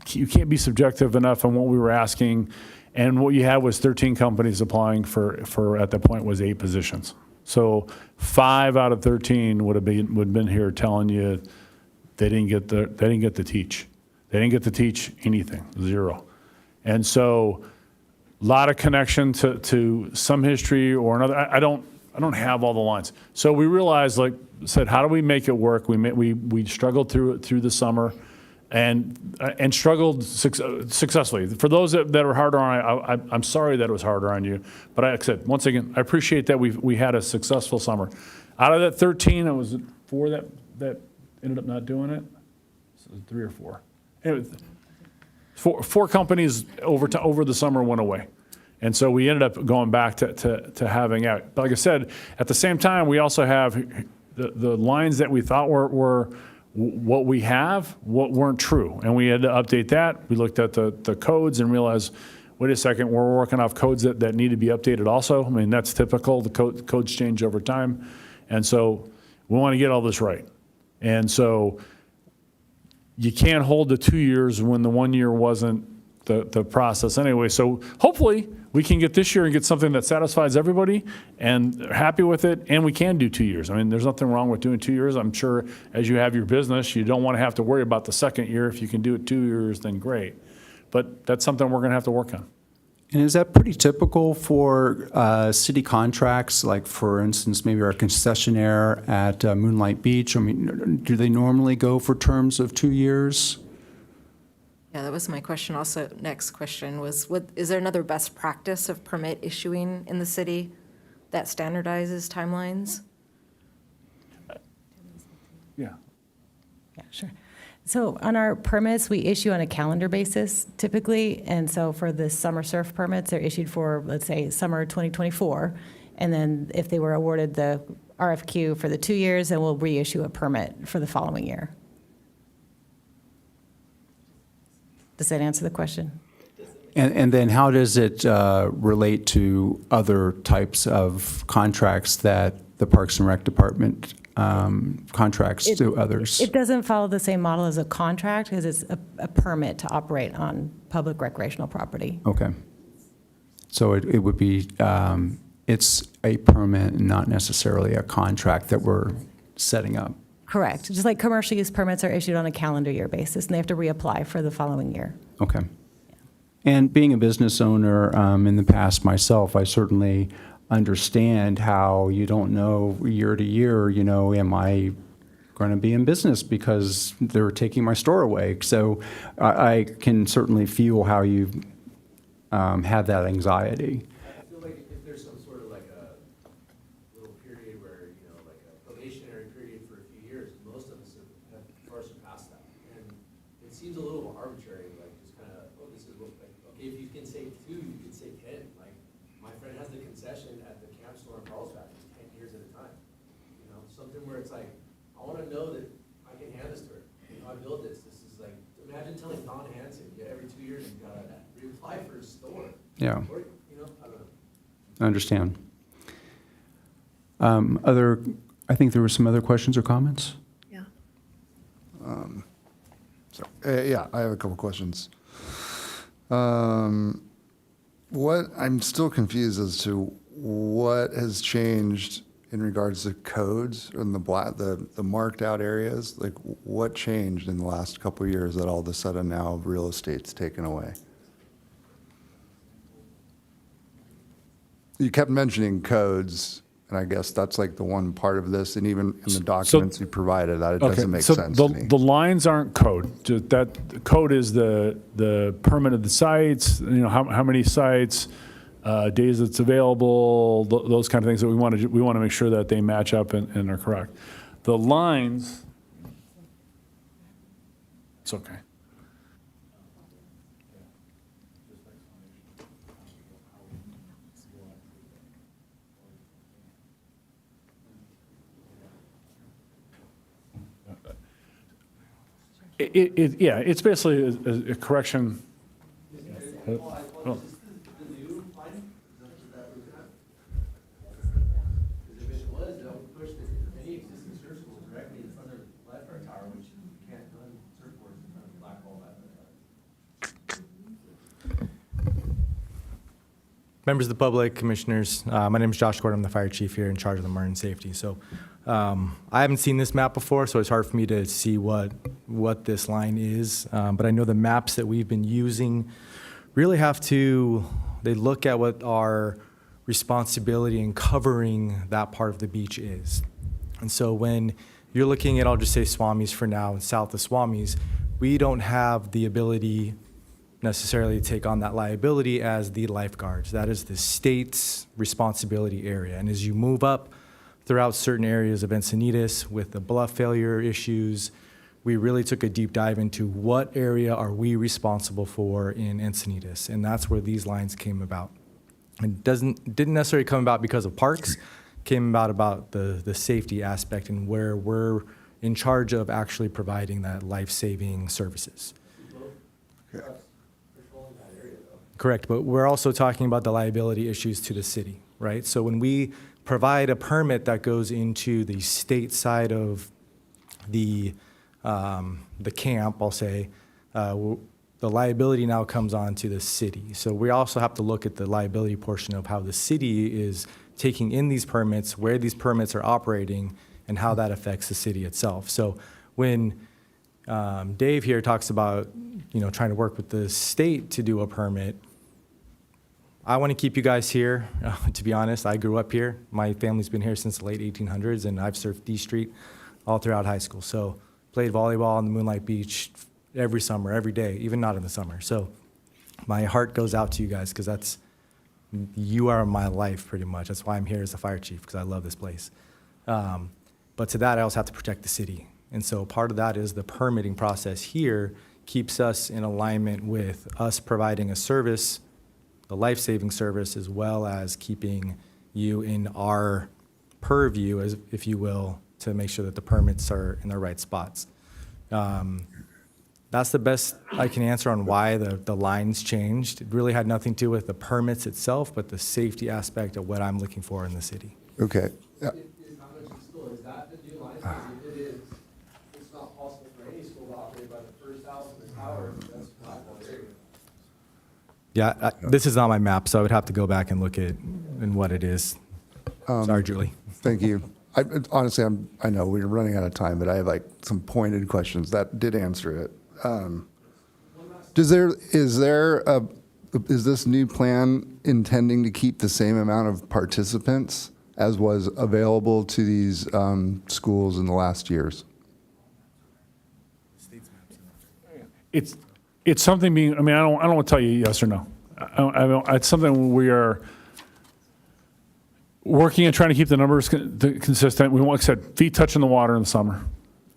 you can't be subjective enough on what we were asking, and what you had was 13 companies applying for at that point was 8 positions. So 5 out of 13 would have been here telling you they didn't get to teach. They didn't get to teach anything, 0. And so a lot of connection to some history or another. I don't have all the lines. So we realized, like I said, how do we make it work? We struggled through the summer and struggled successfully. For those that are harder on, I'm sorry that it was harder on you. But like I said, once again, I appreciate that we had a successful summer. Out of that 13, it was 4 that ended up not doing it. So 3 or 4. Anyway, four companies over the summer went away. And so we ended up going back to having out. But like I said, at the same time, we also have the lines that we thought were what we have, what weren't true. And we had to update that. We looked at the codes and realized, wait a second, we're working off codes that need to be updated also. I mean, that's typical. The codes change over time. And so we want to get all this right. And so you can't hold the 2 years when the 1 year wasn't the process anyway. So hopefully we can get this year and get something that satisfies everybody and they're happy with it, and we can do 2 years. I mean, there's nothing wrong with doing 2 years. I'm sure as you have your business, you don't want to have to worry about the second year. If you can do it 2 years, then great. But that's something we're going to have to work on. And is that pretty typical for city contracts? Like, for instance, maybe our concessionaire at Moonlight Beach? I mean, do they normally go for terms of 2 years? Yeah, that was my question. Also, next question was, is there another best practice of permit issuing in the city that standardizes timelines? Yeah. Yeah, sure. So on our permits, we issue on a calendar basis typically. And so for the summer surf permits, they're issued for, let's say, summer 2024. And then if they were awarded the RFQ for the 2 years, then we'll reissue a permit for the following year. Does that answer the question? And then how does it relate to other types of contracts that the Parks and Rec Department contracts to others? It doesn't follow the same model as a contract because it's a permit to operate on public recreational property. Okay. So it would be, it's a permit, not necessarily a contract that we're setting up. Correct. Just like commercial use permits are issued on a calendar year basis, and they have to reapply for the following year. Okay. And being a business owner in the past myself, I certainly understand how you don't know year to year, you know, am I going to be in business because they're taking my store away? So I can certainly feel how you had that anxiety. I feel like if there's some sort of like a little period where, you know, like a probationary period for a few years, most of us have far surpassed that. And it seems a little arbitrary, like just kind of, oh, this is what, like, okay, if you can say 2, you can say 10. Like, my friend has the concession at the camp store in Carlsbad, it's 10 years at a time. You know, something where it's like, I want to know that I can hand this to her. You know, I built this. This is like, imagine telling Don Hansen, yeah, every 2 years you've got to reapply for his store. Yeah. Or, you know, I don't know. I understand. I think there were some other questions or comments? Yeah. Yeah, I have a couple questions. What, I'm still confused as to what has changed in regards to codes and the marked out areas. Like, what changed in the last couple of years that all of a sudden now real estate's taken away? You kept mentioning codes, and I guess that's like the one part of this, and even in the documents you provided, that it doesn't make sense to me. The lines aren't code. That code is the permit of the sites, you know, how many sites, days it's available, those kind of things that we want to make sure that they match up and are correct. The lines, it's okay. Yeah, it's basically a correction. Oh. Members of the public, commissioners, my name is Josh Gordon. I'm the fire chief here in charge of the marine safety. So I haven't seen this map before, so it's hard for me to see what this line is. But I know the maps that we've been using really they look at what our responsibility in covering that part of the beach is. And so when you're looking at, I'll just say Swami's for now, and south of Swami's, we don't have the ability necessarily to take on that liability as the lifeguards. That is the state's responsibility area. And as you move up throughout certain areas of Encinitas with the bluff failure issues, we really took a deep dive into what area are we responsible for in Encinitas. And that's where these lines came about. It didn't necessarily come about because of parks, came about the safety aspect and where we're in charge of actually providing that life-saving services. Okay. Correct, but we're also talking about the liability issues to the city, right? So when we provide a permit that goes into the state side of the camp, I'll say, the liability now comes on to the city. So we also have to look at the liability portion of how the city is taking in these permits, where these permits are operating, and how that affects the city itself. So when Dave here talks about, trying to work with the state to do a permit, I want to keep you guys here. To be honest, I grew up here. My family's been here since the late 1800s, and I've surfed D Street all throughout high school. So played volleyball on the Moonlight Beach every summer, every day, even not in the summer. So my heart goes out to you guys because you are my life pretty much. That's why I'm here as a fire chief, because I love this place. But to that, I also have to protect the city. And so part of that is the permitting process here keeps us in alignment with us providing a service, the life-saving service, as well as keeping you in our purview, as if you will, to make sure that the permits are in the right spots. That's the best I can answer on why the lines changed. It really had nothing to do with the permits itself, but the safety aspect of what I'm looking for in the city. Okay. Yeah. Is that the new line? If it is, it's not possible for any school to operate by the first house in the tower. That's not area. Yeah, this is on my map, so I would have to go back and look at what it is. Sorry, Julie. Thank you. Honestly, I know we're running out of time, but I have some pointed questions that did answer it. Is this new plan intending to keep the same amount of participants as was available to these schools in the last years? It's something being, I don't want to tell you yes or no. It's something we are working and trying to keep the numbers consistent. We want, like I said, feet touching the water in the summer.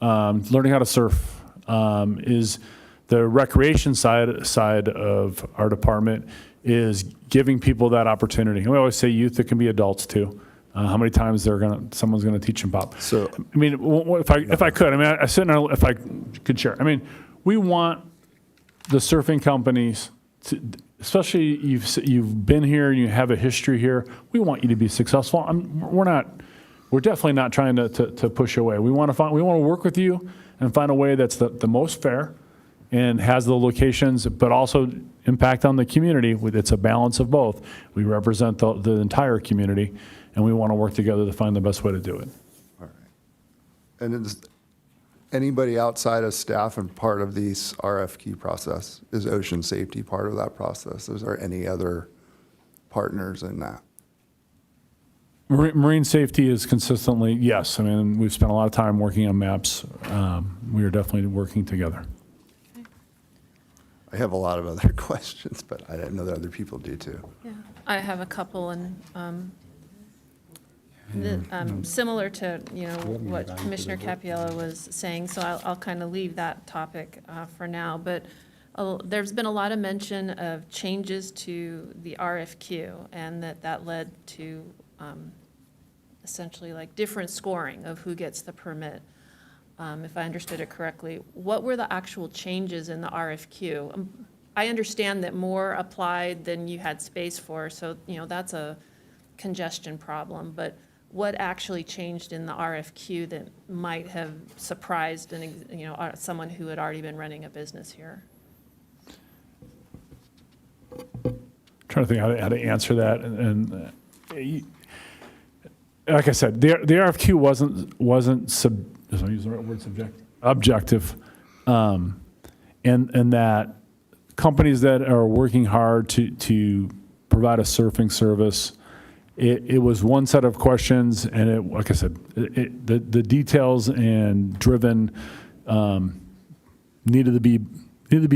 Learning how to surf is the recreation side of our department, is giving people that opportunity. And we always say youth, it can be adults too. How many times someone's gonna teach them pop? So, if I could, I sit in if I could share. We want the surfing companies to, especially you've been here and you have a history here. We want you to be successful. We're definitely not trying to push away. We want to work with you and find a way that's the most fair and has the locations, but also impact on the community. It's a balance of both. We represent the entire community, and we want to work together to find the best way to do it. All right. And is anybody outside of staff and part of this RFQ process? Is ocean safety part of that process? Is there any other partners in that? Marine safety is consistently, yes. We've spent a lot of time working on maps. We are definitely working together. I have a lot of other questions, but I didn't know that other people do too. Yeah, I have a couple, and similar to what Commissioner Cappiello was saying, so I'll kind of leave that topic for now. But there's been a lot of mention of changes to the RFQ, and that led to essentially different scoring of who gets the permit. If I understood it correctly, what were the actual changes in the RFQ? I understand that more applied than you had space for, so that's a congestion problem. But what actually changed in the RFQ that might have surprised someone who had already been running a business here? I'm trying to think how to answer that, and like I said, the RFQ wasn't if I use the right word, objective, and that companies that are working hard to provide a surfing service, it was one set of questions, and like I said, the details and driven needed to be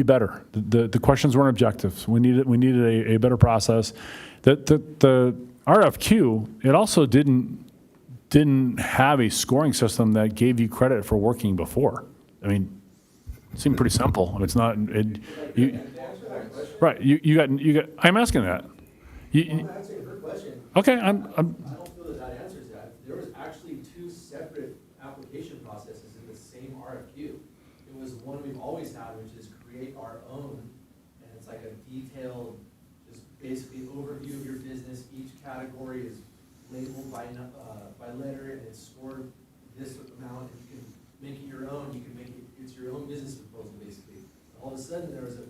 better. The questions weren't objective. We needed a better process. The RFQ, it also didn't have a scoring system that gave you credit for working before. It seemed pretty simple. It's not. Right. You got. I'm asking that. I'm answering her question. Okay. I don't feel that answers that. There was actually two separate application processes in the same RFQ. It was one we've always had, which is create our own, and it's like a detailed, just basically overview of your business. Each category is labeled by letter, and it's scored this amount. And you can make it your own, you can make it, it's your own business proposal, basically. All of a sudden, there was a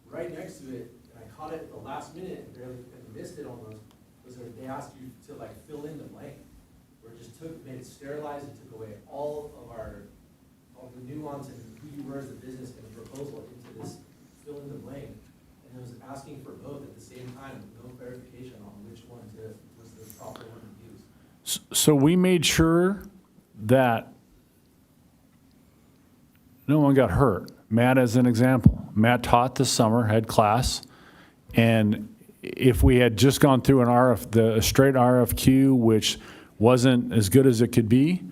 right next to it, and I caught it at the last minute, and barely and missed it almost, was that they asked you to like fill in the blank. Where it just made it sterilized, and took away all the nuance and who you were as a business and a proposal into this fill in the blank. And it was asking for both at the same time with no clarification on which one was the proper one to use. So we made sure that no one got hurt. Matt, as an example, Matt taught this summer, had class, and if we had just gone through a straight RFQ, which wasn't as good as it could be,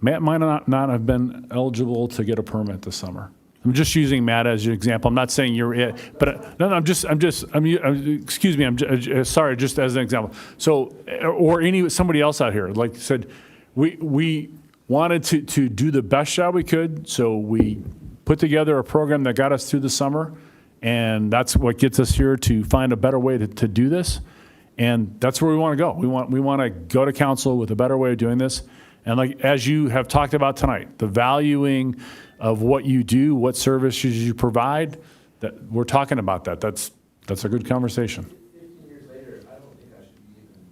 Matt might not have been eligible to get a permit this summer. I'm just using Matt as your example. I'm not saying you're it, but no, excuse me, I'm sorry, just as an example. So, or somebody else out here, like I said, we wanted to do the best job we could, so we put together a program that got us through the summer, and that's what gets us here to find a better way to do this. And that's where we want to go. We want to go to council with a better way of doing this. And like, as you have talked about tonight, the valuing of what you do, what services you provide, that we're talking about that. That's a good conversation. 15 years later, I don't think I should be even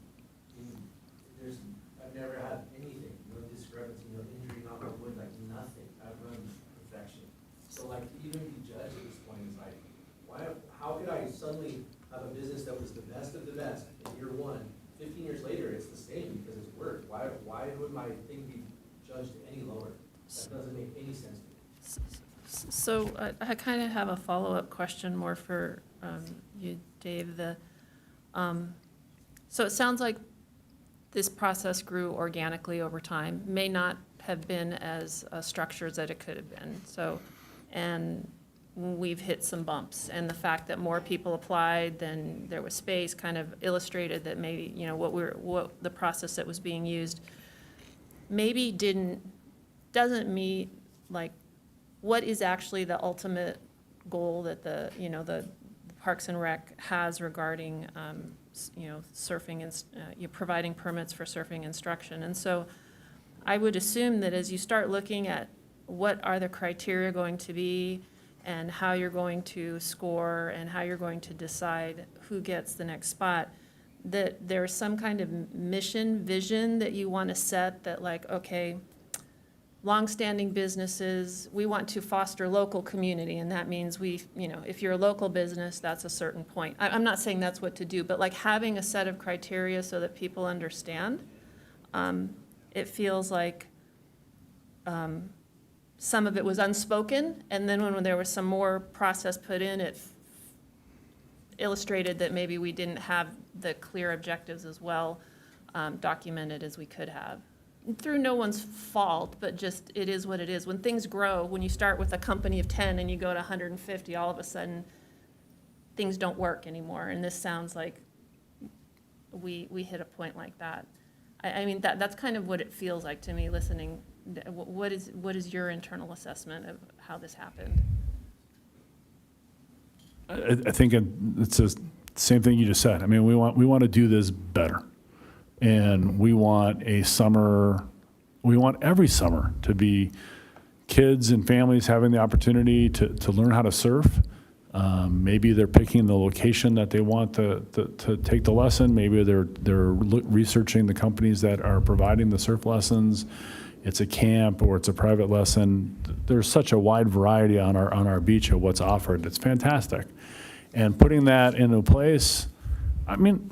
I've never had anything, no discrepancy, no injury, knock on wood, like nothing. I've run perfection. So like to even be judged at this point is like, how could I suddenly have a business that was the best of the best in year one? 15 years later, it's the same because it's worked. Why would my thing be judged any lower? That doesn't make any sense to me. So I kind of have a follow-up question more for you, Dave. So it sounds like this process grew organically over time, may not have been as structured as it could have been. So, and we've hit some bumps, and the fact that more people applied than there was space kind of illustrated that maybe, you know, what the process that was being used maybe doesn't meet, like, what is actually the ultimate goal that the Parks and Rec has regarding, surfing and providing permits for surfing instruction. And so I would assume that as you start looking at what are the criteria going to be and how you're going to score and how you're going to decide who gets the next spot, that there's some kind of mission, vision that you want to set that, like, okay, longstanding businesses, we want to foster local community, and that means if you're a local business, that's a certain point. I'm not saying that's what to do, but like having a set of criteria so that people understand. It feels like some of it was unspoken, and then when there was some more process put in, it illustrated that maybe we didn't have the clear objectives as well documented as we could have. Through no one's fault, but just it is what it is. When things grow, when you start with a company of 10 and you go to 150, all of a sudden things don't work anymore. And this sounds like we hit a point like that. I mean, that's kind of what it feels like to me listening. What is your internal assessment of how this happened? I think it's the same thing you just said. I mean, we want to do this better. And we want every summer to be kids and families having the opportunity to learn how to surf. Maybe they're picking the location that they want to take the lesson. Maybe they're researching the companies that are providing the surf lessons. It's a camp or it's a private lesson. There's such a wide variety on our beach of what's offered. It's fantastic. And putting that into place, I mean,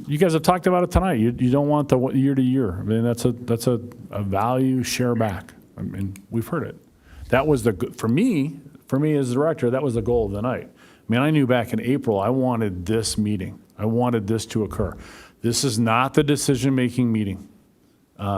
you guys have talked about it tonight. You don't want the year to year. I mean, that's a value share back. I mean, we've heard it. That was for me as the director, that was the goal of the night. I mean, I knew back in April, I wanted this meeting. I wanted this to occur. This is not the decision-making meeting.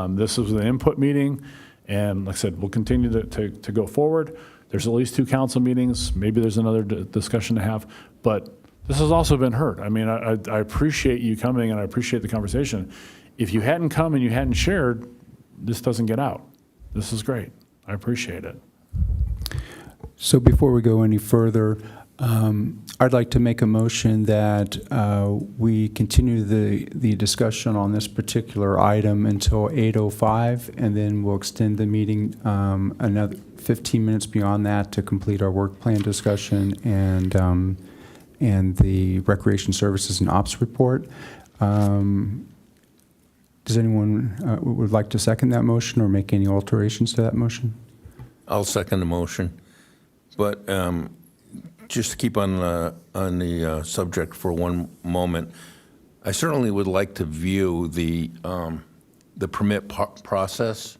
This was the input meeting. And like I said, we'll continue to go forward. There's at least 2 council meetings. Maybe there's another discussion to have, but this has also been heard. I mean, I appreciate you coming and I appreciate the conversation. If you hadn't come and you hadn't shared, this doesn't get out. This is great. I appreciate it. So before we go any further, I'd like to make a motion that we continue the discussion on this particular item until 8:05, and then we'll extend the meeting another 15 minutes beyond that to complete our work plan discussion and the Recreation Services and Ops report. Does anyone would like to second that motion or make any alterations to that motion? I'll second the motion. But just to keep on the subject for one moment, I certainly would like to view the permit process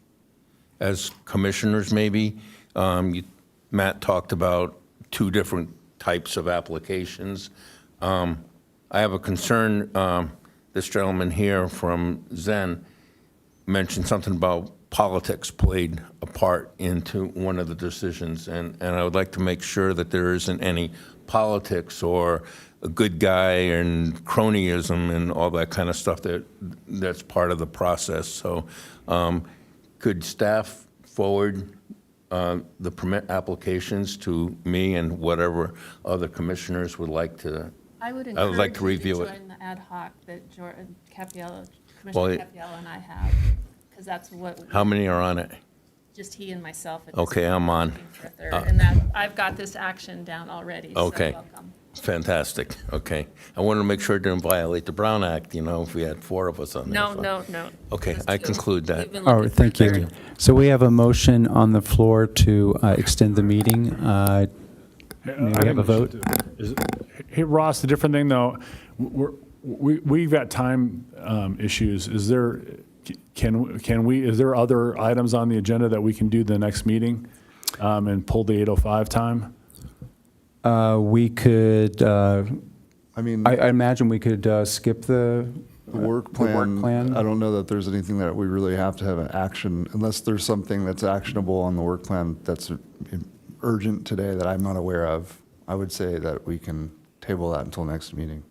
as commissioners. Maybe Matt talked about 2 different types of applications. I have a concern. This gentleman here from Zen mentioned something about politics played a part into one of the decisions, and I would like to make sure that there isn't any politics or a good guy and cronyism and all that kind of stuff that's part of the process. So could staff forward the permit applications to me and whatever other commissioners would like to? I would I would like encourage to you review to it. join the ad hoc that Commissioner Well, Capiello and I have, because that's what. How many are on it? Just he and myself. at this Okay, point, I'm on. looking for a third. And that, I've got this action down already, so Okay. welcome. Fantastic. Okay. I wanted to make sure it didn't violate the Brown Act, if we had 4 of us on there. No, so- no. Okay, Just I two. conclude that. We've been All looking right, for thank a you. third. So we have a motion on the floor to extend the meeting. May we have a vote? Hey, Ross, the different thing though, we've got time issues. Is there other items on the agenda that we can do the next meeting and pull the 8:05 time? We could, I mean, I imagine we could skip the work the work plan. I don't know that there's anything that we really have to have an action, unless there's something that's actionable on the work plan that's urgent today that I'm not aware of. I would say that we can table that until next meeting.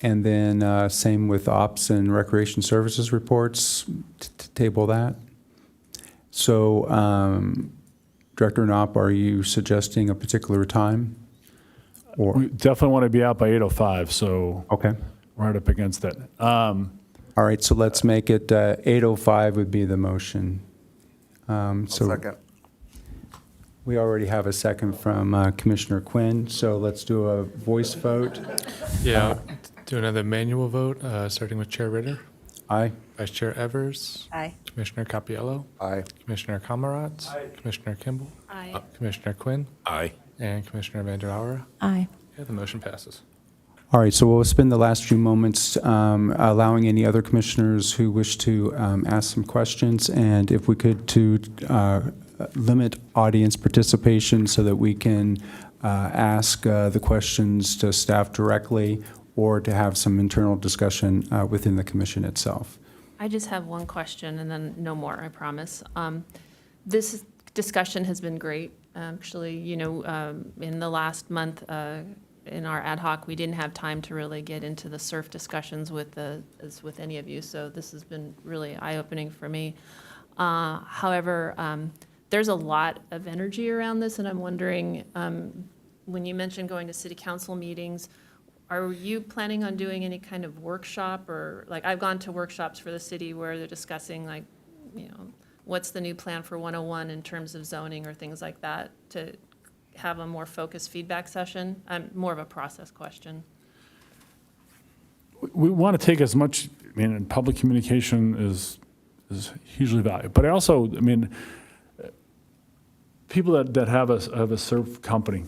And then same with Ops and Recreation Services reports, to table that. So, Director Knopp, are you suggesting a particular time? Or We definitely want to be out by 8:05, so okay, we're right up against that. all right. So let's make it 8:05 would be the motion. So Second. we already have a second from Commissioner Quinn. So let's do a voice vote. Yeah, do another manual vote, starting with Chair Ritter, Aye. Vice Chair Evers, Aye. Commissioner Capiello, Aye. Commissioner Kamerad, Commissioner Kimball, Aye. Commissioner Quinn, Aye. and Commissioner Vander Aura. Aye. Yeah, the motion passes. All right, so we'll spend the last few moments allowing any other commissioners who wish to ask some questions, and if we could to limit audience participation so that we can ask the questions to staff directly or to have some internal discussion within the commission itself. I just have one question and then no more, I promise. This discussion has been great. Actually, in the last month, in our ad hoc, we didn't have time to really get into the surf discussions with any of you, so this has been really eye-opening for me. However, there's a lot of energy around this, and I'm wondering, when you mentioned going to city council meetings, are you planning on doing any kind of workshop, or, like, I've gone to workshops for the city where they're discussing, like, what's the new plan for 101 in terms of zoning or things like that, to have a more focused feedback session? More of a process question. We want to take as much, public communication is hugely valuable. But people that have a surf company,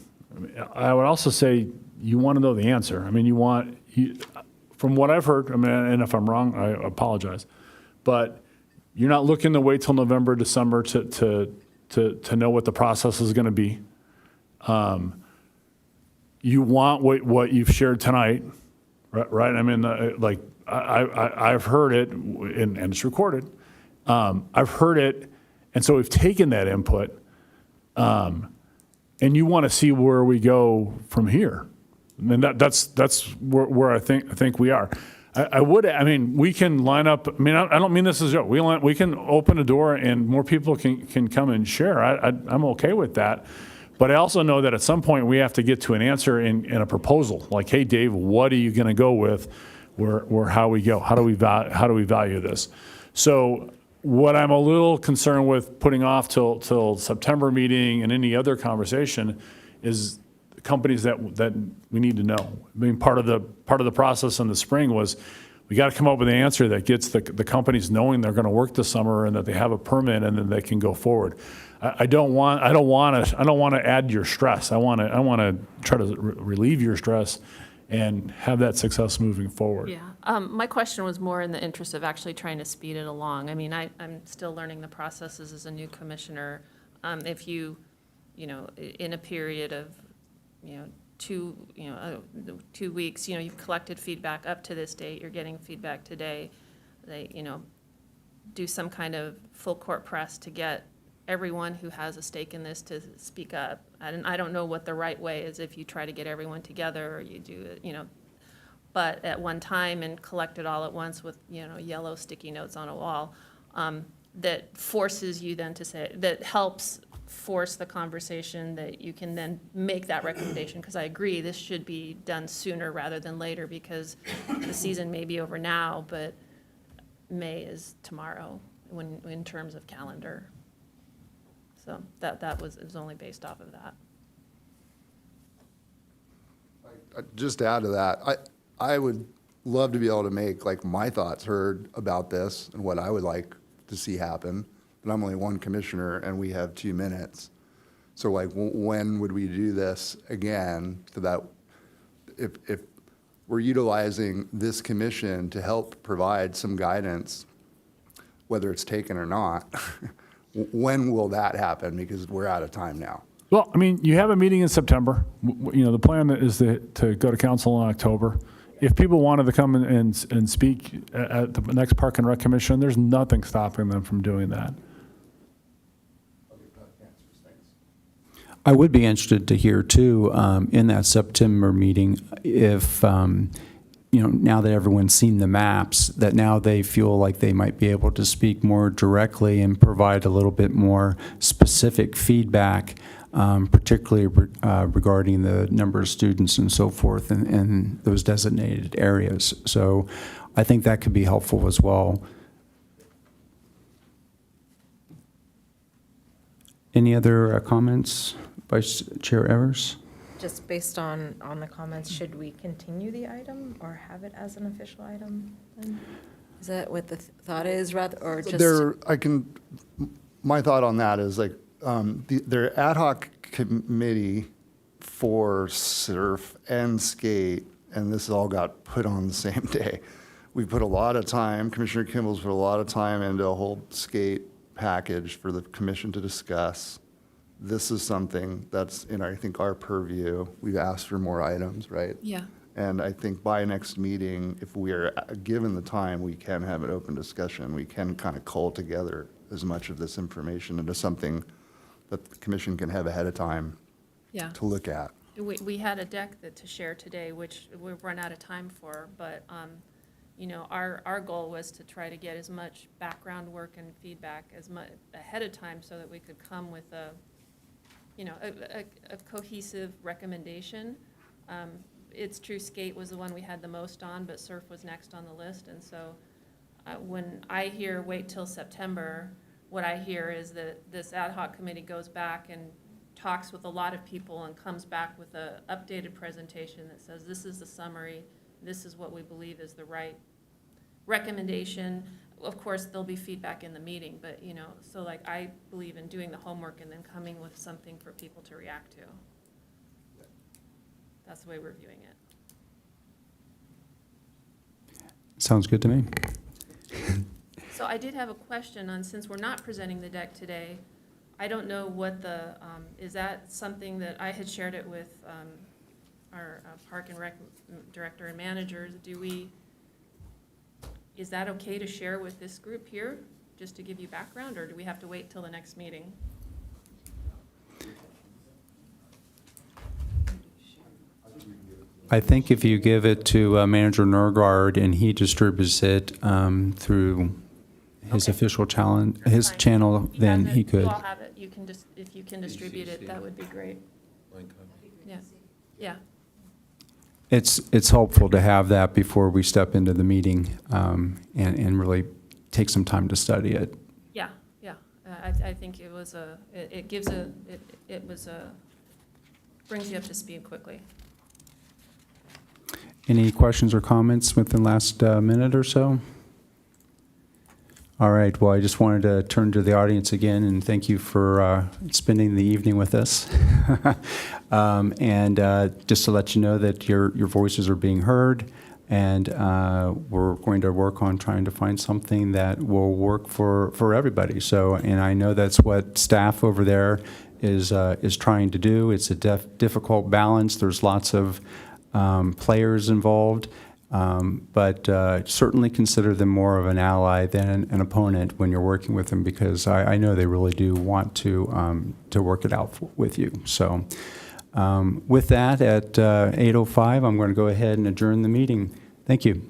I would also say you want to know the answer. From what I've heard, and if I'm wrong, I apologize, but you're not looking to wait till November, December to know what the process is going to be. You want what you've shared tonight, right? I've heard it, and it's recorded. I've heard it, and so we've taken that input, and you want to see where we go from here. And that's where I think we are. We can line up. I don't mean this as a joke. We can open a door and more people can come and share. I'm okay with that. But I also know that at some point we have to get to an answer in a proposal. Like, hey, Dave, what are you going to go with? Where how we go? How do we value this? So what I'm a little concerned with putting off till September meeting and any other conversation is companies that we need to know. I mean, part of the process in the spring was we got to come up with an answer that gets the companies knowing they're going to work this summer and that they have a permit and then they can go forward. I don't want to add your stress. I want to try to relieve your stress and have that success moving forward. Yeah, my question was more in the interest of actually trying to speed it along. I mean, I'm still learning the processes as a new commissioner. If you know, in a period of, 2 weeks, you've collected feedback up to this date, you're getting feedback today, they, do some kind of full court press to get everyone who has a stake in this to speak up. I don't know what the right way is, if you try to get everyone together or you do it, but at one time and collect it all at once with, yellow sticky notes on a wall, that forces you then to say, that helps force the conversation that you can then make that recommendation. Because I agree, this should be done sooner rather than later, because the season may be over now, but May is tomorrow in terms of calendar. So it was only based off of that. Just to add to that, I would love to be able to make like my thoughts heard about this and what I would like to see happen. But I'm only one commissioner and we have 2 minutes. So like, when would we do this again? So that if we're utilizing this commission to help provide some guidance, whether it's taken or not, when will that happen? Because we're out of time now. Well, I mean, you have a meeting in September. The plan is to go to council in October. If people wanted to come and speak at the next Park and Rec Commission, there's nothing stopping them from doing that. I would be interested to hear too, in that September meeting, if, now that everyone's seen the maps, that now they feel like they might be able to speak more directly and provide a little bit more specific feedback, particularly regarding the number of students and so forth in those designated areas. So I think that could be helpful as well. Any other comments, Vice Chair Evers? Just based on the comments, should we continue the item or have it as an official item then? Is that what the thought is, rather, or just? My thought on that is like, their ad hoc committee for surf and skate, and this all got put on the same day. We put a lot of time, Commissioner Kimball's put a lot of time into a whole skate package for the commission to discuss. This is something that's in, I think, our purview. We've asked for more items, right? Yeah. And I think by next meeting, if we are given the time, we can have an open discussion. We can kind of cull together as much of this information into something that the commission can have ahead of time to look at. We had a deck to share today, which we've run out of time for, but our goal was to try to get as much background work and feedback as much ahead of time so that we could come with a cohesive recommendation. It's true, skate was the one we had the most on, but surf was next on the list. And so when I hear wait till September, what I hear is that this ad hoc committee goes back and talks with a lot of people and comes back with an updated presentation that says, this is the summary, this is what we believe is the right recommendation. Of course, there'll be feedback in the meeting, but so like I believe in doing the homework and then coming with something for people to react to. That's the way we're viewing it. Sounds good to me. So I did have a question on, since we're not presenting the deck today, I don't know what the, is that something that I had shared it with our Park and Rec director and managers? Is that okay to share with this group here, just to give you background, or do we have to wait till the next meeting? I think if you give it to Manager Norgard and he distributes it through his official channel, then he could. You all have it. You can just, if you can distribute it, that would be great. Yeah, yeah. It's helpful to have that before we step into the meeting, and really take some time to study it. Yeah, yeah. I think it was it gives brings you up to speed quickly. Any questions or comments within the last minute or so? All right, well, I just wanted to turn to the audience again and thank you for spending the evening with us. And just to let you know that your voices are being heard, and we're going to work on trying to find something that will work for everybody. So, and I know that's what staff over there is trying to do. It's a difficult balance. There's lots of players involved. But certainly consider them more of an ally than an opponent when you're working with them, because I know they really do want to work it out with you. So with that, at 8:05, I'm going to go ahead and adjourn the meeting. Thank you.